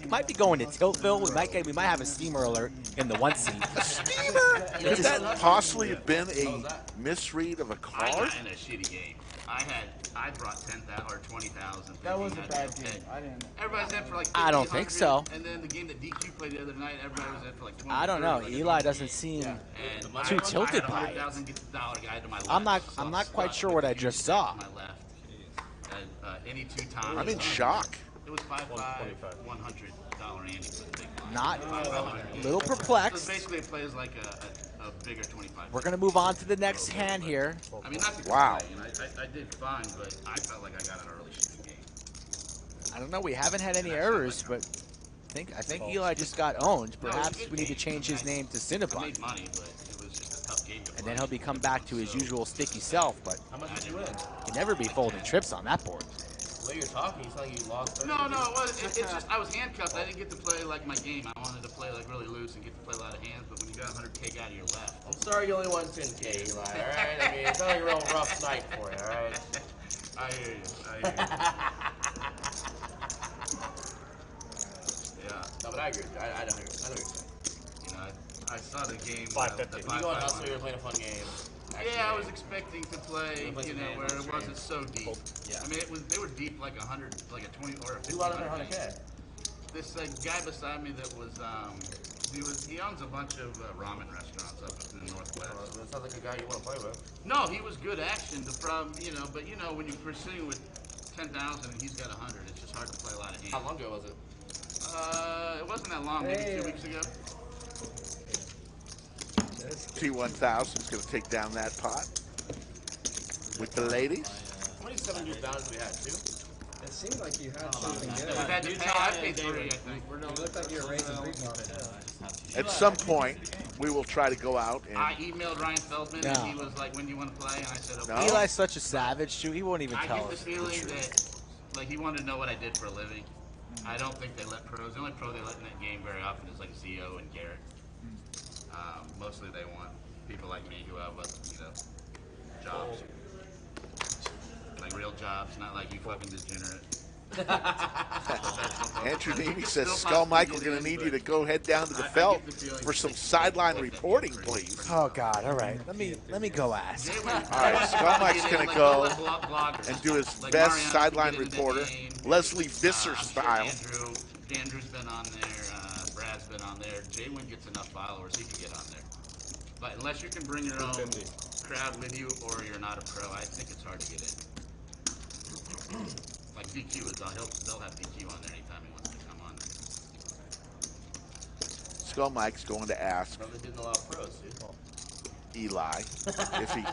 might be going to Tiltville. We might have a steamer alert in the 1 seat. A steamer? Could that possibly have been a misread of a I card? got in a shitty game. I brought 10,000 or 20,000. That was a bad game. I didn't. Everybody's in for like 50, I don't think so. And then the game that DQ played the other night, everybody was in for like 20. I don't know. 30, Eli doesn't seem too tilted by it. I'm not quite sure what I just saw. Any 2 times. I'm in shock. It was $100 ante for the big blind. Not $5. a little perplexed. So basically, it plays like a bigger 25. We're gonna move on to the next hand here. I mean, not to Wow. complain. I did fine, but I felt like I got an early shooting game. I don't know. We haven't had any errors, but I think Eli just got owned. Perhaps we need to change his name to I Cinnabon. made money, but it was just a tough game to play. And then he'll become back to his usual sticky self, but How much did you win? can never be folding trips on that board. The way you're talking, you sound like you lost 30. No, it was. It's just I was handcuffed. I didn't get to play like my game. I wanted to play like really loose and get to play a lot of hands. But when you got 100K out of your left, I'm sorry you only won 10K, Eli. All right, I mean it's not like a real rough night for you. All right. I hear you. Yeah. No, but I agree with you. I know what you're saying. You know, I saw the game. 550. If you go on hustle, you're playing a fun game. Yeah, I was expecting to play, you know, where it wasn't so deep. Yeah. I mean, they were deep like 100, like a 20 or a 50. Who out of their 100K? This guy beside me that was, he owns a bunch of ramen restaurants up in the Northwest. That sounds like a guy you want to play with. No, he was good action. The problem, you know, but you know, when you're pursuing with 10,000 and he's got 100, it's just hard to play a lot of hands. How long ago was it? It wasn't that long, maybe 2 weeks ago. T1000 is going to take down that pot with the ladies. How many 7 bounds do we have? 2? It seemed like you had something good. We've had to pay, I paid 3, I think. It looked like you were raising pre-profit. At some point, we will try to go out and. I emailed Ryan Feldman and he was like, when do you want to play? And I said, okay. Eli's such a savage, too. He won't even tell us. I get the feeling that, like, he wanted to know what I did for a living. I don't think they let pros. The only pro they let in that game very often is like Zio and Garrett. Mostly they want people like me who have, you know, jobs. Like real jobs, not like you fucking degenerate. Andrew Nemi says, Skull Mike, we're going to need you to go head down to the felt for some sideline reporting, please. Oh, God. All right. Let me go ask. All right, Skull Mike's going to go and do his best sideline reporter, Leslie Visser style. Andrew's been on there. Brad's been on there. JWin gets enough followers, he can get on there. But unless you can bring your own crowd with you or you're not a pro, I think it's hard to get in. Like DQ is on, they'll have DQ on there anytime he wants to come on. Skull Mike's going to ask Probably didn't allow pros, dude. Eli if he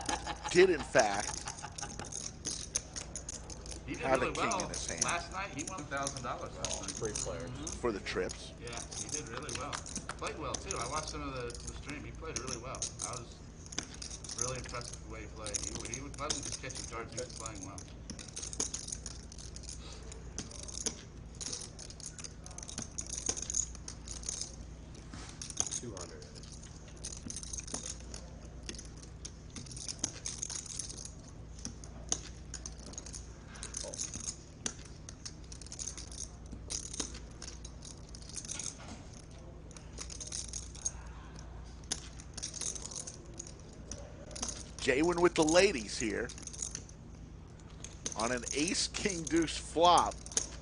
did, in fact, He did have really a king well. in his hand. Last night, he won $1,000 last night. 3 players. For the trips. Yeah, he did really well. Played well, too. I watched some of the stream. He played really well. I was really impressed with the way he played. He wasn't just catching cards, he was playing well. JWin with the ladies here. On an ace, king, deuce flop.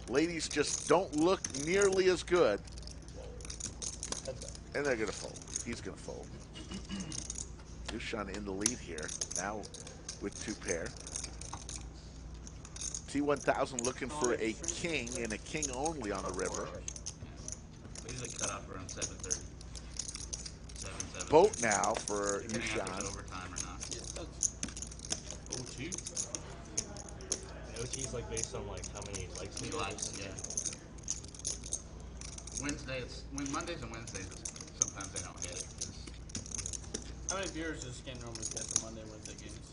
Ladies just don't look nearly as good. And they're going to fold. He's going to fold. Dushan in the lead here. Now with 2 pair. T1000 looking for a king and a king only on the river. He's a cutoff around 7:30. 7. Boat now for Dushan. Overtime or not. OT? OT is like based on like how many likes He likes, yeah. Mondays and Wednesdays, sometimes they don't hit. How many viewers does this game normally get for Monday and Wednesday games?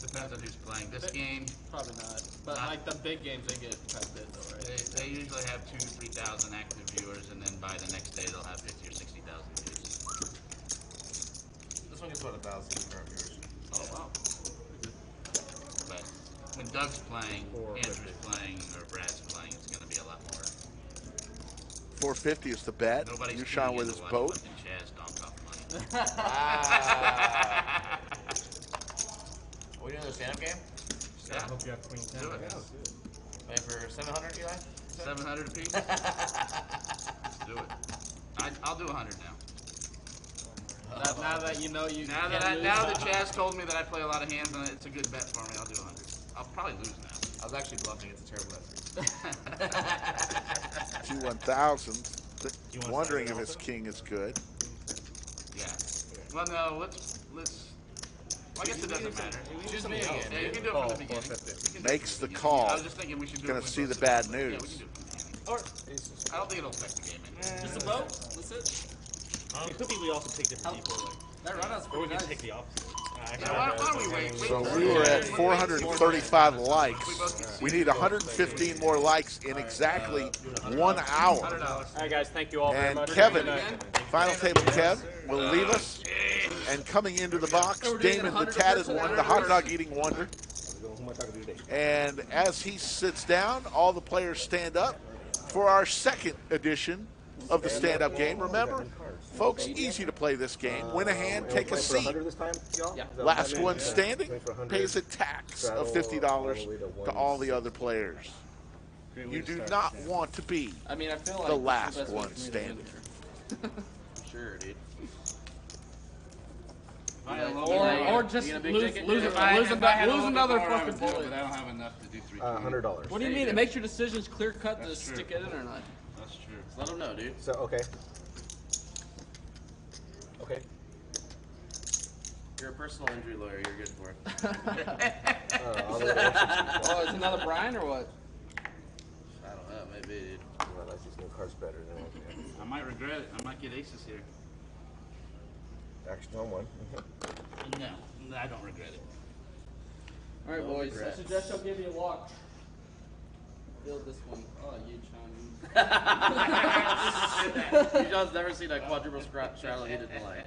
Depends on who's playing. This game, Probably not. But like the big games, they get quite a bit though, right? they usually have 2,000 to 3,000 active viewers, and then by the next day they'll have 50 or 60,000 views. This one gets about 1,000 current viewers. Oh wow. But when Doug's playing, Andrew's playing, or Brad's playing, it's going to be a lot more. 450 is the bet. Nobody's Dushan with his boat. Chaz donk off money. Are we doing the stand-up game? Yeah. I hope you have Queen 10. Do it. Wait for 700, Eli? 700 apiece. Do it. I'll do 100 now. Now that you know you Now that Chaz told me that I play a lot of hands and it's a good bet for me, I'll do 100. I'll probably lose now. I was actually bluffing. It's a terrible bet. T1000 wondering if his king is good. Yeah. Well, no. Let's I guess it doesn't matter. Choose me again. Yeah, you can do it from the beginning. Makes the call. I was just thinking we should do Gonna it. see the bad news. Or I don't think it'll affect the game. just a vote. That's it. It could be we also pick different people. Like, That runouts or we pretty can nice. pick the opposite. Why don't we wait? So we were at 435 likes. We need 115 more likes in exactly 1 hour. All right, guys, thank you all very And much. Kevin, final table Kev, will leave us. And coming into the box, Damon the Tatted Wonder, the hot dog eating wonder. And as he sits down, all the players stand up for our second edition of the stand-up game. Remember, folks, easy to play this game. Win a hand, take a seat. Last one standing pays a tax of $50 to all the other players. You do not want to be I mean, I feel like the this last is the best way one for me to standing. Sure, dude. Or just lose another fucking bullet. But I don't have enough to do 3. $100. What do you mean? It makes your decisions clear cut to stick it in or not. That's true. Let them know, dude. So, okay. Okay. You're a personal injury lawyer. You're good for it. I'll let Ashley choose. Oh, is another Brian or what? I don't know. Maybe, dude. Well, I like these new cards better than I might regret it. I might get aces here. action on one. No, I don't regret it. All right, boys. I regrets. suggest I'll give you a walk. Build this one. Oh, you, You guys never seen a quadruple straddle hit in the line.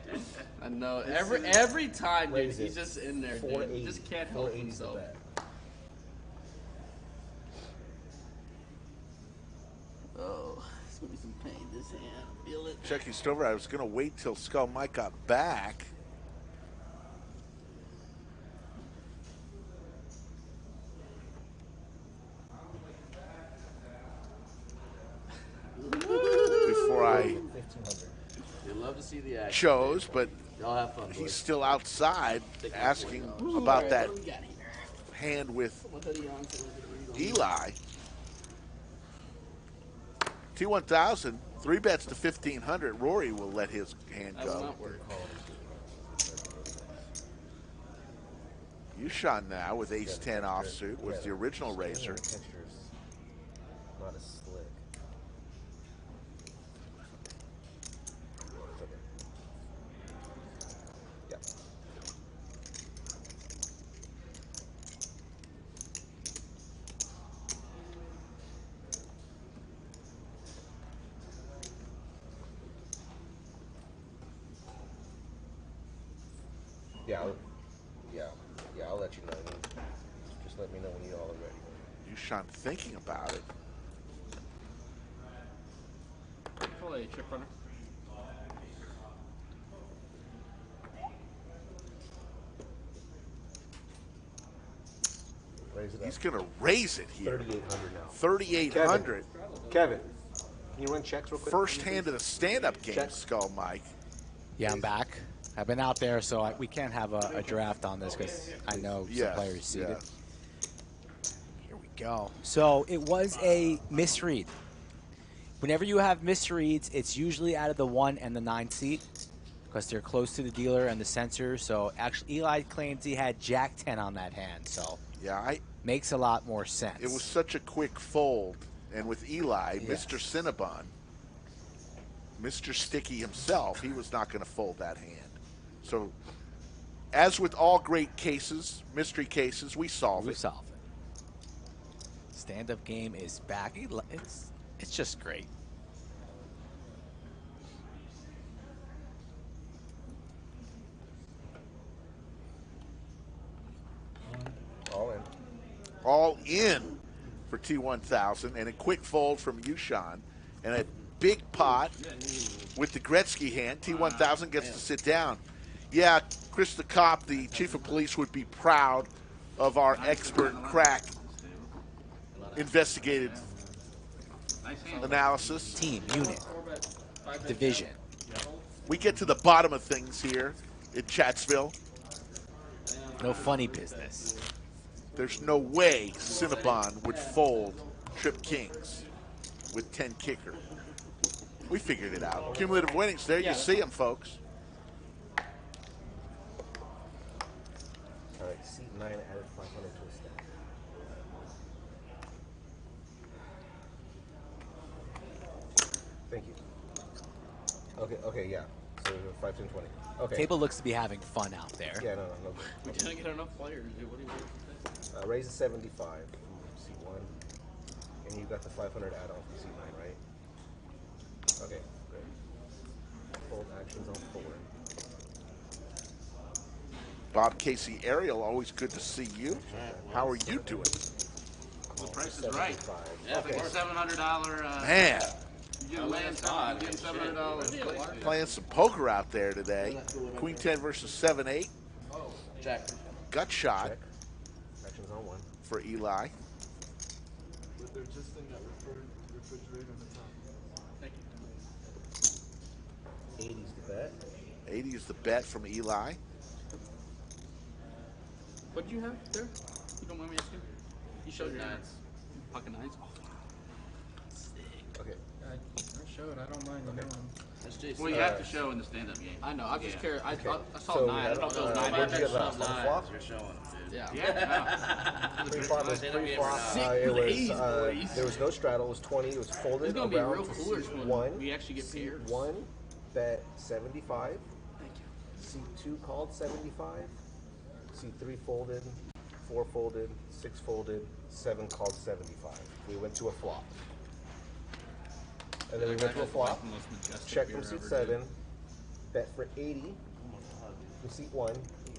I know. Every time, dude, Raise he's it. just in there, dude. 480. He just can't help 480 's the himself. bet. Oh, it's gonna be some pain. This hand, feel it. Chucky Stover, I was going to wait till Skull Mike got back. Before I You love to see the action. chose, but Y'all have fun, he's boys. still outside asking about that What do we got here? hand with What hoodie on so we can read on? Eli. T1000, 3 bets to 1,500. Rory will let his hand That will go. not work. You shot now with ace-10 offsuit was the original razor. Texture's not as slick. It's okay. Yeah. Yeah, I'll let you know. Just let me know when you all are ready. You shot thinking about it. Call a trip runner. Raise it up. He's going to raise it here. 3,800 now. 3,800. Kevin, can you run checks real quick? First hand of the stand-up game, Check. Skull Mike. Yeah, I'm back. I've been out there, so we can't have a draft on this because I know some players seated. yes. Here we go. So it was a misread. Whenever you have misreads, it's usually out of the 1 and the 9 seat because they're close to the dealer and the sensor. So actually, Eli claims he had Jack 10 on that hand. So Yeah, makes a lot more sense. it was such a quick fold. And with Eli, Mr. Cinnabon, Mr. Sticky himself, he was not going to fold that hand. So, as with all great cases, mystery cases, we solve it. solve it. Stand-up game is back. It's just great. All in. All in for T1000, and a quick fold from Yushan, and a big pot with the Gretzky hand. T1000 gets to sit down. Yeah, Chris the Cop, the chief of police, would be proud of our expert crack investigative analysis. Team, unit, division. We get to the bottom of things here in Chatsville. No funny business. There's no way Cinnabon would fold Trip Kings with 10 kicker. We figured it out. Cumulative winnings, there you see them, folks. right. Seat 9 added 500 to a stack. Thank you. Okay, yeah. So 5, 10, 20. Okay. Table looks to be having fun out there. Yeah, no. We didn't get enough players, dude. What do you want to say? Raise the 75 from seat 1. And you got the 500 add-on from seat 9, right? Okay, great. Fold actions on 4. Bob, Casey, Ariel, always good to see you. How are you doing? The price is right. Yeah, Okay. For $700. Man, You get land time, you get $700. playing some poker out there today. Queen 10 versus 7-8. Jack. Gut shot Check. Actions on 1. for Eli. But they're just in that refrigerator on the top. Thank you. 80's the bet. 80 is the bet from Eli. What did you have there? You don't mind me asking? You showed your nines. Fucking nines? Oh, sick. Okay. I showed. I don't mind the new one. That's Jason. Well, you have to show in the stand-up game. I know. I'm just curious. I saw So, 9. I don't know if it was 9. what'd you get last on the flop? You're showing, dude. Yeah. Yeah. Pre-flop was pre-flop. There was no straddle. It was 20. It was folded It's going to be around real to coolers seat when 1. we actually get pairs. 1 bet 75. Thank you. Seat 2 called 75. Seat 3 folded. 4 folded. 6 folded. 7 called 75. We went to a flop. And then we went to a flop. Check from seat 7. Bet for 80 from seat 1.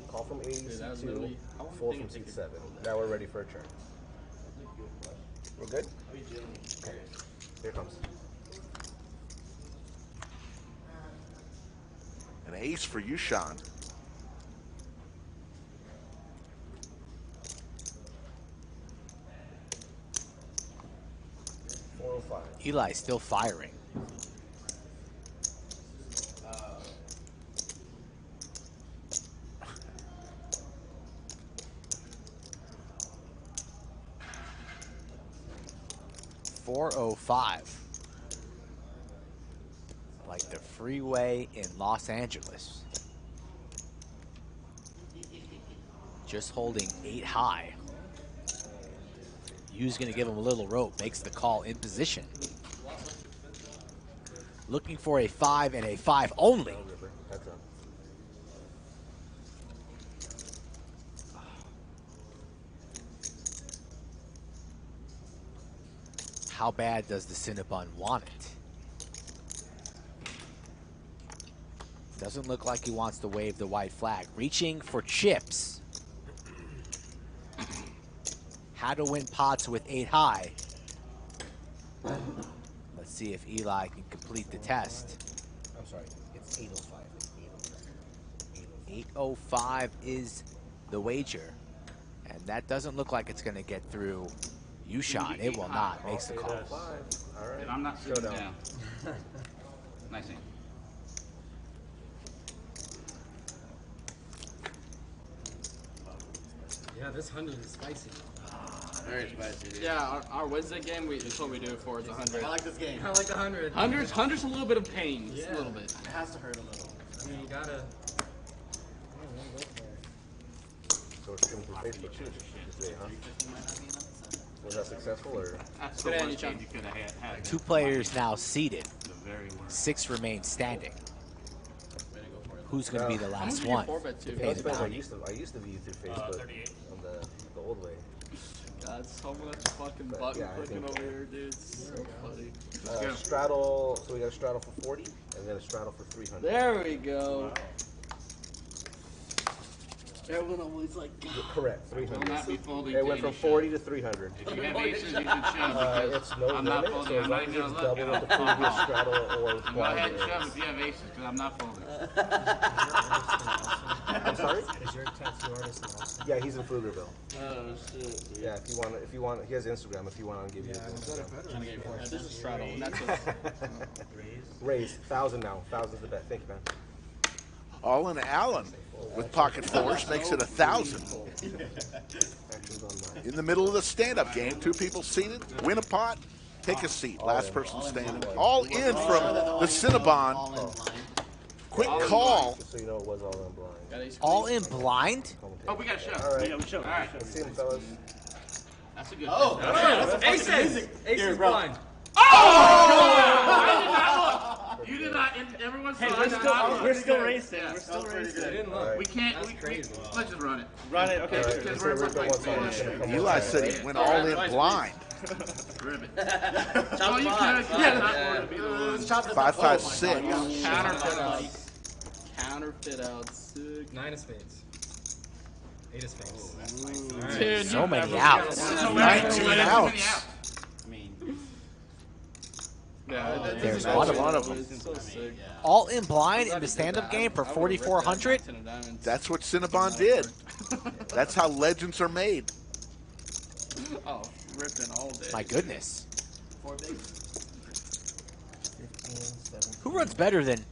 Call from 80 seat 2. Fold from seat 7. Now we're ready for a turn. We're good? Okay. Here it comes. An ace for you, Sean. Eli still firing. $405. Like the freeway in Los Angeles. Just holding 8 high. Yu's going to give him a little rope, makes the call in position. Looking for a 5 and a 5 only. How bad does the Cinnabon want it? Doesn't look like he wants to wave the white flag. Reaching for chips. How to win pots with 8 high. Let's see if Eli can complete the test. I'm sorry, it's 805. 805 is the wager. And that doesn't look like it's going to get through Yushan. It will not. Makes the call. All right. And I'm not sitting down. Nice hand. Yeah, this 100 is spicy. Very spicy, dude. Yeah, our Wednesday game, that's what we do it for. It's 100. I like this game. I like the 100. 100's a little bit of pain. Just Yeah. a little bit. It has to hurt a little. I mean, you gotta. So it's streamed through Facebook today, huh? Was that successful or? That's the worst game you could have had. 2 players now seated. The very worst. 6 remain standing. Who's going to be the How much last did your one 4-bet to to? pay the I bounty? used to view through Facebook 38. on the old way. God, so much fucking But, button yeah, I clicking think- over here, dude. It's so funny. Straddle. So we got a straddle for 40, and then a straddle for 300. There we go. Everyone always like, God. Correct, Will 300. not be folding It to went from any 40 to 300. If you have aces, you should shove because It's no I'm not limit, folding. so as I'm long not as even it's gonna double look. what the previous straddle or Go ahead and blind shove is. if you have aces because I'm not folding. I'm sorry? Is your tattoo artist in Austin? Yeah, he's in Pflugerville. Oh, shit, dude. Yeah, if you want, he has Instagram. If you want, I'll give you his Instagram. Trying to get your forehead. This is straddle, and that's a Raise 1,000 now. 1,000's the bet. Thank you, man. All in Allen with pocket fours makes it 1,000. Actions on 9. In the middle of the stand-up game, 2 people seated, win a pot, take a seat. Last person standing. All in from the Cinnabon. All in blind. Quick call. Just so you know, it was all in blind. All in blind? Oh, we got a show. All right. Yeah, we show. All right. Let's see him, fellas. That's a good. Oh, that's aces. Aces blind. Oh! You did not. Everyone saw. Hey, we're still racing. We're still racing. Didn't All look. right. We can't. Let's just run it. Run it. Okay. All right, Because let's we're see Rico wants on. Eli said he went all in blind. Ribbit. Chop you five. could. Yeah. 556. Counterfeit outs. Counterfeit outs. Sick. 9 of spades. 8 of spades. Dude, So many outs. 19 outs. I mean, yeah, There's a lot of them. So sick. All in blind in the stand-up game for 4,400. That's what Cinnabon did. That's how legends are made. Oh, ripping all day. My goodness. 4 bigs. 15, 17. Who runs better than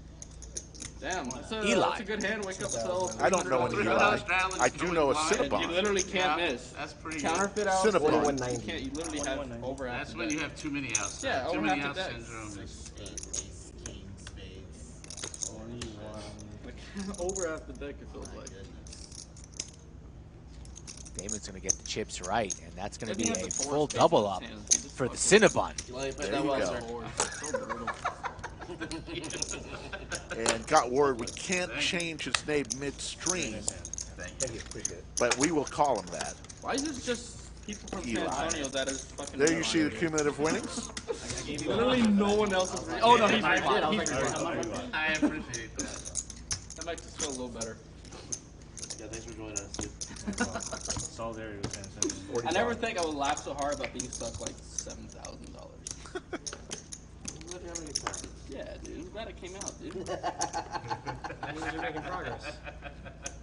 Damn, that's a, Eli? That's a good hand. Wake up, sell. I don't know any Eli. I do know a You Cinnabon. literally can't miss. That's pretty good. Counterfeit outs. Cinnabon. You 41.90. can't. You literally have over. That's when you have too many outs. Yeah, too over many half outs the deck. syndrome. 6, 8, ace, king, spades. 21. Over half the deck. It feels like. Damon's going to get the chips right, and that's going to Maybe be he a has the full four double up spades in his hand. He just for the fucking- Cinnabon. Well, you played There that you well, go. sir. So brutal. And got word we can't change his name midstream, Thank you. Appreciate it. but we will call him that. Why is it just people from San Eli. Antonio that is fucking? There you see the cumulative winnings. Literally no one else is. Oh no, he's I did. I was he's like, I appreciate that. That makes us feel a little better. Yeah, thanks for joining us, dude. Solidarity with San Antonio. 40 I never think I would laugh so hard about being stuck like $7,000. Glad you're having a good time. Yeah, dude. I'm glad it came out, dude. Means you're making progress.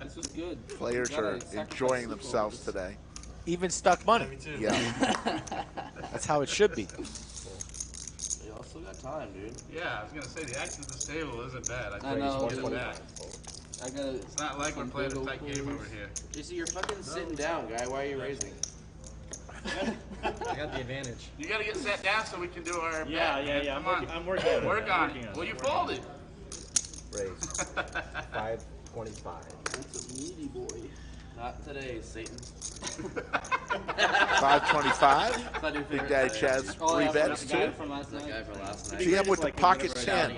This was good. Players Gotta are sacrifice enjoying sleep themselves over today. Even stuck money. Yeah. That's how it should be. Y'all still got time, dude. Yeah, I was gonna say the action at this table isn't bad. I think know, it's dude. bad. I gotta. It's not like we're playing a tight game over here. JC, you're fucking sitting down, guy. Why are you raising? I got the advantage. You gotta get sat down so we can do our Yeah, bet, yeah, man. yeah. Come on. I'm working on it. Work I'm on working it. on Well, it. you folded. Raise. 525. That's a meaty boy. Not today, Satan. 525. Big Daddy Chaz Oh, yeah, rebets the guy too. from last That night. guy from last night. GM with the pocket 10.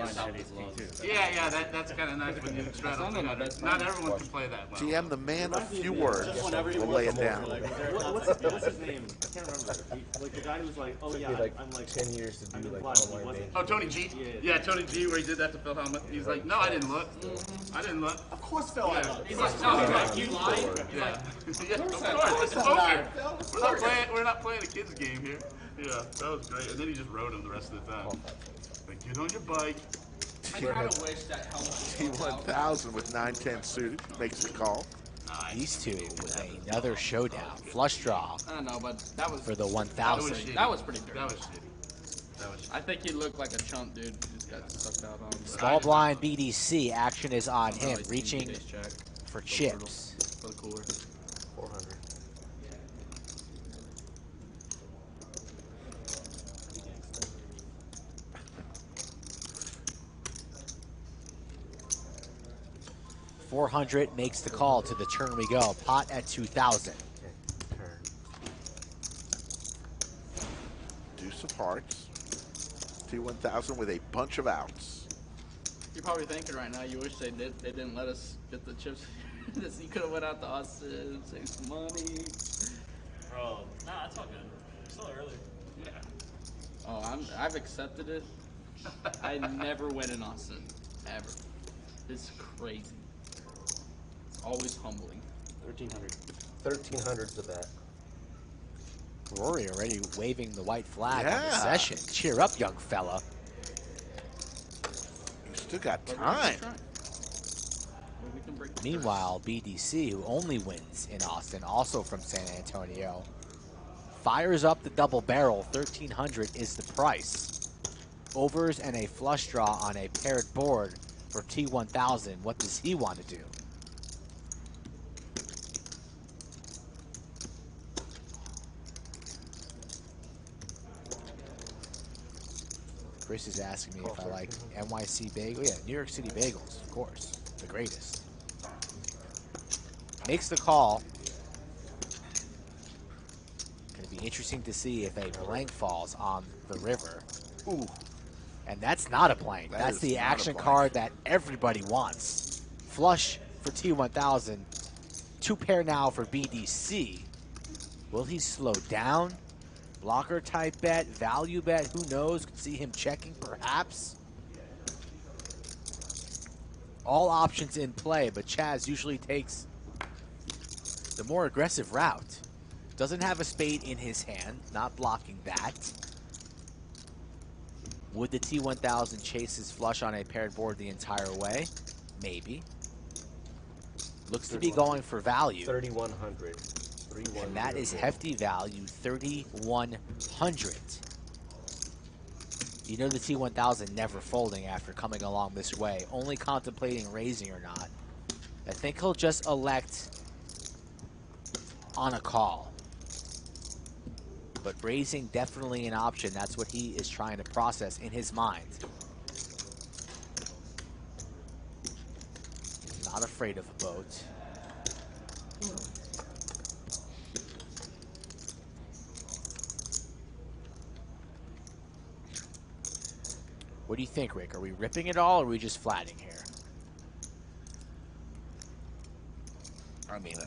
Yeah, that's kind of nice when you straddle 300. Not everyone can play that well. GM, the man of few words, will lay it down. What's his name? I can't remember. Like the guy who was like, oh Took yeah, me like I'm like 10 years to do like online banking. Oh, Tony G? Yeah, Tony G, where he did that to Phil Hellmuth. He's like, no, I didn't look. I didn't look. Of course, Phil. I love. He's like, no, he's like, you lied. Yeah. Yeah, of course. It's poker. We're not playing a kid's game here. Yeah, that was great. And then he just rode him the rest of the time. Like, get on your bike. I kind of wish that helmet. T1000 with 9-10 suited makes the call. These two with another showdown. Flush draw I don't know, but that was for the that 1,000. was, that was pretty dirty. That was shitty. That was shitty. I think he looked like a chump, dude. He just got sucked out on. Small blind BDC action is on him, He's reaching today's check. for chips. For the cooler. 400. $400 makes the call. To the turn we go. Pot at 2,000. Okay, turn. Deuce of hearts. T1000 with a bunch of outs. You're probably thinking right now, you wish they didn't let us get the chips. You could have went out to Austin, saved some money. Bro, nah, it's all good. It's still early. Yeah. Oh, I've accepted it. I never win in Austin, ever. It's crazy. It's always humbling. 1,300. 1,300's the bet. Rory already waving the white flag on the Yeah. session. Cheer up, young fella. You still got But we're gonna time. try. We can break the Meanwhile, BDC, who only wins in Austin, also from San Antonio, fires up the double barrel. 1,300 is the price. Overs and a flush draw on a paired board for T1000. What does he want to do? Chris is asking me if I like NYC bagel. Yeah, New York City bagels, of course, the greatest. makes the call. Going to be interesting to see if a blank falls on the river. Ooh. And that's not a blank. That's the action card that everybody wants. Flush for T1000. 2 pair now for BDC. Will he slow down? Blocker type bet, value bet, who knows? Could see him checking perhaps. All options in play, but Chaz usually takes the more aggressive route. Doesn't have a spade in his hand, not blocking that. Would the T1000 chase his flush on a paired board the entire way? Maybe. Looks to be going for value. 3,100. And that is hefty value, 3,100. You know the T1000 never folding after coming along this way, only contemplating raising or not. I think he'll just elect on a call. But raising definitely an option. That's what he is trying to process in his mind. Not afraid of a boat. What do you think, Rick? Are we ripping it all, or are we just flatting here? I mean,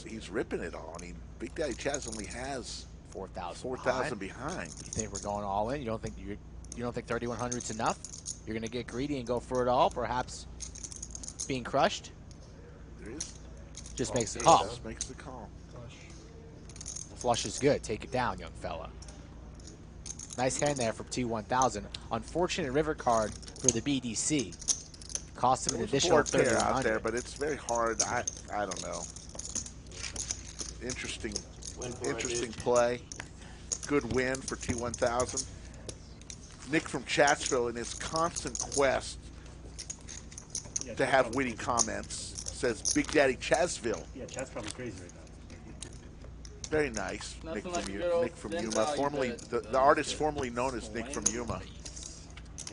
he's ripping it all. I mean, Big Daddy Chaz only has 4,000 behind. You think we're going all in? You don't think 3,100 is enough? You're going to get greedy and go for it all, perhaps being crushed? There is. Just makes the call. Just makes the call. Flush is good. Take it down, young fella. Nice hand there from T1000. Unfortunate river card for the BDC. Cost him an additional 3,100 out there, but it's very hard. I don't know. Interesting play. Good win for T1000. Nick from Chatsville, in his constant quest to have witty comments, says Big Daddy Chazville. Yeah, Chaz probably crazy right now. Very nice, Nothing Nick like from good old Yuma, thin formerly value the artist formerly known as Nick from Yuma.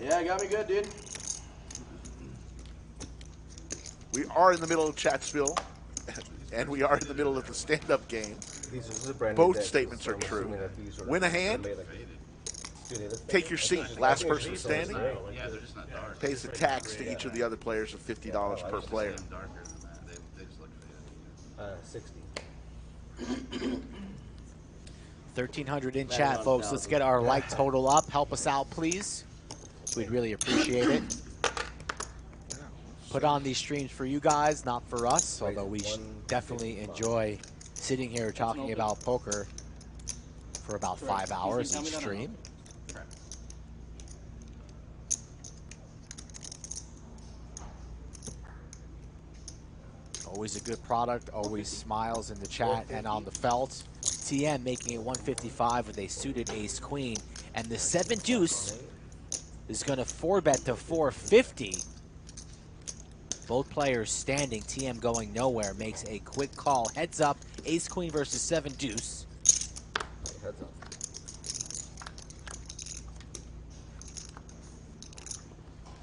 Yeah, I got me good, dude. We are in the middle of Chatsville, and we are in the middle of the stand-up game. Both statements are true. Win a hand, take your seat. Last person standing pays the tax to each of the other players of $50 per player. 60. 1,300 in chat, folks. Let's get our like total up. Help us out, please. We'd really appreciate it. Put on these streams for you guys, not for us, although we definitely enjoy sitting here talking about poker for about 5 hours each stream. Always a good product, always smiles in the chat and on the felt. TM making it 155 with a suited ace-queen. And the 7-deuce is going to 4-bet to 450. Both players standing, TM going nowhere, makes a quick call. Heads up, ace-queen versus 7-deuce. Heads up.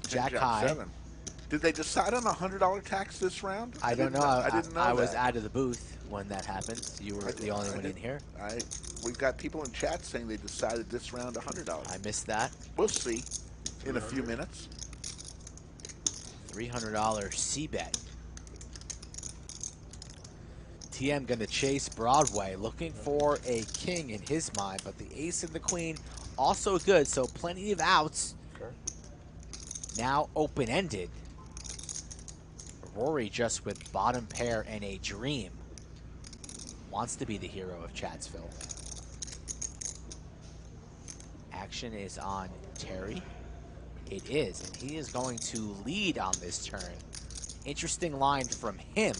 Jack high. 7. Did they decide on a $100 tax this round? I don't know. I didn't know I that. was out of the booth when that happened. You were the only one in here. We've got people in chat saying they decided this round $100. I missed that. We'll see in a few minutes. $300 C-bet. TM going to chase Broadway, looking for a king in his mind, but the ace and the queen also good, so plenty of outs. Sure. Now open-ended. Rory just with bottom pair and a dream. Wants to be the hero of Chatsville. Action is on Terry. It is, and he is going to lead on this turn. Interesting line from him.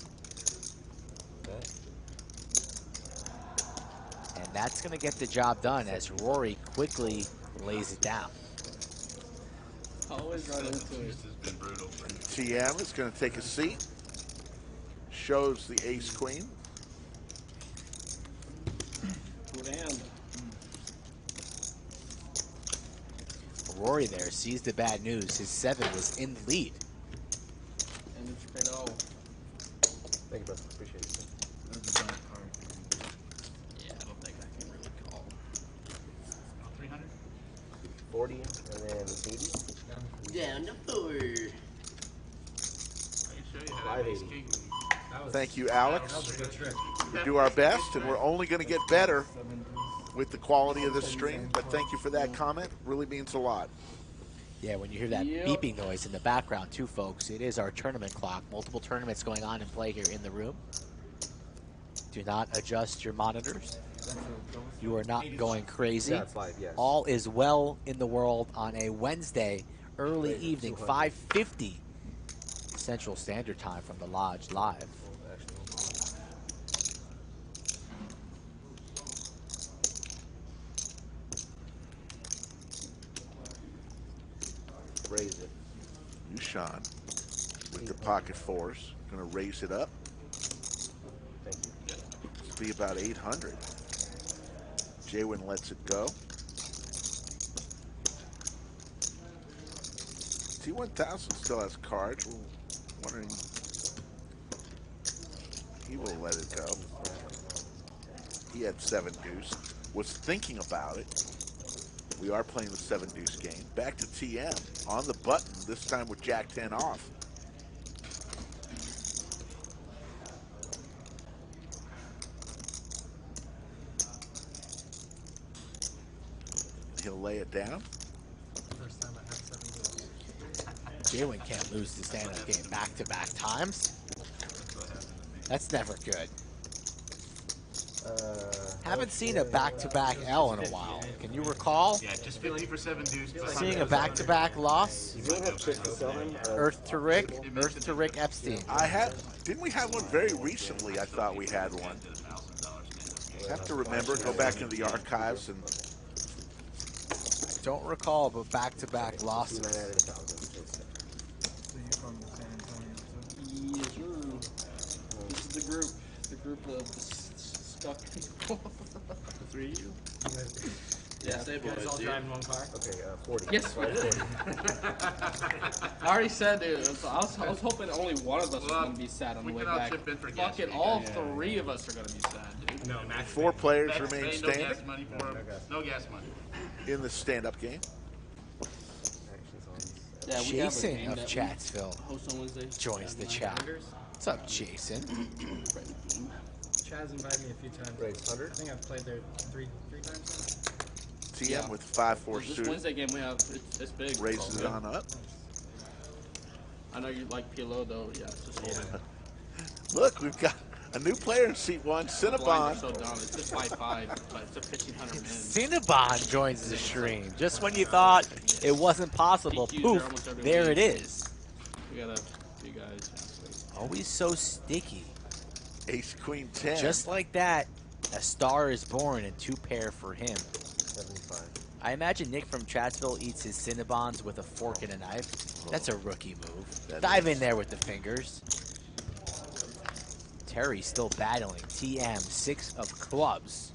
And that's going to get the job done as Rory quickly lays it down. Always run into it. TM is going to take a seat. Shows the ace-queen. Good hand. Rory there sees the bad news. His 7 was in the lead. And it's straight out. Thank you, brother. Appreciate it. 40, and then 80. Down to 4. Thank you, Alex. We do our best, and we're only going to get better with the quality of this stream, but thank you for that comment. Really means a lot. Yeah, when you hear that beeping noise in the background, too, folks, it is our tournament clock. Multiple tournaments going on in play here in the room. Do not adjust your monitors. You are not going crazy. Yeah, it's live, yes. All is well in the world on a Wednesday, early evening, 5:50 Central Standard Time from the Lodge Live. Raise it. Yushan with the pocket fours. Going to raise it up. Thank you. This will be about 800. JWin lets it go. T1000 still has cards. We're wondering. He will let it go. He had 7 deuce. Was thinking about it. We are playing the 7 deuce game. Back to TM on the button, this time with Jack 10 off. He'll lay it down. First time I had 7 deuce. JWin can't lose the stand-up game back-to-back times. That's never good. Haven't seen a back-to-back L in a while. Can you recall? Yeah, just 50 for 7 deuce. Seeing a back-to-back loss? You don't have chips to sell him? Earth to Rick Epstein. I had. Didn't we have one very recently? I thought we had one. I have to remember. Go back into the archives and. Don't recall, but back-to-back losses. So you're from San Antonio too? Yes, sir. This is the group. The group of stuck people. The 3 of you? Yeah, stay You guys all drive in one car? Okay, 40. Yes. 40. I already said it. I was hoping only one of us was going to be sad on the way back. Fucking all 3 of us are going to be sad, dude. No, max. 4 players Max remain pay, standing. No gas money for him. No gas money. In the stand-up game. Yeah, we Jason have a of game Chatsville host on Wednesday. joins the chat. What's up, Jason? Chaz invited me a few times. Raise 100. I think I've played there three times now. TM with 5-4 This suit. Wednesday game we have, it's big. Raises it on up. I know you like PLO though. Yeah, it's just hold it. Look, we've got a new player in seat 1, Blinds are Cinnabon. so dumb. It's just 5-5, but it's a 1,500 min. Cinnabon joins the stream. Just when you thought it wasn't possible, PQs are poof, almost every there week. it is. We got a few guys. Always so sticky. Ace, Queen, 10. Just like that, a star is born and 2 pair for him. 75. I imagine Nick from Chatsville eats his Cinnabons with a fork and a knife. That's a rookie move. Dive in there with the fingers. Terry still battling. TM, 6 of clubs.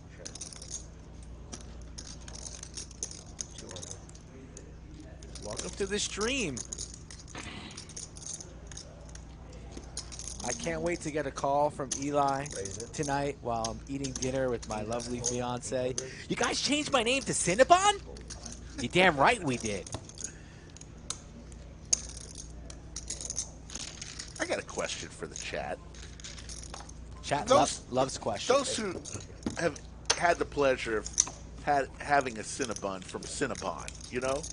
Welcome to the stream. I can't wait to get a call from Eli tonight while I'm eating dinner with my lovely fiance. You guys changed my name to Cinnabon? You damn right we did. I got a question for the chat. Chat loves questions. Those who have had the pleasure of having a Cinnabon from Cinnabon, you know?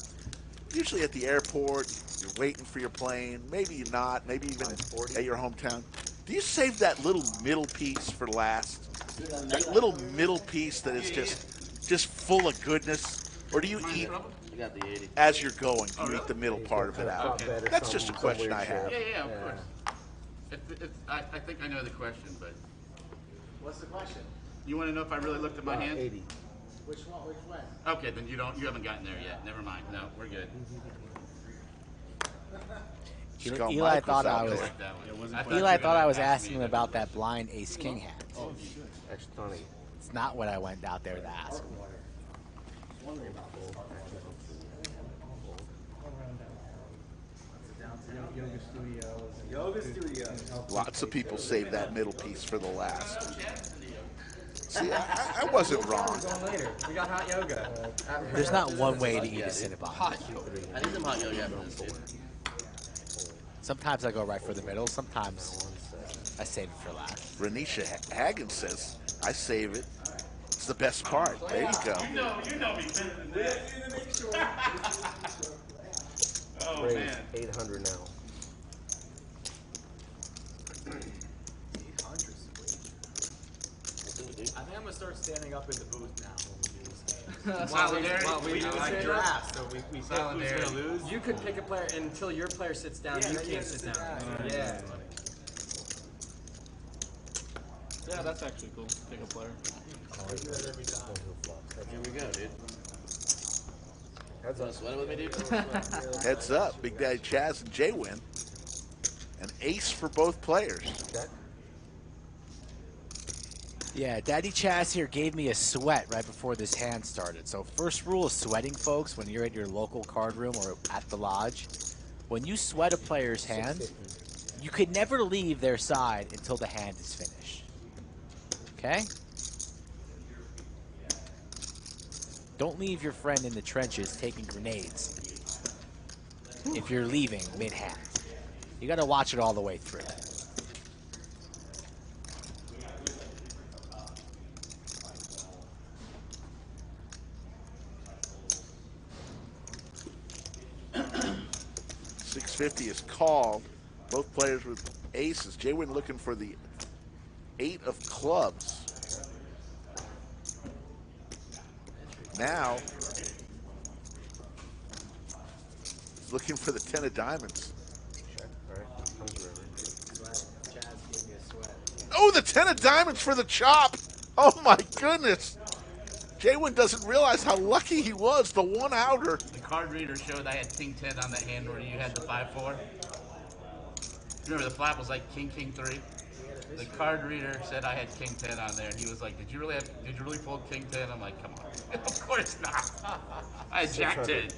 Usually at the airport, you're waiting for your plane. Maybe you're not. Maybe even at your hometown. Do you save that little middle piece for last? That little middle piece that is just full of goodness? Or do you eat as you're going? Do you eat the middle part of it out? Okay. That's just a question I have. Yeah, of course. I think I know the question, but What's the question? you want to know if I really looked at my hands? 80. Which one? Which one? Okay, then you haven't gotten there yet. Never mind. No, we're good. Eli thought I was. Eli thought I was asking him that. about that blind ace king hand. Oh, shit. Extra 20. It's not what I went out there to ask him. Yoga Studios. Lots of people save that middle piece for the last. See, I wasn't wrong. Going later. We got hot yoga. There's not one way to eat a Cinnabon. I need some hot yoga after this, dude. Sometimes I go right for the middle. Sometimes I save it for last. Renisha Hagen says, I save it. It's the best part. There you go. You know me better than that. Oh, Raise man. 800 now. 800 I think I'm gonna start standing up in the booth now when we do this game. Solidarity. We like draft, so we pick who's Solidarity. gonna lose. You could pick a player until your player sits down. You can't sit down. Yeah. Yeah, that's actually cool. Pick a player. Here we go, dude. Heads up. Sweat it with me, dude. Heads up. Big Daddy Chaz and JWin. An ace for both players. Yeah, Daddy Chaz here gave me a sweat right before this hand started. So first rule of sweating, folks, when you're at your local card room or at the lodge, when you sweat a player's hand, you could never leave their side until the hand is finished. Okay? Don't leave your friend in the trenches taking grenades if you're leaving mid-hand. You got to watch it all the way through. .650 is called. Both players with aces. JWin looking for the 8 of clubs. Now, he's looking for the 10 of diamonds. Oh, the 10 of diamonds for the chop. Oh, my goodness. JWin doesn't realize how lucky he was. The one outer. The card reader showed I had King 10 on that hand where you had the 5-4. Remember, the flap was like King 3. The card reader said I had King 10 on there, and he was like, "Did you really pull King 10?" I'm like, "Come on, of course not." I had Jack 10,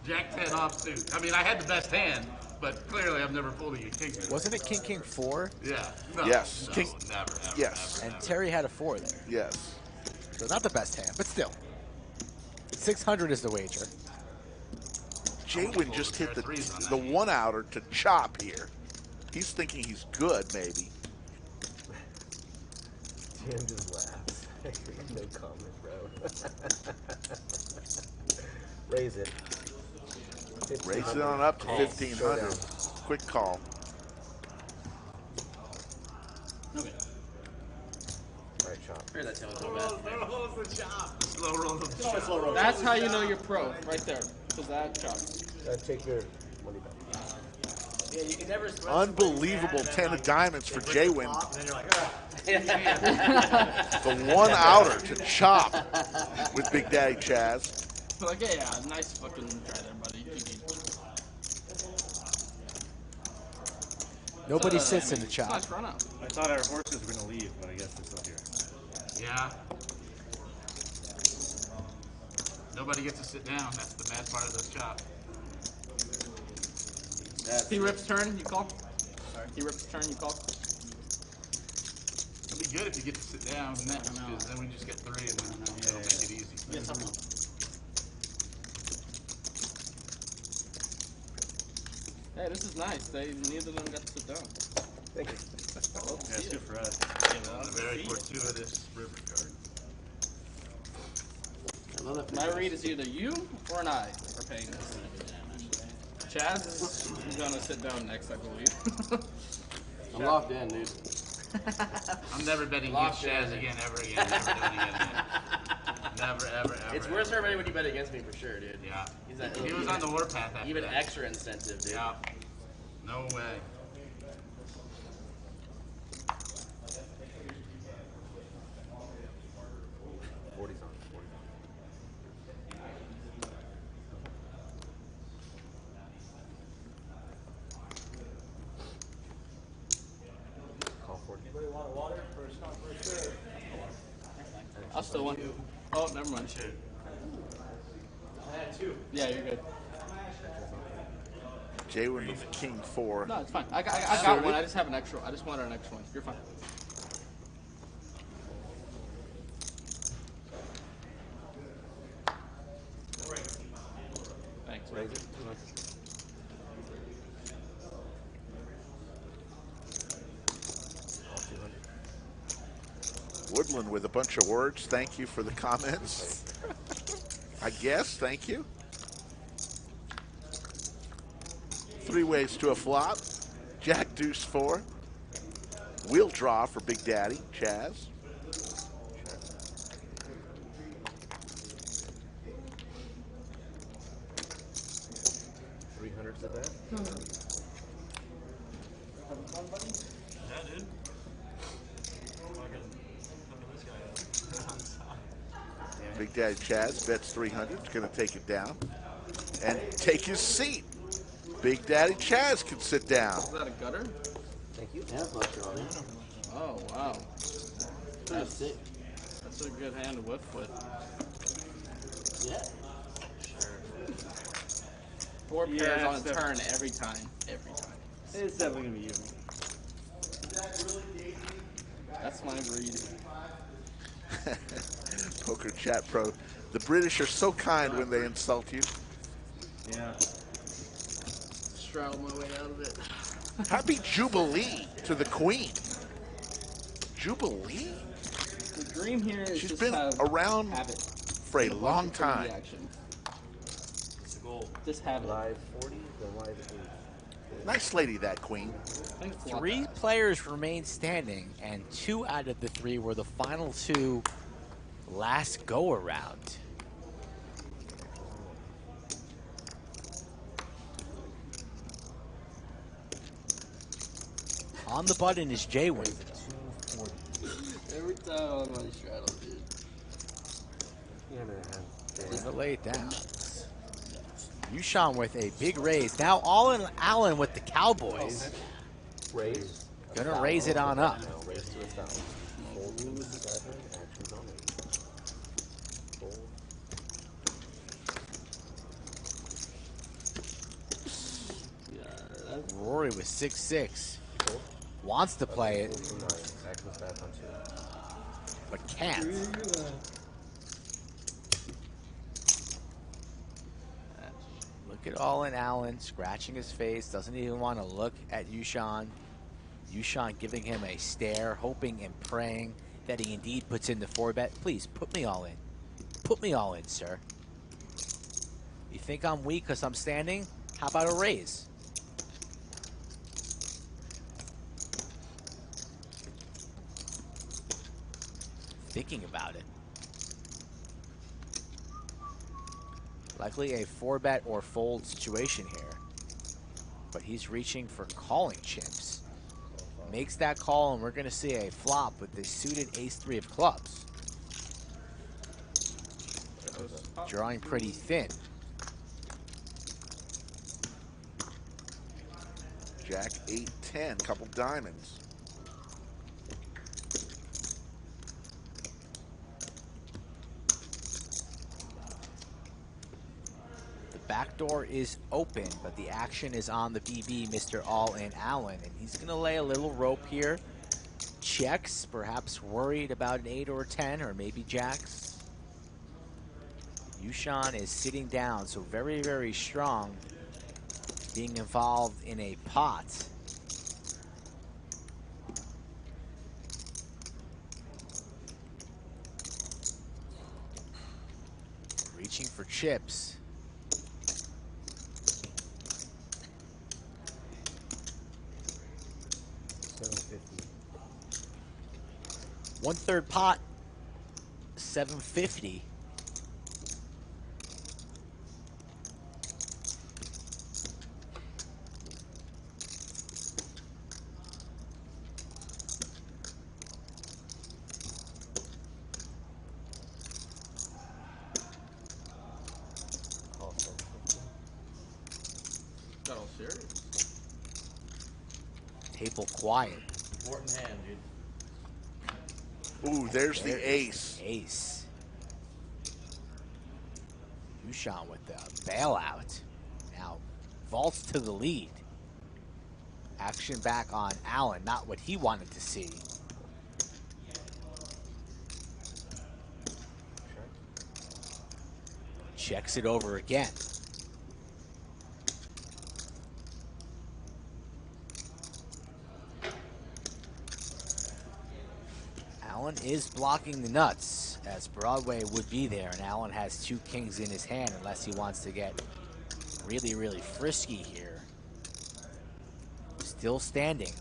Jack 10 offsuit. I mean, I had the best hand, but clearly I'm never pulling a King 10. Wasn't it King 4? Yeah. No, yes. No, King, never, ever, yes. Ever, and Terry had a 4 there. Yes. So not the best hand, but still. 600 is the wager. JWin just hit the one outer to chop here. He's thinking he's good, maybe. Tim just laughs. No comment, bro. Raise it. Raise it on up to 1,500. Quick call. Okay. All right, chop. Hear that Tim was so bad. Slow roll of the chop. Slow roll. That's how you know you're pro, right there. Because that chop. Take your money back. Yeah, you can never Unbelievable 10 of diamonds for JWin. And then you're like, The one outer to chop with Big Daddy Chaz. Like, yeah, nice fucking try there, buddy. Nobody sits in the chop. Nice run out. I thought our horses were going to leave, but I guess they're still here. Yeah. Nobody gets to sit down. That's the bad part of this chop. T-Rip's turn, you call? Sorry. T-Rip's turn, you call? It'd be good if you get to sit down next, because then we just get 3 and then it'll make it easy. Yes, I know. Hey, this is nice. Neither of them got to sit down. Thank you. Yeah, it's good for us. A very fortuitous river card. My read is either you or an I are paying this. Chaz is gonna sit down next, I believe. I'm locked in, dude. I'm never betting against Chaz again, ever again. Never doing it again. Never, ever, ever. It's worse for everybody when you bet against me, for sure, dude. Yeah. He was on the warpath after even that. extra incentive, dude. Yeah. No way. I'll still one. Oh, never mind. I had 2. Yeah, you're good. JWin with King 4. No, it's fine. I got one. I just have an extra. I just wanted an extra one. You're fine. scribbling with a bunch of words. Thank you for the comments. I guess. Thank you. 3 ways to a flop. Jack, deuce, 4. Wheel draw for Big Daddy Chaz. $300 to that. Yeah, dude. Big Daddy Chaz bets 300. He's going to take it down and take his seat. Big Daddy Chaz can sit down. Is that a gutter? Thank you. Yeah, flush draw. Oh, wow. Pretty sick. That's a good hand to whiff with. Yeah. Four pairs on a turn every time. Every time. It's definitely going to be you. That's my breed. Poker Chat Pro. The British are so kind when they insult you. Yeah. Straddle my way out of it. Happy Jubilee to the Queen. Jubilee? The dream here is She's just been around habit. for a long time. It's a goal. Just have it. Live 40, then live 80. Nice lady, that Queen. 3 players remain standing, and 2 out of the 3 were the final 2 last go around. On the button is JWin. Every time I'm on straddle, dude. He's gonna lay it down. Yushan with a big raise. Now all in Allen with the Cowboys. Raise. Gonna raise it on up. Raise to 1,000. Fold to 7. Actions on 8. Fold. Rory with 6-6. Wants to play it, Actions back on 2. but can't. Look at all in Allen scratching his face. Doesn't even want to look at Yushan. Yushan giving him a stare, hoping and praying that he indeed puts in the 4-bet. Please put me all in. Put me all in, sir. You think I'm weak because I'm standing? How about a raise? Thinking about it. Likely a 4-bet or fold situation here. But he's reaching for calling chips. Makes that call, and we're going to see a flop with the suited ace-3 of clubs. Drawing pretty thin. Jack 8-10, couple diamonds. The back door is open, but the action is on the BB, Mr. All-In Allen, and he's going to lay a little rope here. Checks, perhaps worried about an 8 or a 10, or maybe jacks. Yushan is sitting down, so very, very strong, being involved in a pot. Reaching for chips. One-third pot, 750. Got all serious. Table quiet. Important hand, dude. Ooh, there's the ace. Ace. Yushan with the bailout. Now vaults to the lead. Action back on Allen, not what he wanted to see. Checks it over again. Allen is blocking the nuts, as Broadway would be there, and Allen has 2 kings in his hand unless he wants to get really, really frisky here. Still standing.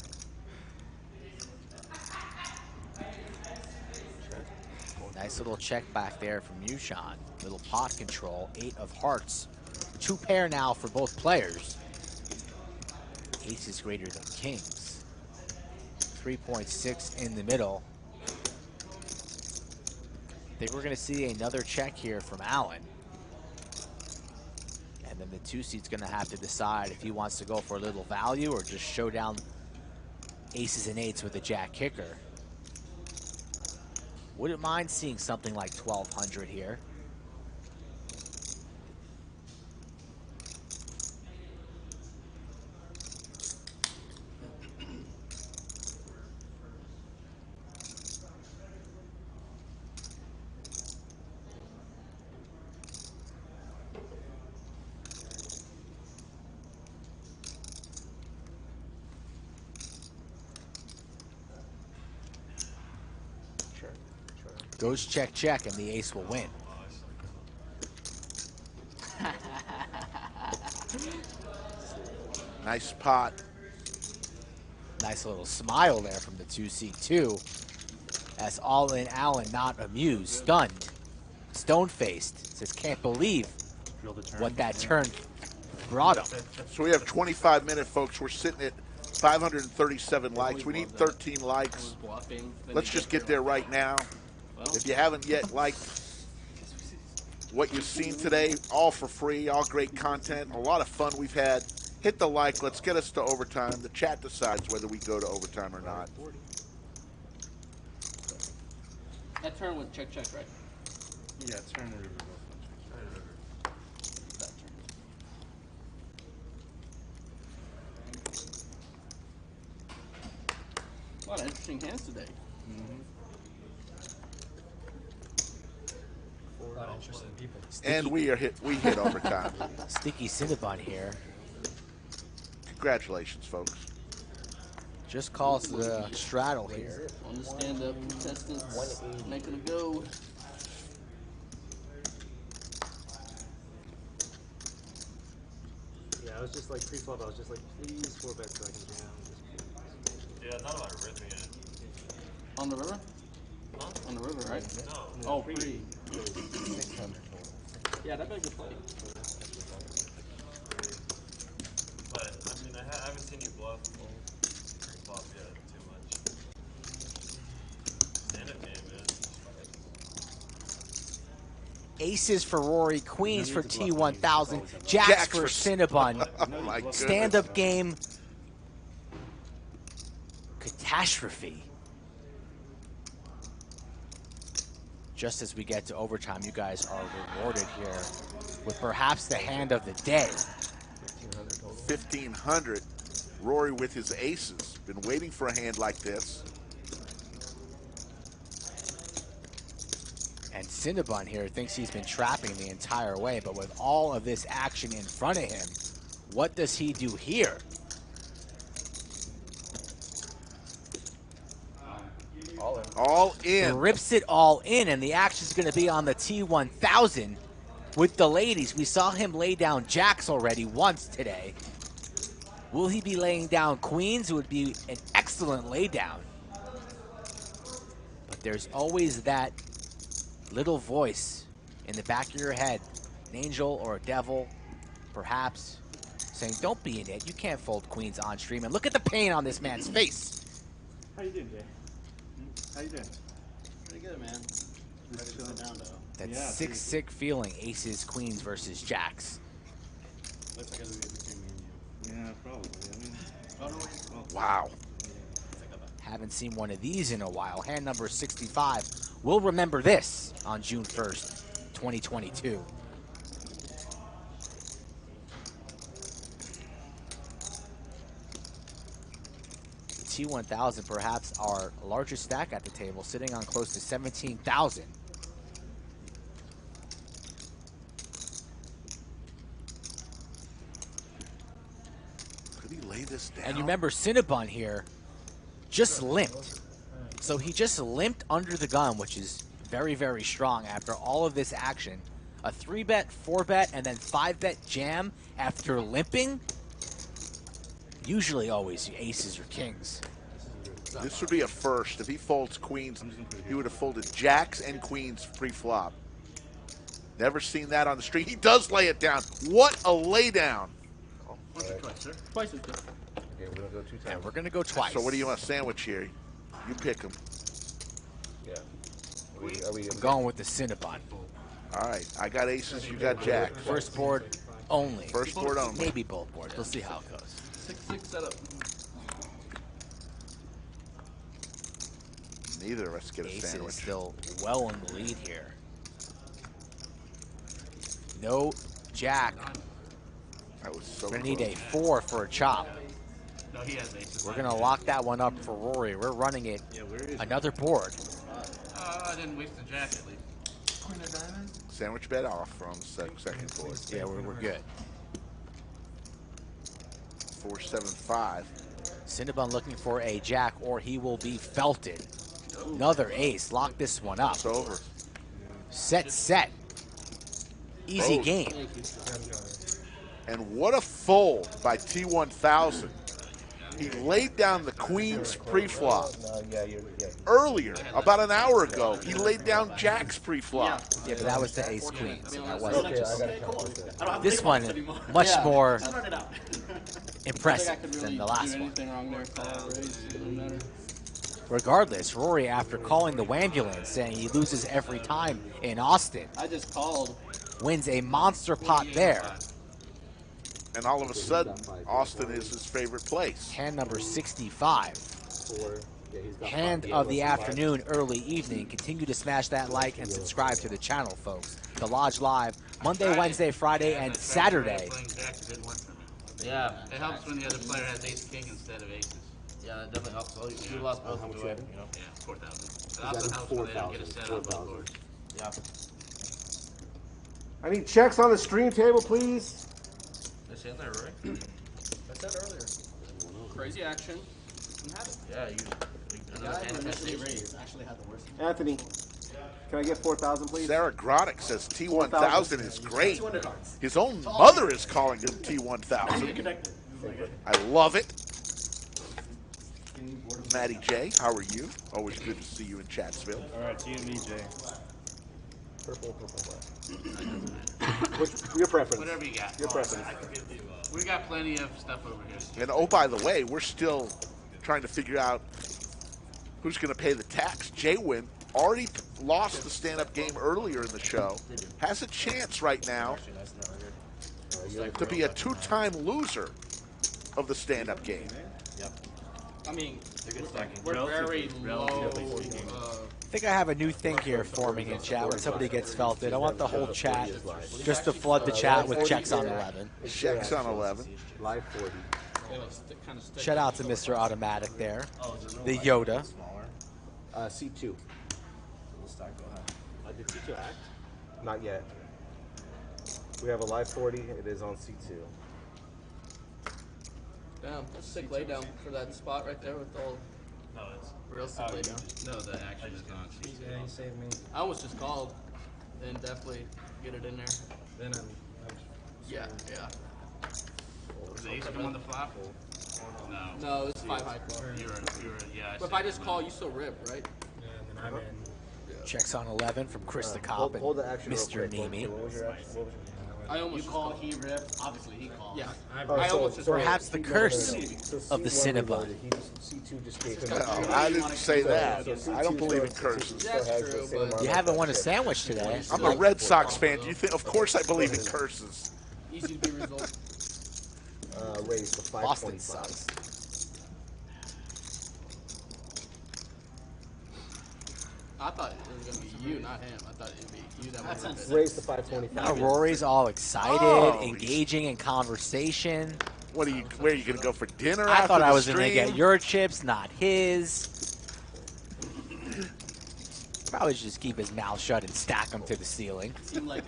Nice little check back there from Yushan. Little pot control, 8 of hearts. 2 pair now for both players. Aces greater than kings. 3.6 in the middle. I think we're gonna see another check here from Allen. And then the 2 seat's gonna have to decide if he wants to go for a little value or just show down aces and 8s with a jack kicker. Wouldn't mind seeing something like 1,200 here. Goes check, check, and the ace will win. Nice pot. Nice little smile there from the 2 seat too. As all in Allen not amused, stunned, stone-faced. Says can't believe what that turn brought him. So we have 25 minutes, folks. We're sitting at 537 likes. We need 13 likes. Let's just get there right now. If you haven't yet liked what you've seen today, all for free, all great content, a lot of fun we've had. Hit the like. Let's get us to overtime. The chat decides whether we go to overtime or not. That turn was check, check, right? Yeah, turn the river. That turn. A lot of interesting hands today. A lot of interesting people. And we hit overtime. Sticky Cinnabon here. Congratulations, folks. Just calls the straddle here. On the stand-up contestants, making a go. Yeah, I was just like pre-flop. I was just like, please 4-bet so I can jam. Yeah, I thought about ripping it. On the river? Huh? On the river, right? No. Oh, pre. Yeah, that makes a play. But I mean, I haven't seen you bluff pre-flop yet too much. Stand-up game, man. Aces for Rory, queens for T1000, jacks for Cinnabon. Oh my goodness. Stand-up game catastrophe. Just as we get to overtime, you guys are rewarded here with perhaps the hand of the day. 1,500. Rory with his aces. Been waiting for a hand like this. And Cinnabon here thinks he's been trapping the entire way, but with all of this action in front of him, what does he do here? All in. Rips it all in, and the action's going to be on the T1000 with the ladies. We saw him lay down jacks already once today. Will he be laying down queens? It would be an excellent laydown. But there's always that little voice in the back of your head, an angel or a devil, perhaps, saying, don't be an it. You can't fold queens on stream. And look at the pain on this man's face. How you doing, Jay? How you doing? Pretty good, man. Just chilling down, though. That Yeah, sick feeling, aces, queens versus jacks. Looks like it'll be between me and you. Yeah, probably. I mean, Wow. Haven't seen one of these in a while. Hand number 65. We'll remember this on June 1st, 2022. T1000, perhaps our largest stack at the table, sitting on close to 17,000. Could he lay this down? And you remember Cinnabon here just limped. So he just limped under the gun, which is very, very strong after all of this action. A 3-bet, 4-bet, and then 5-bet jam after limping. Usually always aces or kings. This would be a first. If he folds queens, he would have folded jacks and queens pre-flop. Never seen that on the street. He does lay it down. What a laydown. Once or twice, sir. Twice is good. Okay, we're going to go 2 times. And we're going to go twice. So what do you want to sandwich here? You pick them. Yeah. I'm going with the Cinnabon. All right. I got aces. You got jacks. First board only. First board only. Maybe both boards. We'll see how it goes. 6-6 setup. Neither of us get a Ace sandwich. is still well in the lead here. No jack. That was so We're going to need close. a 4 for a chop. No, he has aces. We're going to lock that one up for Rory. We're running it another board. I didn't waste the jack at least. Queen of diamonds. Sandwich bet off from second board. Yeah, we're good. 4-7-5. Cinnabon looking for a jack or he will be felted. Another ace. Lock this one up. It's over. Set. Easy game. And what a fold by T1000. He laid down the queens pre-flop. Earlier, about an hour ago, he laid down jacks pre-flop. Yeah, but that was the ace queens. That wasn't. Okay, I got This one much more impressive than the last one. Regardless, Rory, after calling the ambulance, saying he loses every time in Austin, I just called. wins a monster pot there. And all of a sudden, Austin is his favorite place. Hand number 65. Hand of the afternoon, early evening. Continue to smash that like and subscribe to the channel, folks. The Lodge Live, Monday, Wednesday, Friday, and Saturday. Yeah. It helps when the other player has ace-king instead of aces. Yeah, that definitely helps. Oh, you lost both of them, you know? Yeah, 4,000. It also helps when they don't get a set on both boards. Yeah. I need checks on the stream table, please. They say there, right? I said earlier. Crazy action. You have it. Yeah, you. The guy who initially raised actually had the worst. Anthony, can I get 4,000, please? Sarah Grodick says T1000 is great. 200 cards. His own mother is calling him T1000. I love it. Matty J, how are you? Always good to see you in Chatsville. All right, you and me, Jay. Purple, black. Your preference. Whatever you got. Your preference. We got plenty of stuff over here. And oh, by the way, we're still trying to figure out who's going to pay the tax. JWin already lost the stand-up game earlier in the show. Has a chance right now to be a 2-time loser of the stand-up game. I mean, we're very low. I think I have a new thing here forming in chat when somebody gets felted. I want the whole chat just to flood the chat with checks on 11. Checks on 11. Live 40. Shout out to Mr. Automatic there. The Yoda. C2. Did C2 act? Not yet. We have a live 40. It is on C2. Damn, that's a sick laydown for that spot right there with all. No, it's real sick laydown. No, the action is on. Yeah, you saved me. I almost just called and definitely get it in there. Then I'm Yeah. Was the ace come on the flop? No. No, it's 5 high call. Yeah. But if I just call, you still rip, right? Yeah, and then I'm in. Checks on 11 from Chris the Cop and hold the action Mr. Nemi. I almost You called, he ripped. Obviously, he called. Yeah. I almost just Perhaps the curse of the Cinnabon. C2 just gave him. No, I didn't say that. I don't believe in curses. That's true, but You haven't won a sandwich today. I'm a Red Sox fan. Do you think? Of course, I believe in curses. easy to be resolved. Raise the Boston 525. sucks. I thought it was gonna be you, not him. I thought it'd be you that would rip it. Raise the 525. Now Rory's all excited, Oh, engaging in conversation. What are you? Where are you going to go for dinner? I thought after I the was going to stream? get your chips, not his. Probably should just keep his mouth shut and stack them to the ceiling. Seemed like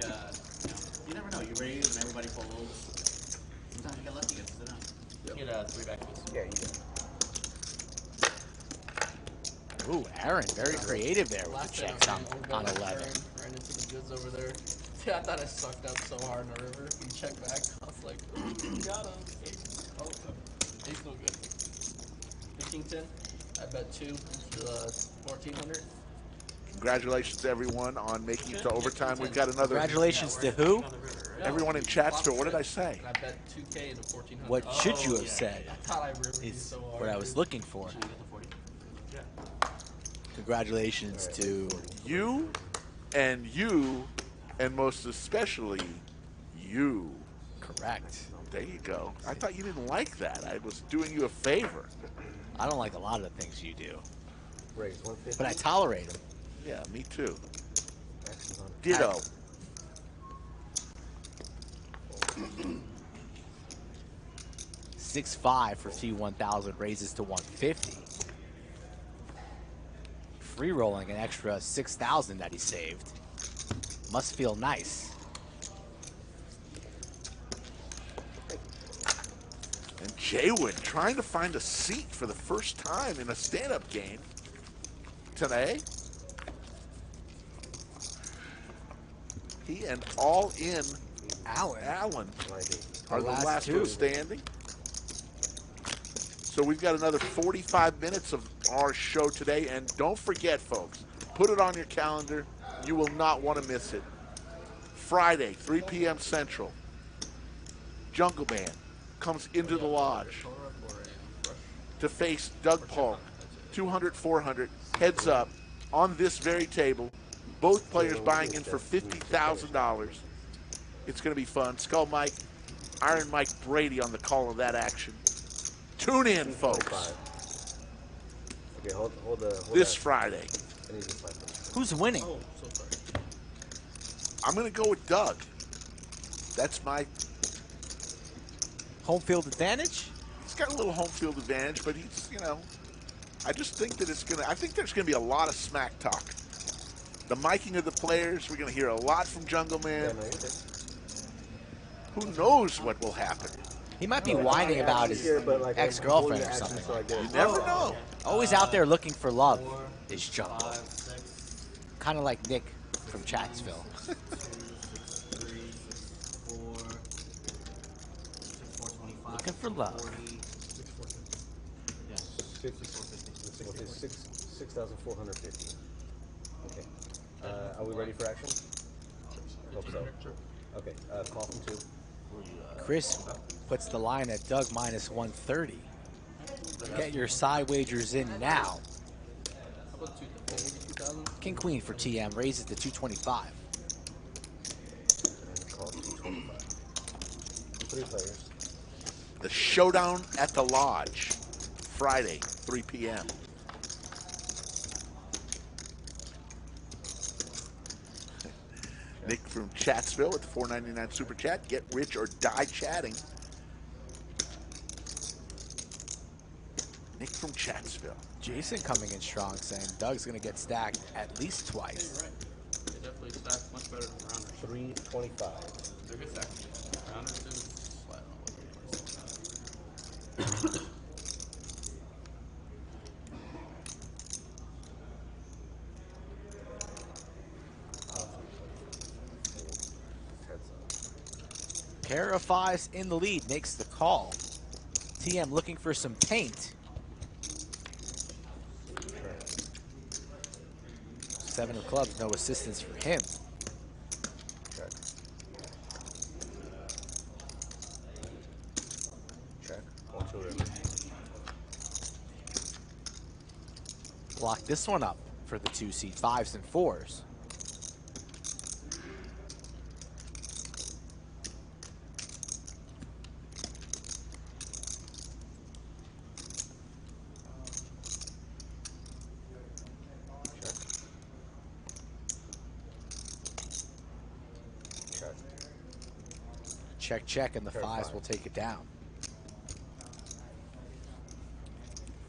you never know. You raise and everybody folds. Sometimes you get lucky against it. Get a 3-back piece. Yeah, you do. Ooh, Aaron, very creative there with the checks on 11. Ran into the goods over there. Yeah, I thought I sucked up so hard in the river. He checked back. I was like, ooh, got him. Ace. Oh, ace no good. 15-10. I bet 2 into 1,400. Congratulations to everyone on making it to overtime. We've got another. Congratulations to who? Everyone in Chatsville. What did I say? I bet 2K into 1,400. What should you have said? I thought I rivered you Is so hard. what I was looking for. Congratulations to you, and most especially you. Correct. There you go. I thought you didn't like that. I was doing you a favor. I don't like a lot of the things you do. Raise 150. But I tolerate them. Yeah, me too. Ditto. $6.5 for T1000 raises to 150. Free rolling an extra 6,000 that he saved. Must feel nice. And JWin trying to find a seat for the first time in a stand-up game today. He and All In Allen are the last two standing. So we've got another 45 minutes of our show today. And don't forget, folks, put it on your calendar. You will not want to miss it. Friday, 3 p.m. Central, Jungle Man comes into the lodge to face Doug Polk, 200-400, heads up, on this very table. Both players buying in for $50,000. It's going to be fun. Skull Mike, Iron Mike Brady on the call of that action. Tune in, folks. Okay, hold this Friday. Who's winning? Oh, so sorry. I'm going to go with Doug. That's my home field advantage. He's got a little home field advantage, but he's, I just think that I think there's going to be a lot of smack talk. The miking of the players, we're going to hear a lot from Jungle Man. Who knows what will happen? He might be whining about his ex-girlfriend or something. You never know. Always out there looking for love is Jungle. Kind of like Nick from Chatsville. Looking for love. 6,450. Okay. Are we ready for action? Hope so. Okay. Call from 2. Chris puts the line at Doug minus 130. Get your side wagers in now. King Queen for TM raises to 225. Call 225. 3 players. The showdown at the lodge, Friday, 3 p.m. Nick from Chatsville with the $4.99 super chat. Get rich or die chatting. Nick from Chatsville. Jason coming in strong, saying Doug's going to get stacked at least twice. You're right. They definitely stacked much better than Rounders. 325. They're good stacks. Rounders is flat on what Pair of 5s in the lead, makes the call. TM looking for some paint. 7 of clubs, no assistance for him. Check. Check. 1, 2 river. Block this one up for the 2 seed, 5s and 4s. Check, check, and the 5s will take it down.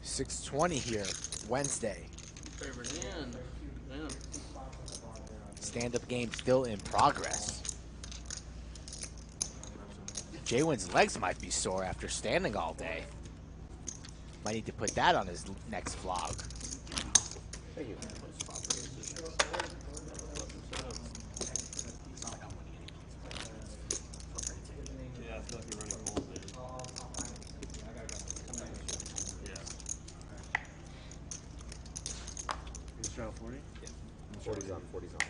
6:20 here, Wednesday. Favorite hand. Man. Stand-up game still in progress. JWin's legs might be sore after standing all day. Might need to put that on his next vlog. Thank you. Yeah, I feel like you're running cold, dude. You just trying 40? Yeah. 40's on. 40's on.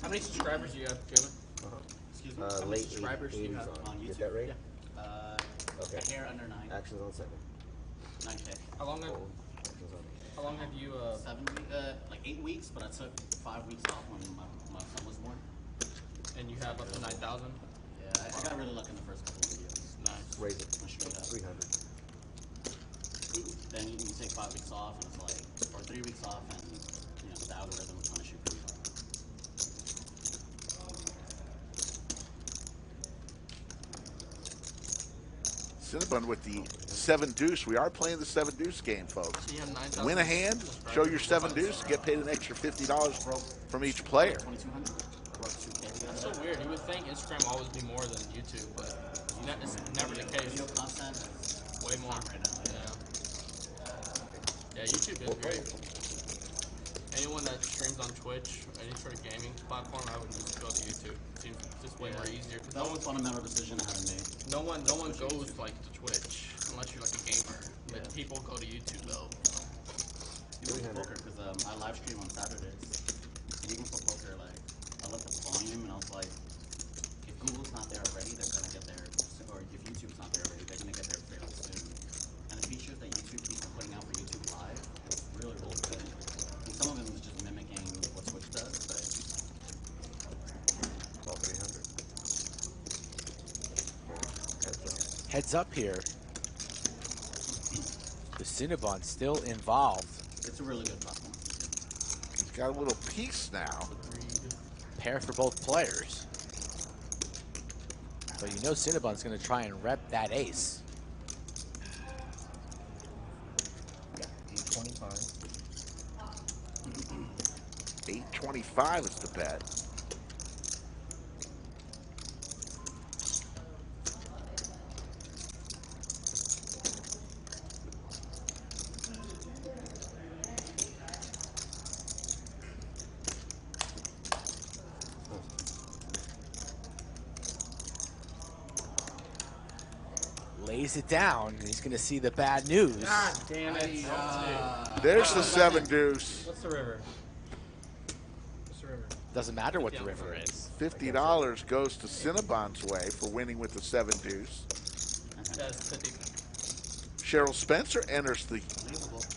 How many subscribers do you have, JWin? Excuse me? How many Late subscribers do you have on YouTube? Get that right? Yeah. Okay. A hair under 9. Actions on 7. 9K. How long have Actions on 8. How long have you 7 weeks, like 8 weeks, but I took 5 weeks off when my son was born. and you have up to 9,000? Yeah, I got really lucky in the first couple of videos. Nice. Raise it. Straight up. 300. Then you take 5 weeks off, and it's like, or 3 weeks off, and the algorithm will punish you pretty hard. Cinnabon with the 7 deuce. We are playing the 7 deuce game, folks. So you have 9,000 Win a hand, show your 7 deuce, get paid an extra $50 from each player. That's so weird. You would think Instagram always be more than YouTube, but it's never the case. Video content is way more right now. Yeah, YouTube is great. Anyone that streams on Twitch, any sort of gaming platform, I would just go to YouTube. Seems just way more easier. That was a fundamental decision I had to make. No one goes like to Twitch unless you're like a gamer. But people go to YouTube though. Even for poker, because I live stream on Saturdays. Even for poker, like I looked at the volume and I was like, if Google's not there already, they're gonna get there. Or if YouTube's not there already, they're gonna get there fairly soon. And the features that YouTube keeps putting out for YouTube Live, it's really, really good. And some of it was just mimicking what Twitch does, but. Call 300. Heads up here. The Cinnabon still involved. It's a really good platform. He's got a little piece now. Pair for both players. But you know Cinnabon's going to try and rep that ace. 825. 825 is the bet. Lays it down. He's going to see the bad news. God damn it. There's the 7 deuce. What's the river? What's the river? Doesn't matter what the river is. $50 goes to Cinnabon's way for winning with the 7 deuce. That's 50. Cheryl Spencer enters the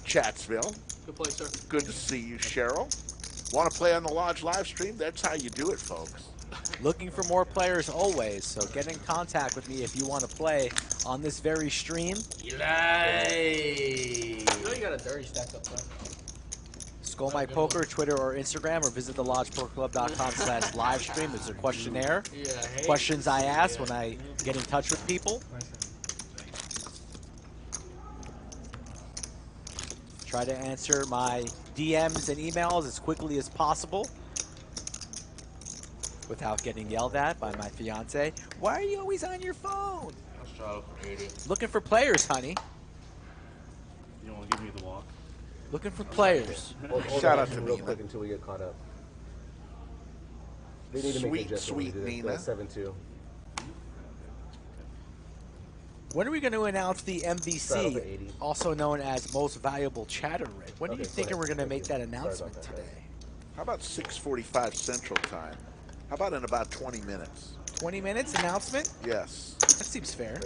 Chatsville. Good play, sir. Good to see you, Cheryl. Want to play on the Lodge live stream? That's how you do it, folks. Looking for more players always, so get in contact with me if you want to play on this very stream. Eli! You know you got a dirty stack up there. Skull My Poker, Twitter or Instagram, or visit thelodgepokerclub.com/livestream. There's a questionnaire. Questions I ask when I get in touch with people. Try to answer my DMs and emails as quickly as possible without getting yelled at by my fiance. Why are you always on your phone? Looking for players, honey. You don't want to give me the walk? Looking for players. Shout out to real Nina. quick until we get caught up. They need to make an Sweet Nina. 7-2. When are we going to announce the MVC, also known as Most Valuable Chatter Rate? When are you thinking we're going to make that announcement today? How about 6:45 Central Time? How about in about 20 minutes? 20 minutes announcement? Yes. That seems fair.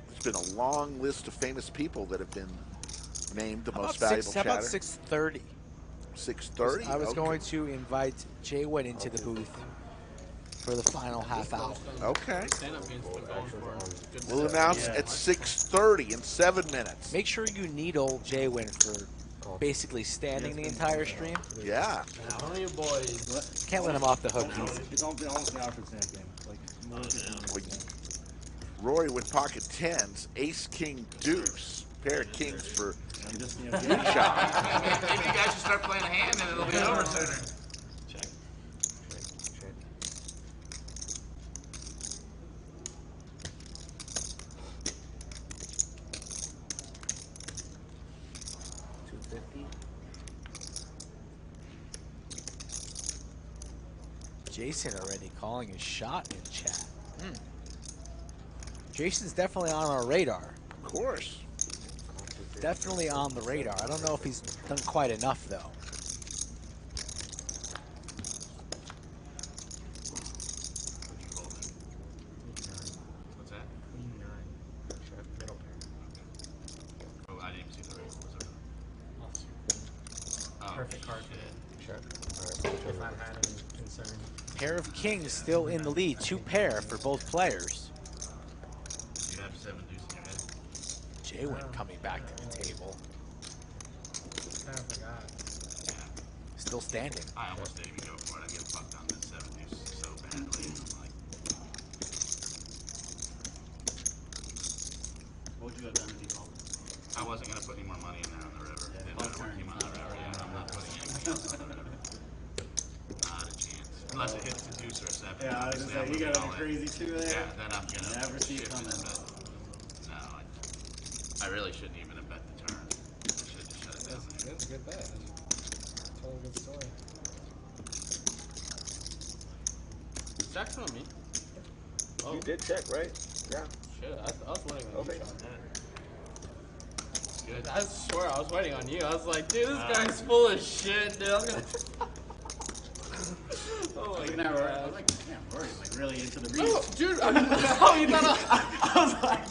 There's been a long list of famous people that have been named the How most about valuable chatter. How about 6:30? 6:30? I was Okay. going to invite JWin into the booth for the final half hour. Okay. Stand-up game's been going for good We'll stuff. announce at 6:30 in 7 minutes. Make sure you needle JWin for basically standing the entire stream. Yeah. One of you boys. Can't let him off the hook. It's almost an hour for the stand game. Like, Rory with pocket tens, ace, king, deuce. Pair of kings for Maybe you guys should start playing a hand and it'll be over sooner. Check. 150. Jason already calling his shot in chat. Jason's definitely on our radar. Of course. Definitely on the radar. I don't know if he's done quite enough, though. What's that? Middle pair. Oh, I didn't even see the raise. Oh, Perfect card for shit. Check. if I had any concern. Pair of kings still in the lead. 2 pair for both players. You have 7 deuce in your head. JWin coming back to the table. I forgot. Still standing. I almost didn't even go for it. I get fucked on this 7 deuce so badly. I'm like, What would you have done if you called? I wasn't gonna put any more money in there on the river. It didn't matter what came on the river. Yeah, I'm not putting anything else on the river. Not a chance. Unless it hits a deuce or a 7. Yeah, I was just like, you gotta be crazy too there. Yeah, then I'm gonna never see it shift coming. but no, I really shouldn't even have bet the turn. I should have just shut it down. That's a good bet. Totally good story. Check's on me. Oh. You did check, right? Yeah. Shit, I was waiting on Okay. you on that. Good. I swear, I was waiting on you. I was like, dude, this guy's full of shit, dude. I'm gonna... oh my god. I was like, damn, Rory's like really into the read. Oh, dude, oh, you thought I was like,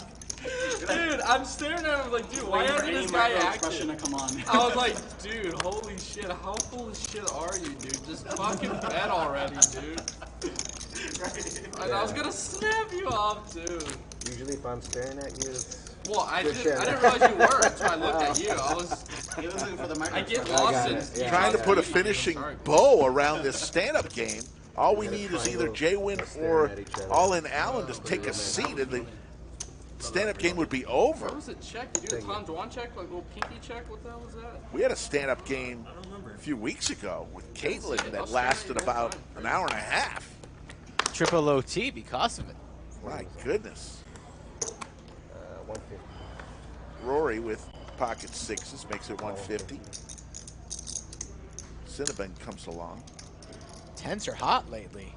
dude, I'm staring at him like, dude, why hasn't this guy acting? To come on. I was like, dude, holy shit, how full of shit are you, dude? Just fucking bet already, dude. Right. And I was gonna snap you off, dude. Usually if I'm staring at you, it's Well, I good didn't shit. realize you were until I looked at you. I was looking for the microphone. I get lost in Trying to put a finishing bow around this stand-up game. All we need is either JWin or All In Allen to take a seat, and the stand-up game would be over. What was it? Check? You do a Tom Dwan check? Like a little pinky check? What the hell was that? We had a stand-up game a few weeks ago with Caitlin that lasted about an hour and a half. Triple OT because of it. My goodness. 150. Rory with pocket sixes makes it 150. Cinnabon comes along. Tens are hot lately.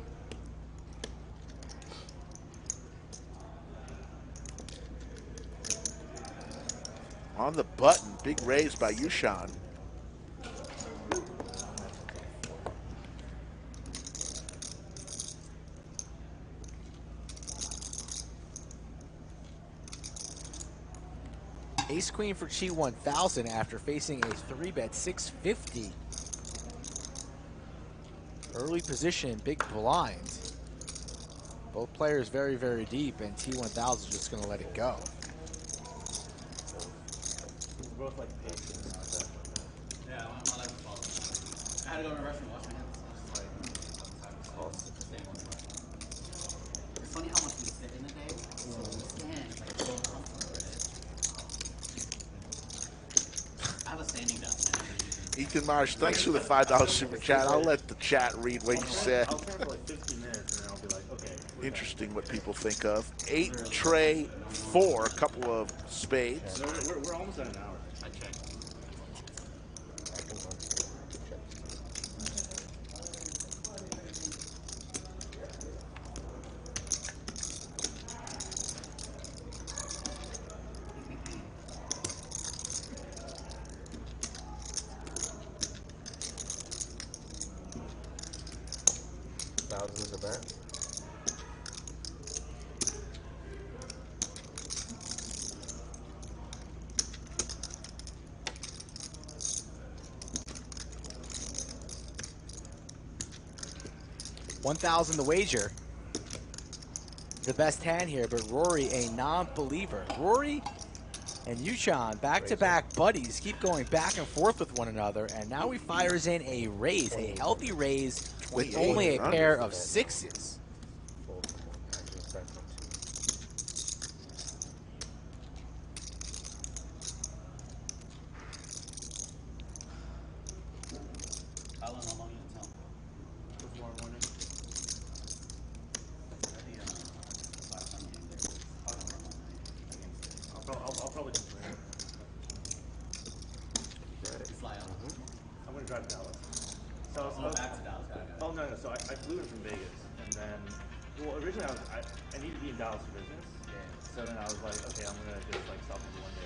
On the button, big raise by Yushan. Ace Queen for T1000 after facing a 3-bet 650. Early position, big blind. Both players very, very deep, and T1000 is just going to let it go. We're both like patience. Yeah, my life is falling. I had to go to the restroom and wash my hands. It's funny how much we sit in a day. So we stand, it's like so comfortable. I have a standing desk. Ethan Marsh, thanks for the $5 super chat. I'll let the chat read what you said. I'll stand for like 15 minutes and then I'll be like, okay. Interesting what people think of. 8, tray, 4, a couple of spades. No, we're almost at an hour. I checked. Thousands of bet. $1,000 the wager. The best hand here, but Rory a non-believer. Rory and Yushan back-to-back buddies keep going back and forth with one another, and now he fires in a raise, a healthy raise with only a pair of sixes. Got it. drive to Dallas. So I was back to Dallas. Oh no. So I flew in from Vegas, and then originally I needed to be in Dallas for business. Yeah. So then I was like, okay, I'm gonna just like stop in one day.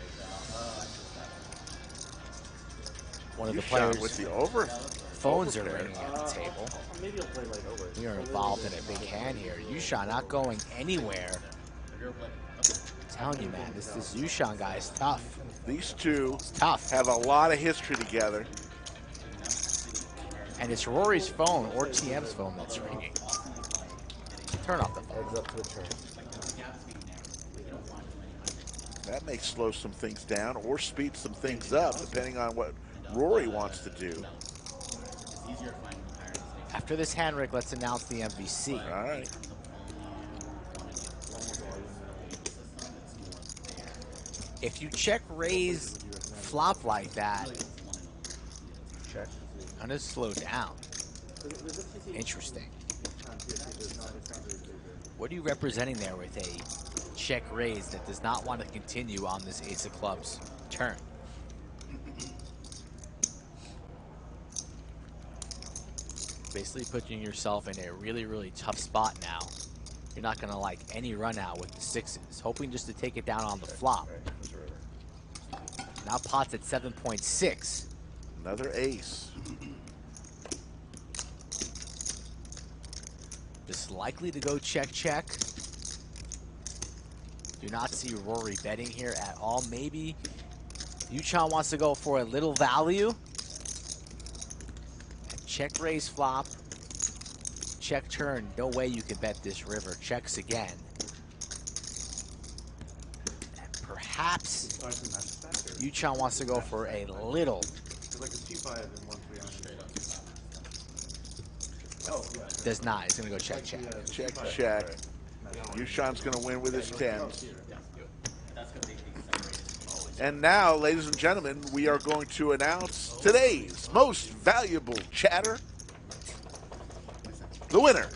One of the shot players with the over. Phones are ringing at the table. Maybe I'll play like over. We are involved in a big hand here. Yushan not going anywhere. I'm telling you, man, this Yushan guy is tough. These two tough. Have a lot of history together. And it's Rory's phone or TM's phone that's ringing. Turn off the phone. Heads up to the turn. That may slow some things down or speed some things up, depending on what Rory wants to do. After this hand, Rick, let's announce the MVC. All right. If you check raise flop like that, check. I'm gonna slow down. Interesting. What are you representing there with a check raise that does not want to continue on this ace of clubs turn? Basically putting yourself in a really, really tough spot now. You're not gonna like any run out with the sixes, hoping just to take it down on the flop. Now pot's at 7.6. Another ace. Just likely to go check, check. Do not see Rory betting here at all. Maybe Yuchan wants to go for a little value. And check raise flop. Check turn. No way you can bet this river. Checks again. And perhaps Yuchan wants to go for a little. Does not. He's going to go check, check. Check, check. Yushan's going to win with his tens. And now, ladies and gentlemen, we are going to announce today's most valuable chatter. The winner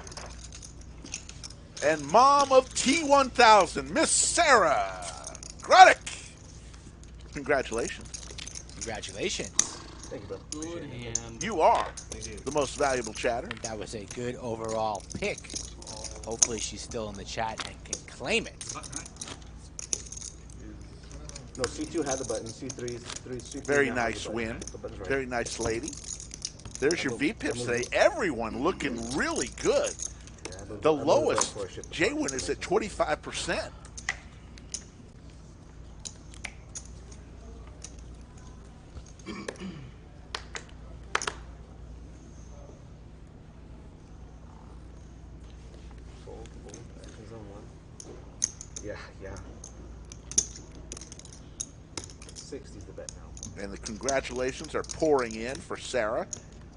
and mom of T1000, Miss Sarah Gruddick. Congratulations. Congratulations. Thank you, bro. Good hand. You are the most valuable chatter. That was a good overall pick. Hopefully she's still in the chat and can claim it. No, C2 had the button. C3. Very nice win. Right. Very nice lady. There's your VPIPs today. Everyone looking really good. Yeah, the lowest JWin is at 25%. Yeah. 60's the bet now. And the congratulations are pouring in for Sarah.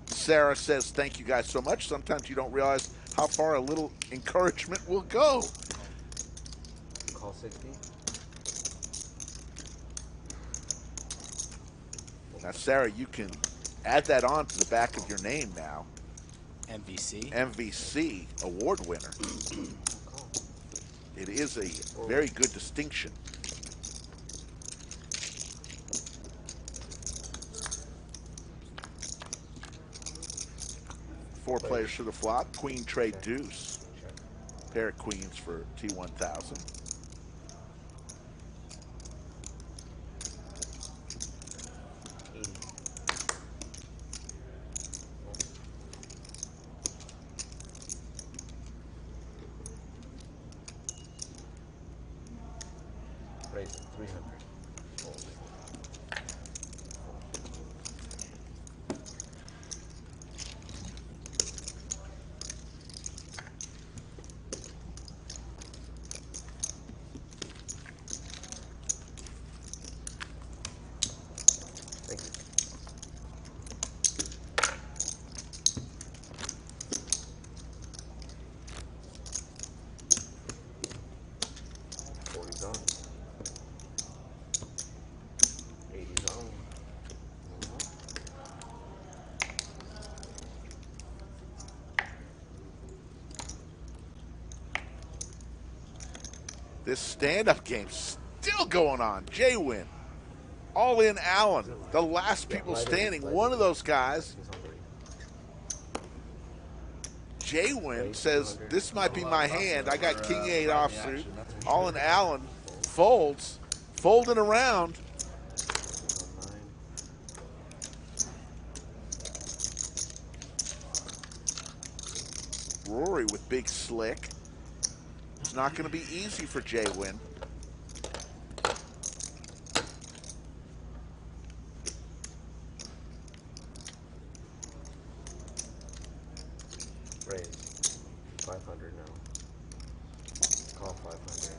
Sarah says, thank you guys so much. Sometimes you don't realize how far a little encouragement will go. Call 60. Now, Sarah, you can add that on to the back of your name now. MVC. MVC award winner. It is a very good distinction. Four players to the flop. Queen, trade, deuce. Pair of queens for T1000. Raise it, 300. Thank you. $40's on. 80's on. This stand-up game's still going on. JWin. All in Allen, the last people standing. One of those guys, JWin, says, this might be my hand. I got King 8 offsuit. All in Allen folds, folding around. Rory with big slick. It's not going to be easy for JWin. Raise 500 now. Call 500.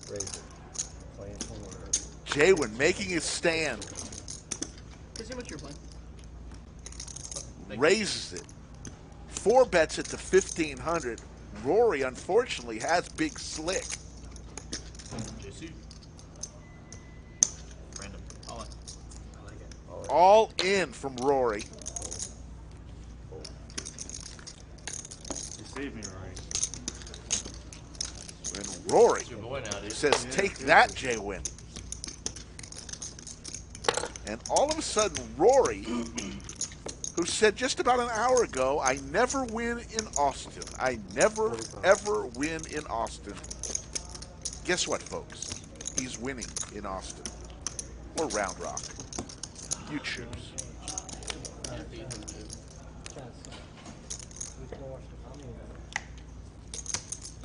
Raise it. Playing forward. JWin making his stand. See how much you're playing. Raises it. 4 bets it to 1,500. Rory, unfortunately, has big slick. JC. Random. All in. I like it. All in from Rory. You saved me, Rory. And Rory It's your boy now, dude. says, take that, JWin. And all of a sudden, Rory, who said just about an hour ago, I never win in Austin. I never, ever win in Austin. Guess what, folks? He's winning in Austin. Or Round Rock. You choose.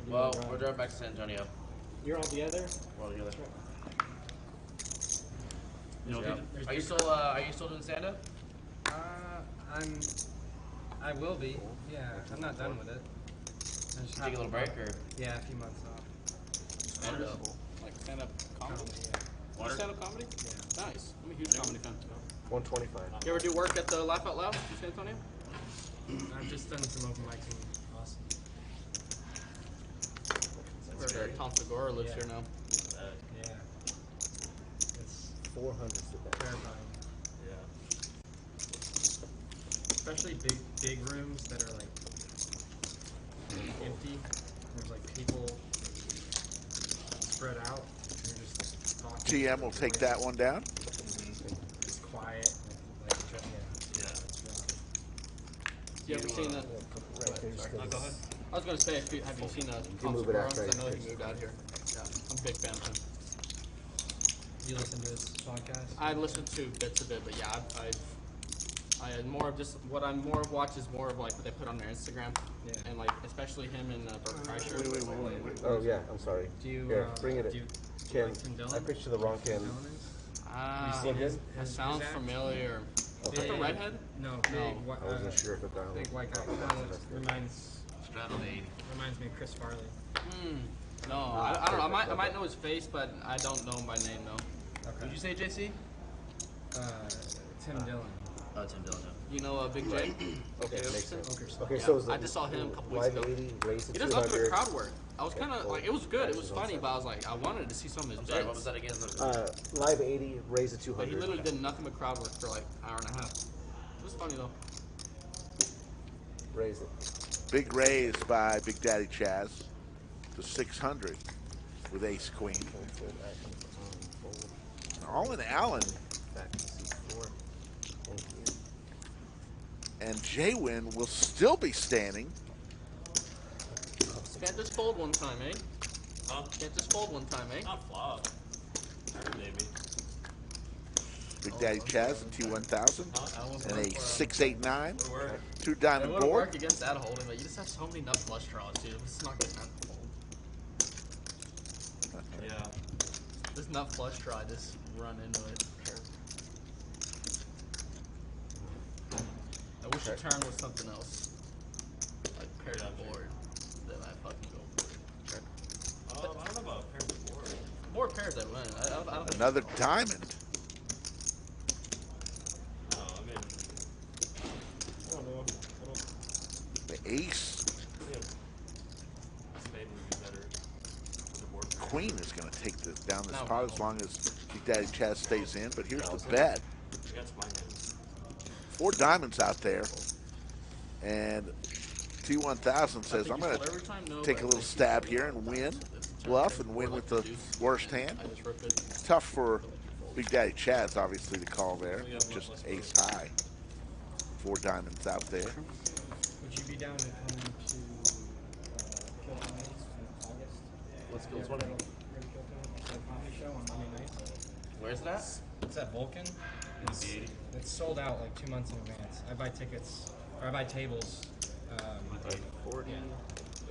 Well, we're driving back to San Antonio. You're all together? We're all together. Yeah. Are you still doing stand-up? I will be. Yeah, I'm not done with it. I just Take a little break, or? Yeah, a few months off. Like stand-up comedy? Yeah. Stand-up comedy? Yeah. Nice. I'm a huge comedy fan. 125. You ever do work at the Laugh Out Loud in San Antonio? I've just done some open mics in Austin. Where Tom Segura lives here now. Yeah. It's 400 to that. terrifying. Yeah. Especially big rooms that are like empty. There's like people spread out. And you're just talking. TM will take that one down. It's quiet. Like, yeah. You ever seen that? Right, Go ahead. I was gonna say, have you seen Tom move it Segura? out, right? I know he moved out here. Yeah, I'm a big fan of him. You listen to this podcast? I listen to bits of it, but yeah, I had more of just what I'm more of watch is more of like what they put on their Instagram, and like especially him and Bert Kreischer. Wait. Oh yeah, I'm sorry. Do you, Here, bring it do in. you Ken, like Tim Dillon? I pitched you the wrong Ken. Ah, seen his that sounds act? familiar. Is that the Big- redhead? No, big. No. I wasn't sure if it got Big white guy. Straddle the 80. Reminds me of Chris Farley. No, I don't know. I might know his face, but I don't know him by name though. Okay. Did you say JC? Tim Dillon. Oh, Tim Dillon. You know Big J? Okay, makes sense. Okerson. Okay, Yeah, so is I just saw him a couple weeks ago. 80, raise to He does nothing 200. but crowd work. I was kind of like, it was good. It was funny, but I was like, I wanted to see some of his I'm sorry, what bits. was that again? Live 80, raise to But 200. he literally did nothing but crowd work for like an hour and a half. It was funny though. Raise it. Big raise by Big Daddy Chaz to 600 with ace queen. All in Allen. Back to C4. Thank you. And JWin will still be standing. Can't just fold one time, eh? Huh? Can't just fold one time, eh? Not flop. Maybe. Big Daddy Chaz and T1000 and a 689. Would work. 2 It diamond would have board. worked against that holding, but you just have so many nut flush draws, dude. It's not good time to fold. Yeah. This nut flush draw, just run into it. I wish the turn was something else. Like pair the board. Then I fucking go for it. I don't know about pairs of board. More pairs I win. I don't think Another diamond. No, I mean, I don't know. The ace. Spade would be better for the board. Queen is going to take this down this No. pot as long as Big Daddy Chaz stays in. But here's the bet. Against my hand. 4 diamonds out there. And T1000 says, I'm going to take a little stab here and win. Bluff and win with the worst hand. Tough for Big Daddy Chaz, obviously, to call there. Just ace high. 4 diamonds out there. Would you be down to come to Kilton Nights in August? What's Kilton? It's a comedy show on Monday nights. Where's that? It's at Vulcan. It's sold out like 2 months in advance. I buy tickets, or I buy tables. 40. Yeah.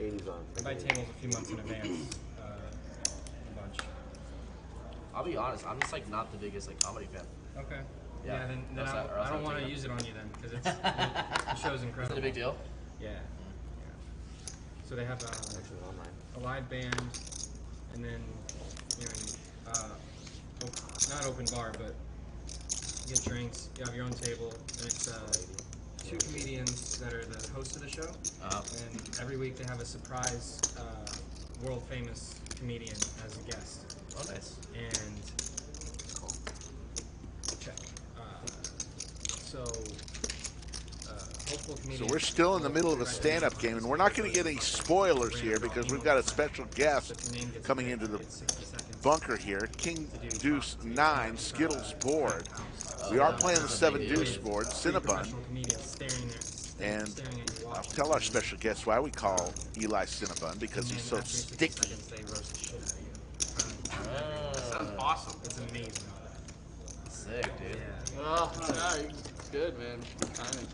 80's on. I buy tables a few months in advance. A bunch. I'll be honest, I'm just like not the biggest like comedy fan. Okay. Yeah, then I don't want to use it on you then, because the show's incredible. Is it a big deal? Yeah. So they have a live band, and then not open bar, but you get drinks. You have your own table, and it's 2 comedians that are the hosts of the show. And every week they have a surprise world famous comedian as a guest. Oh, nice. And check. So we're still in the middle of a stand-up game, and we're not going to get any spoilers here because we've got a special guest coming into the bunker here. King Deuce 9, Skittles board. We are playing the 7 Deuce board, Cinnabon. And I'll tell our special guest why we call Eli Cinnabon, because he's so sticky. Sounds awesome. It's amazing. Sick, dude. Oh, yeah, it's good, man. Timing.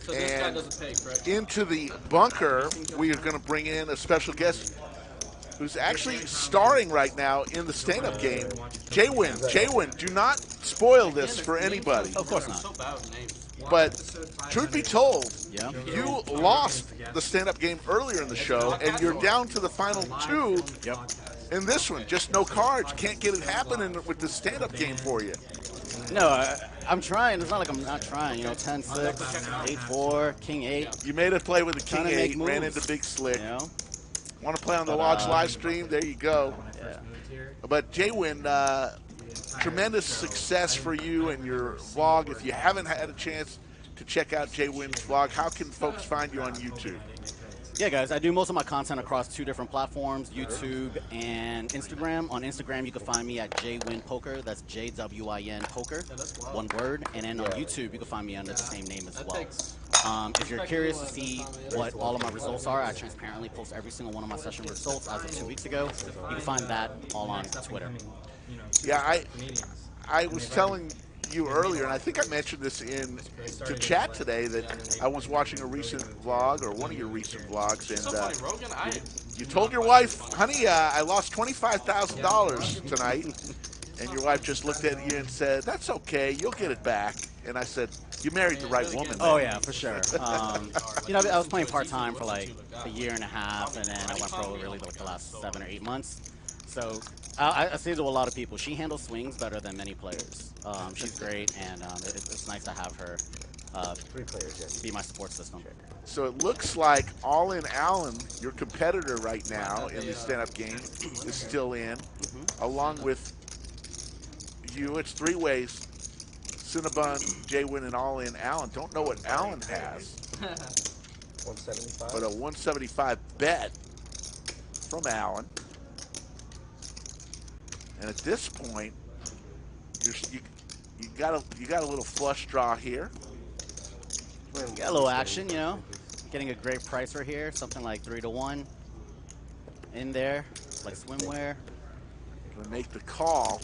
So this guy doesn't pay, correct? Into the bunker, we are going to bring in a special guest who's actually starring right now in the stand-up game, JWin. JWin, do not spoil this for anybody. Of course not. But truth be told, you lost the stand-up game earlier in the show, and you're down to the final 2 in this one. Just no cards. Can't get it happening with the stand-up game for you. No, I'm trying. It's not like I'm not trying. 10-6, 8-4, King 8. You made a play with the King 8, ran into Big Slick. Want to play on the Logs live stream? There you go. Yeah. But JWin, tremendous success for you and your vlog. If you haven't had a chance to check out JWin's vlog, how can folks find you on YouTube? Yeah, guys, I do most of my content across 2 different platforms, YouTube and Instagram. On Instagram, you can find me at JWin Poker. That's JWin Poker, one word. And then on YouTube, you can find me under the same name as well. If you're curious to see what all of my results are, I transparently post every single one of my session results as of 2 weeks ago. You can find that all on Twitter. Yeah, I was telling you earlier, and I think I mentioned this in to chat today, that I was watching a recent vlog, or one of your recent vlogs, and you told your wife, honey, I lost $25,000 tonight, and your wife just looked at you and said, that's okay, you'll get it back. And I said, you married the right woman. Oh, yeah, for sure. I was playing part-time for like a year and a half, and then I went pro really like the last 7 or 8 months. So I say to a lot of people, she handles swings better than many players. She's great, and it's nice to have her be my support system. So it looks like All In Allen, your competitor right now in the stand-up game, is still in, along with you. It's 3 ways. Cinnabon, JWin, and All In Allen. Don't know what Allen has. 175. But a 175 bet from Allen. And at this point, you got a little flush draw here. Got a little action, Getting a great price right here, something like 3-1 in there, like swimwear. Gonna make the call.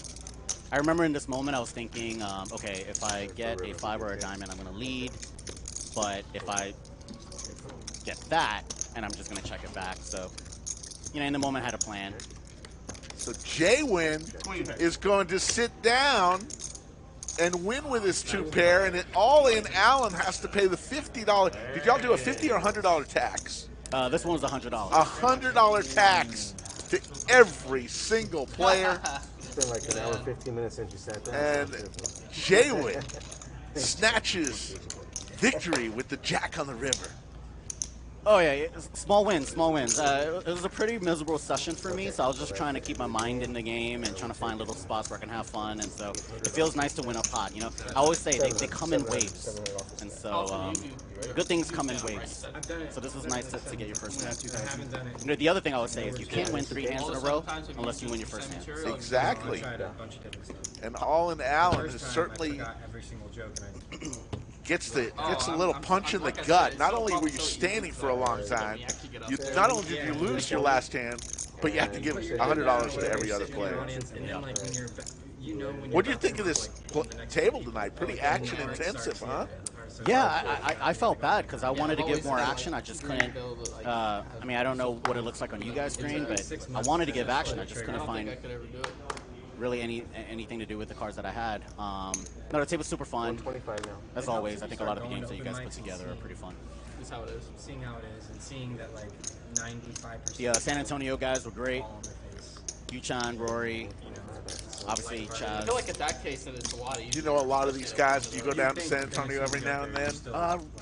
I remember in this moment I was thinking, okay, if I get a 5 or a diamond, I'm gonna lead. But if I get that, and I'm just gonna check it back. So, in the moment I had a plan. So JWin is going to sit down and win with his 2 pair, and All In Allen has to pay the $50. Did y'all do a $50 or $100 tax? This one was $100. $100 tax to every single player. It's been like an hour, 15 minutes since you sat down. And JWin snatches victory with the Jack on the river. Oh yeah, small wins, small wins. It was a pretty miserable session for me, so I was just trying to keep my mind in the game and trying to find little spots where I can have fun, and so it feels nice to win a pot. You know, I always say they come in waves, and so good things come in waves. So this was nice to get your first win. You know, the other thing I would say is you can't win 3 hands in a row unless you win your first hand. Exactly. And All in Allen is certainly gets a little punch in the gut. Not only were you standing for a long time, not only did you lose your last hand, but you have to give $100 to every other player. What do you think of this table tonight? Pretty action intensive, huh? Yeah, I felt bad because I wanted to give more action. I just couldn't. I mean, I don't know what it looks like on you guys' screen, but I wanted to give action. I just couldn't find really anything to do with the cards that I had. No, the table's super fun. As always, I think a lot of the games that you guys put together are pretty fun. That's how it is. Seeing how it is and seeing that like 95%. The San Antonio guys were great. Yuchan, Rory, obviously Chaz. I feel like in that case, it's a lot easier. Do you know a lot of these guys? Do you go down to San Antonio every now and then?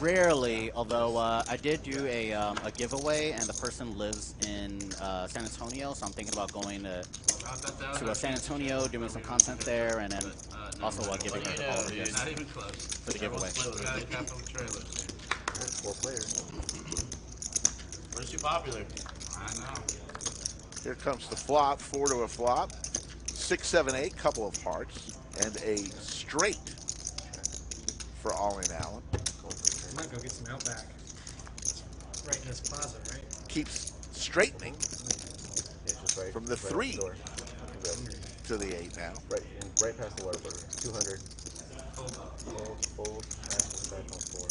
Rarely, although I did do a giveaway, and the person lives in San Antonio, so I'm thinking about going to San Antonio, doing some content there, and then also giving her all the gifts for the giveaway. 4 players. Where's too popular? I know. Here comes the flop, 4 to a flop. 6, 7, 8, couple of hearts, and a straight for All in Allen. I might go get some Outback. Right in this plaza, right? Keeps straightening from the 3 to the 8 now. Right past the water burger. 200. Fold. Back on 4.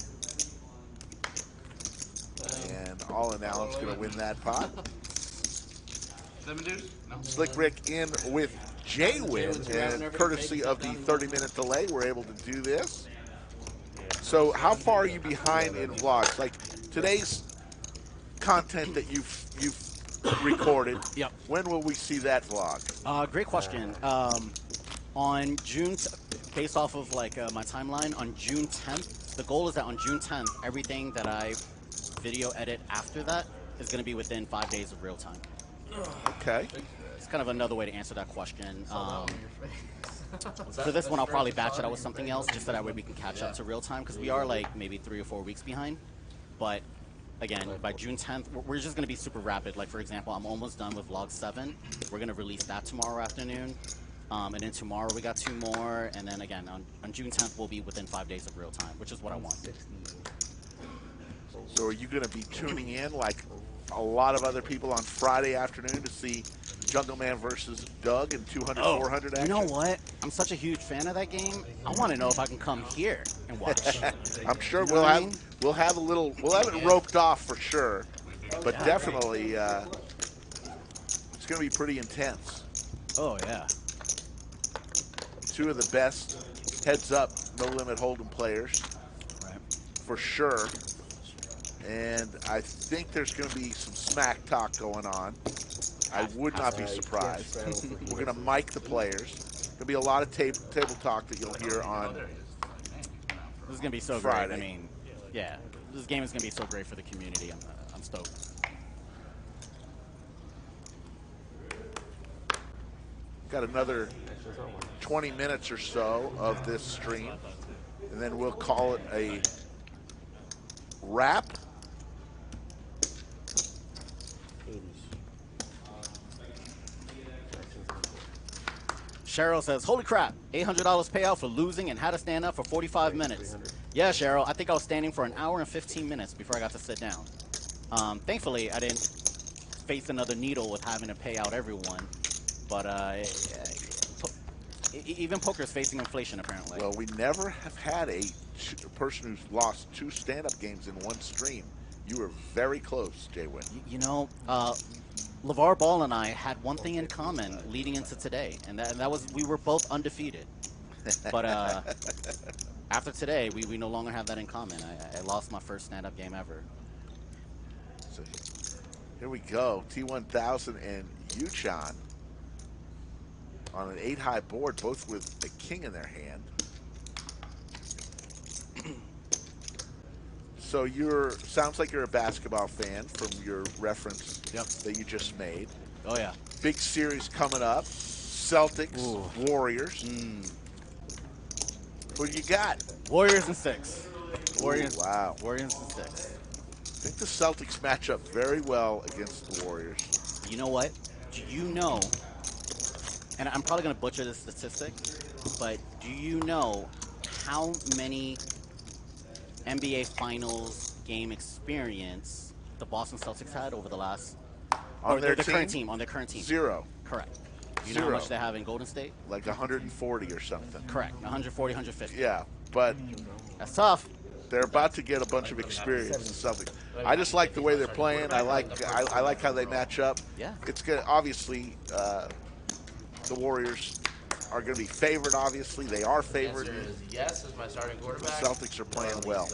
And All in Allen's going to win that pot. 7 dudes? No. Slick Rick in with JWin, and courtesy of the 30-minute delay, we're able to do this. So how far are you behind in vlogs? Like today's content that you've recorded, when will we see that vlog? Great question. On June, based off of like my timeline, on June 10th, the goal is that on June 10th, everything that I video edit after that is going to be within 5 days of real time. Okay. It's kind of another way to answer that question. For this one, I'll probably batch it out with something else, just so that way we can catch up to real time, because we are like maybe 3 or 4 weeks behind. But again, by June 10th, we're just going to be super rapid. Like for example, I'm almost done with vlog 7. We're going to release that tomorrow afternoon. And then tomorrow we got 2 more, and then again on June 10th we'll be within 5 days of real time, which is what I want. So are you going to be tuning in like a lot of other people on Friday afternoon to see Jungle Man versus Doug in 200, 400 action? You know what? I'm such a huge fan of that game. I want to know if I can come here and watch. I'm sure we'll have it roped off for sure, but definitely it's going to be pretty intense. Oh yeah. 2 of the best heads-up, no-limit hold'em players, for sure. And I think there's going to be some smack talk going on. I would not be surprised. We're going to mic the players. There'll be a lot of table talk that you'll hear on This is going to be so Friday. great. I mean, yeah, this game is going to be so great for the community. I'm stoked. Got another 20 minutes or so of this stream, and then we'll call it a wrap. Cheryl says, holy crap, $800 payout for losing and had to stand up for 45 minutes. Yeah, Cheryl, I think I was standing for an hour and 15 minutes before I got to sit down. Thankfully, I didn't face another needle with having to pay out everyone. But even poker is facing inflation, apparently. Well, we never have had a person who's lost 2 stand-up games in one stream. You were very close, JWin. You know, LeVar Ball and I had one thing in common leading into today, and that was we were both undefeated. But after today, we no longer have that in common. I lost my first stand-up game ever. So here we go. T1000 and Yuchan on an 8-high board, both with a king in their hand. So sounds like you're a basketball fan from your reference that you just made. Oh, yeah. Big series coming up. Celtics, Warriors. Who do you got? Warriors in 6. Warriors. Wow. Warriors in 6. I think the Celtics match up very well against the Warriors. You know what? Do you know, and I'm probably going to butcher this statistic, but do you know how many NBA Finals game experience the Boston Celtics had over the last, on their current team, on their current team? 0. Correct. You know how much they have in Golden State? Like 140 or something. Correct. 140, 150. Yeah, but that's tough. They're about to get a bunch of experience in Celtics. I just like the way they're playing. I like how they match up. Yeah. It's good. Obviously, the Warriors are going to be favored. Obviously, they are favored. The answer is yes, as my starting quarterback. The Celtics are playing well.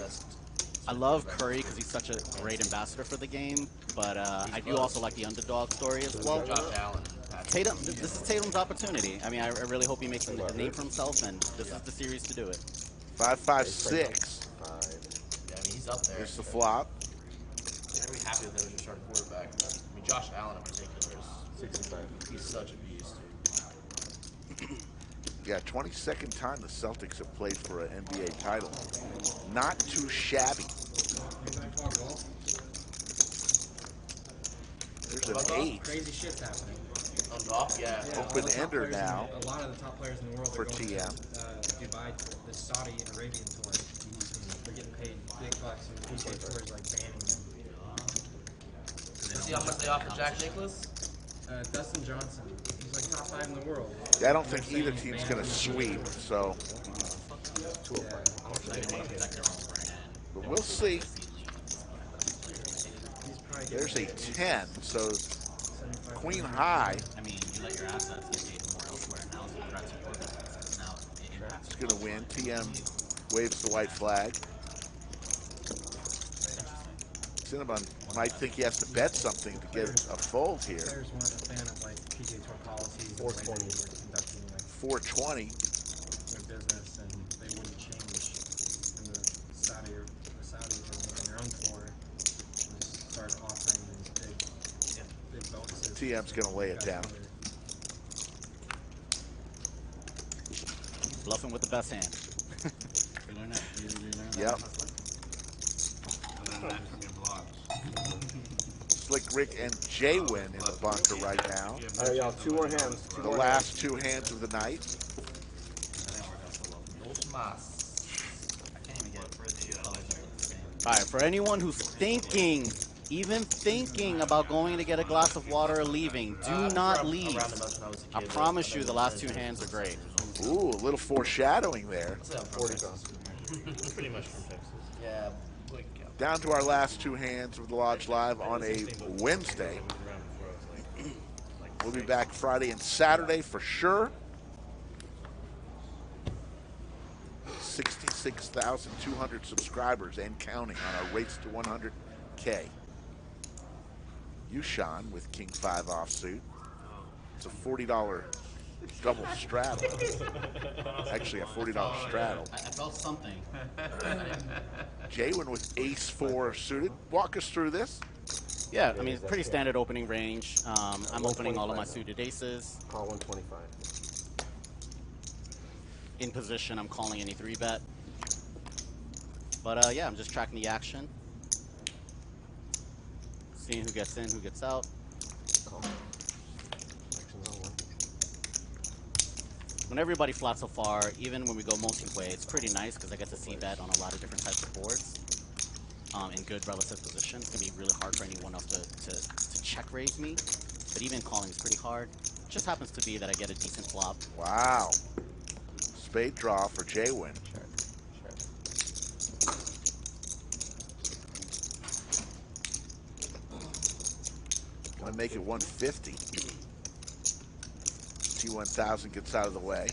I love Curry because he's such a great ambassador for the game, but I do also like the underdog story as well. Josh Allen. Tatum, this is Tatum's opportunity. I mean, I really hope he makes a name for himself, and this is the series to do it. 5.56. Yeah, I mean, he's up there. It's the flop. You're going to be happy with him as your starting quarterback. But, I mean, Josh Allen in particular is 65. He's such a beast. Yeah, 22nd time the Celtics have played for an NBA title. Not too shabby. There's an 8. Crazy shit's happening. On golf, yeah. Open-ender now. A lot of the top players in the world for are going TM. to Dubai, the Saudi Arabian tour. They're getting paid big bucks, and PGA Tour is like banning them. See how much they offer Jack Nicklaus? Dustin Johnson. He's like top 5 in the world. Yeah, I don't think either team's going to sweep, so. But we'll see. There's a 10, so queen high. I mean, you let your assets get paid more elsewhere. Now it's a threat to your business. Now it impacts. It's going to win. TM waves the white flag. Cinnabon might think he has to bet something to get a fold here. Players weren't a fan of like PGA Tour policies. 420. Like 420. Their business, and they wouldn't change. And the Saudis were making their own tour, and they started offering these big bonuses. TM's going to lay it down. Bluffing with the best hand. You learn that. You learn that. Yep. Slick Rick and JWin in the bunker right now. All right, y'all. 2 more hands. The last 2 hands of the night. All right, for anyone who's thinking, even thinking about going to get a glass of water or leaving, do not leave. I promise you the last 2 hands are great. Ooh, a little foreshadowing there. 40 Pretty much from Texas. Yeah. Down to our last 2 hands of the Lodge Live on a Wednesday. We'll be back Friday and Saturday for sure. 66,200 subscribers and counting on our race to 100K. Yushan with King 5 offsuit. It's a $40 double straddle. Actually, a $40 straddle. I felt something. JWin with Ace 4 suited. Walk us through this. Yeah, I mean, it's pretty standard opening range. I'm opening all of my suited aces. Call 125. In position, I'm calling any 3-bet. But yeah, I'm just tracking the action. Seeing who gets in, who gets out. When everybody flats so far, even when we go multi-way, it's pretty nice because I get to see bet on a lot of different types of boards in good relative position. It's going to be really hard for anyone else to check raise me, but even calling is pretty hard. It just happens to be that I get a decent flop. Wow. Spade draw for JWin. Gonna make it 150. T1000 gets out of the way.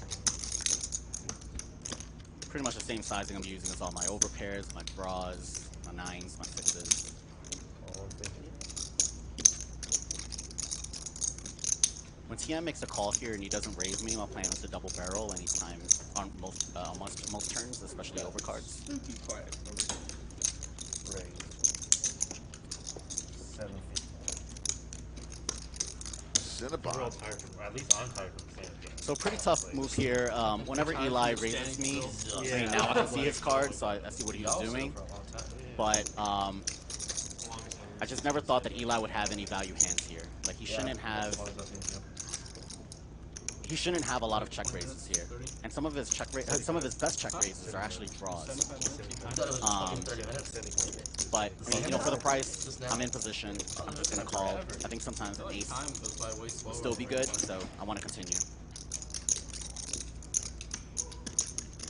Pretty much the same sizing I'm using as all my overpairs, my draws, my 9s, my 6s. When TM makes a call here and he doesn't raise me, my plan is to double barrel anytime on most turns, especially overcards. Right. Cinnabon. At least I'm tired from saying it. So pretty tough move here. Whenever Eli raises me, I mean, now I can see his card, so I see what he was doing. But I just never thought that Eli would have any value hands here. Like he shouldn't have. He shouldn't have a lot of check raises here, and some of his best check raises are actually draws. But I mean, you know, for the price, I'm in position. I'm just gonna call. I think sometimes an ace will still be good, so I want to continue.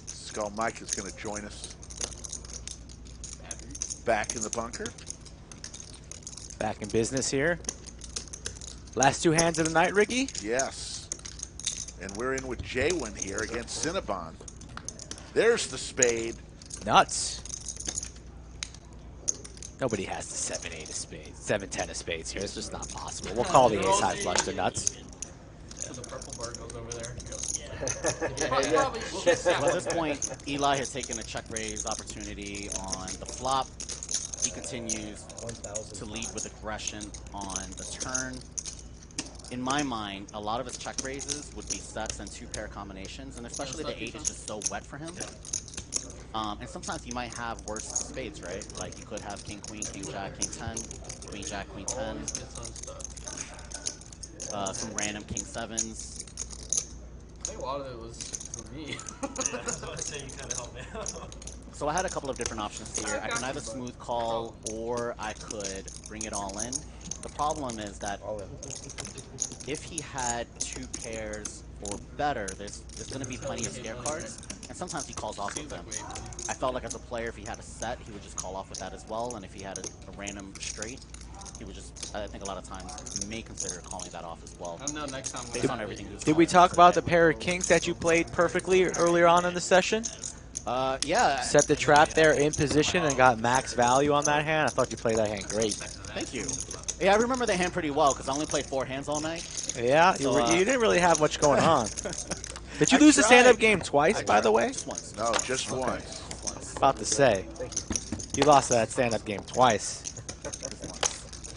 Skull Mike is going to join us back in the bunker. Back in business here. Last two hands of the night, Ricky? Yes. And we're in with JWin here against Cinnabon. There's the spade. Nuts. Nobody has the 7-8 of spades, 7-10 of spades here. It's just not possible. We'll call the ace high flush. They're nuts. So the purple bar goes over there. Well, at this point, Eli has taken a check raise opportunity on the flop. He continues to lead with aggression on the turn. In my mind, a lot of his check raises would be sets and two-pair combinations, and especially the 8 is just so wet for him. And sometimes he might have worse spades, right? Like he could have king, queen, king, jack, king 10, queen, jack, queen 10. Some random king 7s. I think a lot of it was for me. So I had a couple of different options here. I can either smooth call or I could bring it all in. The problem is that if he had two pairs or better, there's going to be plenty of scare cards, and sometimes he calls off with them. I felt like as a player, if he had a set, he would just call off with that as well, and if he had a random straight, he would just, I think a lot of times, may consider calling that off as well. I don't know, next time. Based on everything. Did we talk about the pair of kings that you played perfectly earlier on in the session? Yeah. Set the trap there in position and got max value on that hand. I thought you played that hand great. Thank you. Yeah, I remember the hand pretty well because I only played 4 hands all night. Yeah, So, you didn't really have much going on. Did you lose the stand-up game twice, by the way? Just once. No, just once. About to say. You lost that stand-up game twice.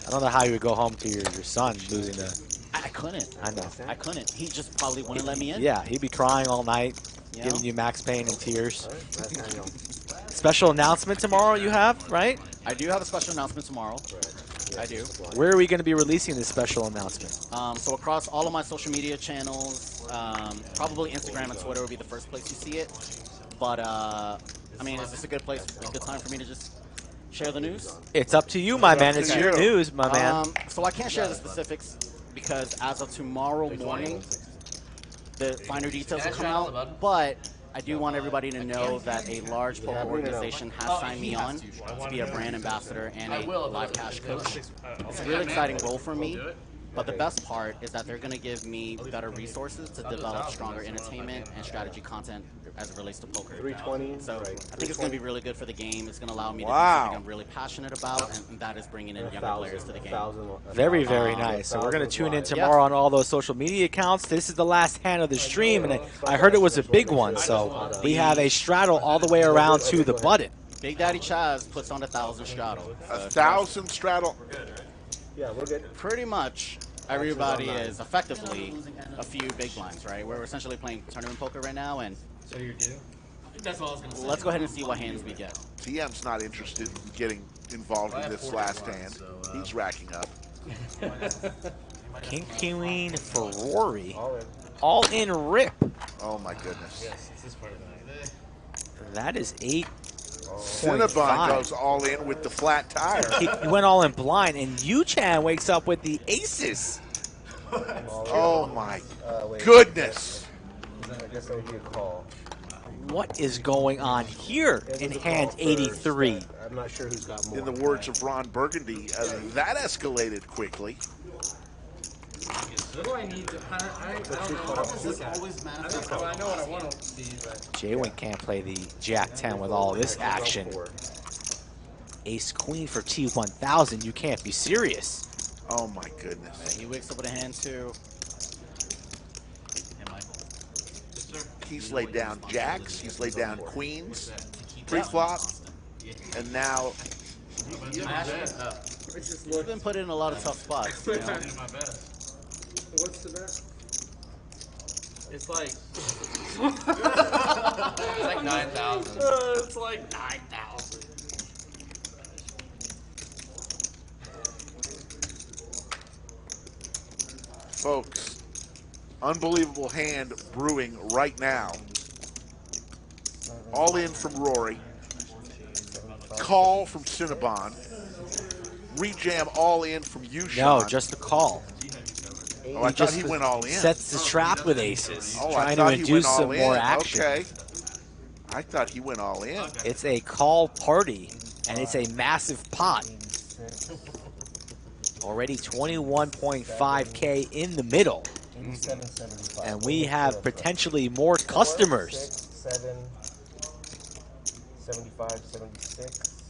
I don't know how you would go home to your son losing the... I couldn't. I know. I couldn't. He just probably wouldn't let me in. Yeah, he'd be crying all night, You giving know? you max pain and tears. Special announcement tomorrow you have, right? I do have a special announcement tomorrow. I do. Where are we going to be releasing this special announcement? So across all of my social media channels, probably Instagram and Twitter will be the first place you see it. But, I mean, is this a good place, a good time for me to just share the news? It's up to you, my man. It's your news, my man. So I can't share the specifics because as of tomorrow morning, the finer details will come out. But I do want everybody to know that a large poker organization has signed me on to be a brand ambassador and a live cash coach. It's a really exciting role for me. But the best part is that they're going to give me better resources to develop stronger entertainment and strategy content as it relates to poker. 320. So I think it's going to be really good for the game. It's going to allow me to do Wow. something I'm really passionate about, and that is bringing in younger players to the game. Very, very nice. So we're going to tune in tomorrow on all those social media accounts. This is the last hand of the stream, and I heard it was a big one. So we have a straddle all the way around to the button. Big Daddy Chaz puts on 1,000 straddle. 1,000 straddle. Yeah, we're good. Pretty much everybody is effectively a few big blinds, right? We're essentially playing tournament poker right now, and So you're due? That's all I was going to say. let's go ahead and see what hands we get. TM's not interested in getting involved in this last hand. He's racking up. King, queen for Rory. All in rip. Oh my goodness. Yes, this is part of the night. That is 8. Cinnabon goes all in with the flat tire. He went all in blind, and Yu-Chan wakes up with the aces. Oh my goodness. I guess that would be a call. What is going on here in hand 83? I'm not sure who's got more. In the words of Ron Burgundy, that escalated quickly. What do I need to? I don't know. What does this always matter? I know what I want to be, but JWin can't play the Jack 10 with all this action. Ace Queen for T1000. You can't be serious. Oh my goodness. He wakes up with a hand too. He's laid down jacks. He's laid down queens. Pre-flop. And now He's been put in a lot of tough spots. You know? What's the bet? It's like it's like 9,000. It's like 9,000. Folks, unbelievable hand brewing right now. All in from Rory. Call from Cinnabon. Rejam all in from you, Sean. No, just the call. Oh, I thought he went all in. Sets the trap with aces, Oh, trying to induce some more action. Okay. I thought he went all in. It's a call party, and it's a massive pot. Already 21.5K in the middle. And we have potentially more customers. 7, 75, 76,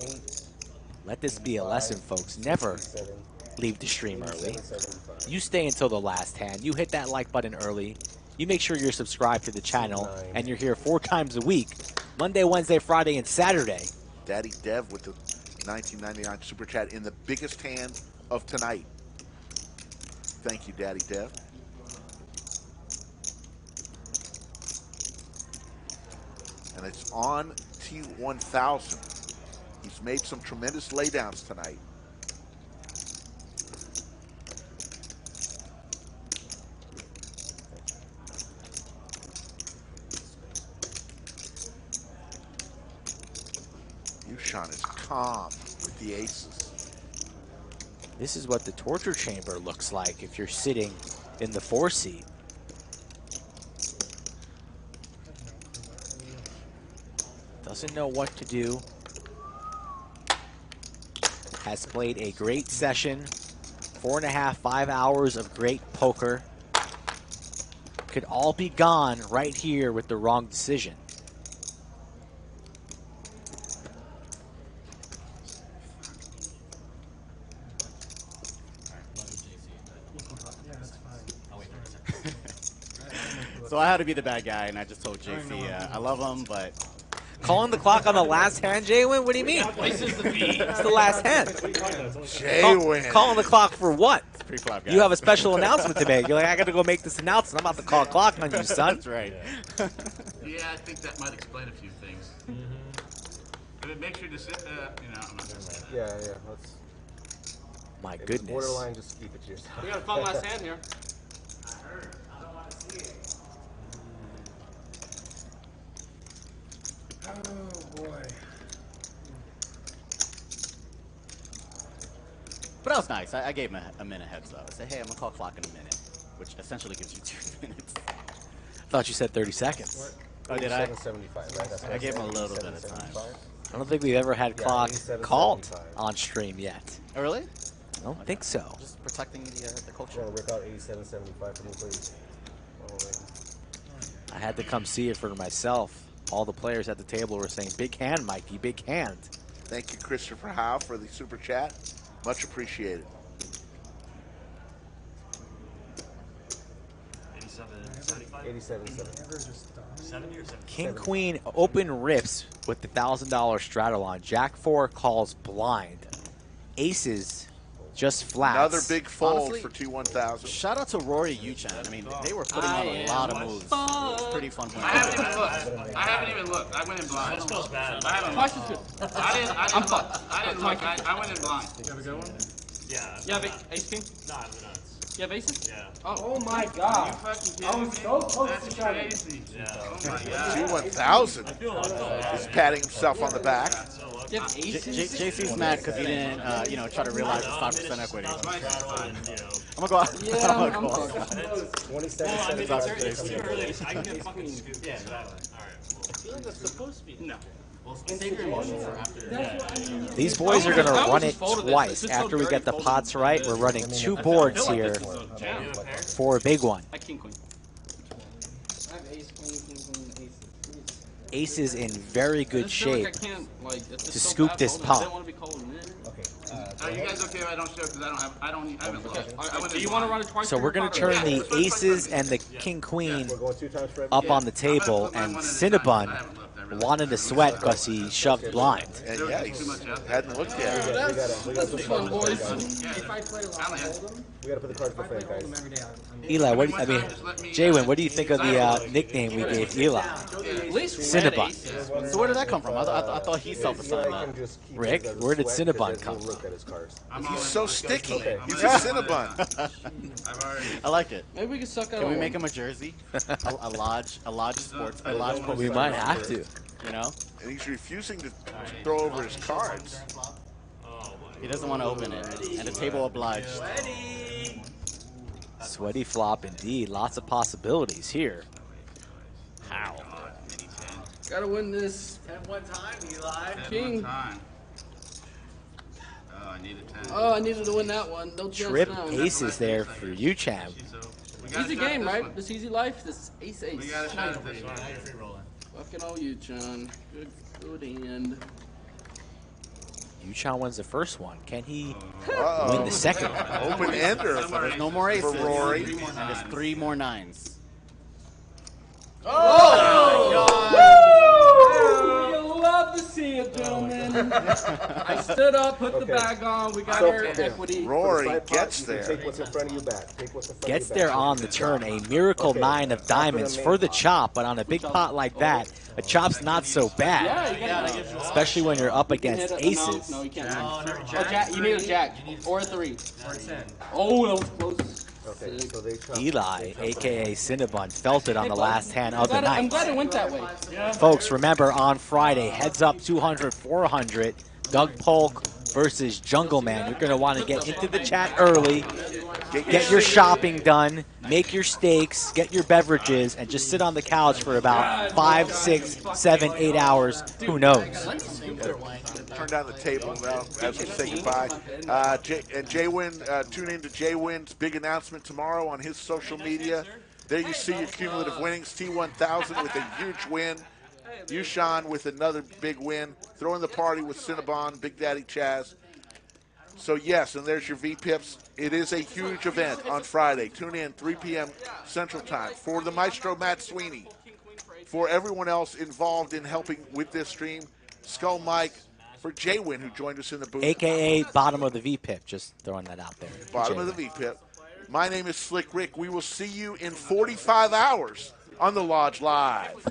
8. Let this be a lesson, folks. Never leave the stream early. You stay until the last hand. You hit that like button early. You make sure you're subscribed to the channel, and you're here 4 times a week, Monday, Wednesday, Friday, and Saturday. Daddy Dev with the 1999 Super Chat in the biggest hand of tonight. Thank you, Daddy Dev. And it's on T1000. He's made some tremendous laydowns tonight. Yushan is calm with the aces. This is what the torture chamber looks like if you're sitting in the 4 seat. Doesn't know what to do. Has played a great session. 4.5, 5 hours of great poker. Could all be gone right here with the wrong decision. So I had to be the bad guy, and I just told JC, I love him, but... Calling the clock on the last hand, JWin? What do you mean? It's the last hand. JWin. Calling the clock for what? Pre-flop, guys. You have a special announcement to make. You're like, I got to go make this announcement. I'm about to call a clock on you, son. That's right. Yeah, I think that might explain a few things. But it makes you just sit there, you know, I'm not going to say that. Yeah. Let's. My It's goodness. borderline, just keep it to yourself. We got a fun last hand here. Oh boy. But that was nice. I gave him a minute heads up. I said, hey, I'm going to call clock in a minute, which essentially gives you 2 minutes. I thought you said 30 seconds. Oh, did I? 775, right? That's what I gave him a said, little bit of time. 775. I don't think we've ever had Yeah, clock 87.75. called on stream yet. Oh, really? I don't think so. Just protecting the culture. Want to work out 87.75 for me, please? All right. I had to come see it for myself. All the players at the table were saying, big hand, Mikey, big hand. Thank you, Christopher Howe, for the super chat. Much appreciated. 87.75. King Queen open rips with the $1,000 Stratolon. Jack 4 calls blind. Aces just flats. Another big fold Honestly, for T1000. Shout out to Rory Yuchan. I mean, they were putting on a lot of moves. It was pretty fun. I haven't even looked. I went in blind. This goes bad. I haven't looked. I didn't look. I went in blind. You have a good one? Yeah. You have ace king? Nah, I'm nuts. You have aces? Yeah. Oh my god. You fucking I kidding was me? so close That's to trying crazy. Yeah. Oh my god. T1000 is patting himself on the back. You have aces? JC's mad because he didn't, try to realize his 5% equity. I'm gonna go out. Yeah, I'm I'm gonna go close. out. 27.75. It's too early. I can get fucking scoop. Yeah, exactly. All right. I feel like that's supposed to be. No. Save your emotions for after. These boys are going to run it twice. After we get the pots right, we're running 2 boards here for a big one. I king queen. I have ace, queen, king, queen, ace. Ace is in very good I just feel shape like I can't, like, it's to just so scoop bad this folding. I pot. don't want to be called in. Okay. Are you guys okay if I don't show? Because I haven't looked. Do you want to run it twice? So we're going to turn the aces and the king queen We're going 2 times for every up game. on the table, and Cinnabon wanted to sweat because he shoved blind. And yeah, he hadn't looked yet. That's fun, boys. If I play Hold'em, We gotta put the cards for Frank, guys. every day. Eli, JWin, what do you think of the nickname we gave Eli? At least Cinnabon. So where did that come from? I thought he self-assigned that. Rick, where did Cinnabon come from? He's so sticky. He's a Cinnabon. I like it. Maybe we can suck out. Can we make him a jersey? a lodge sports. We might have to. You know? And he's refusing to throw over his cards. He doesn't want to open it. And the table obliged. Sweaty flop indeed. Lots of possibilities here. How? Gotta win this. 10 one time, Eli. King. Oh, I need a 10. Oh, I needed to win that one. No chance Trip now. aces there for you, Cham. Easy game, right? This easy life. This ace. We got to shot this one. Fucking all you, John. Good end. Yuchan wins the first one. Can he Uh-oh. win the second one? Open ender. There's no more aces. For Rory. And there's 3 more 9s. Oh! You love to see it, gentlemen. I stood up, put the bag on. We got our equity. Rory gets there. Take what's in front of you back. Take what's in front Gets of you there back. on the turn. A miracle 9 of diamonds for the chop, but on a big pot like that, a chop's not so bad. Yeah, you gotta Especially when you're up You can against hit a- aces. No, you can't. Oh, jack. You need a jack or a 3. Or 10. Oh, that was close. Okay, so they chop. Eli, a.k.a. Cinnabon, felt it on the last hand of the I'm night. glad it went that way. Folks, remember on Friday, heads up 200-400, Doug Polk versus Jungle Man. You're going to want to get into the chat early, get your shopping done, make your steaks, get your beverages, and just sit on the couch for about 5, 6, 7, 8 hours. Who knows? Turn down the table now as we say goodbye. JWin, tune in to JWin's big announcement tomorrow on his social media. There you see your cumulative winnings. T1000 with a huge win. Yushan with another big win. Throwing the party with Cinnabon, Big Daddy Chaz. So yes, and there's your V-Pips. It is a huge event on Friday. Tune in 3 p.m. Central Time. For the maestro Matt Sweeney, for everyone else involved in helping with this stream, Skull Mike, for JWin, who joined us in the booth. A.k.a. bottom of the V-Pip, just throwing that out there. Bottom of the V-Pip. My name is Slick Rick. We will see you in 45 hours on the Lodge Live.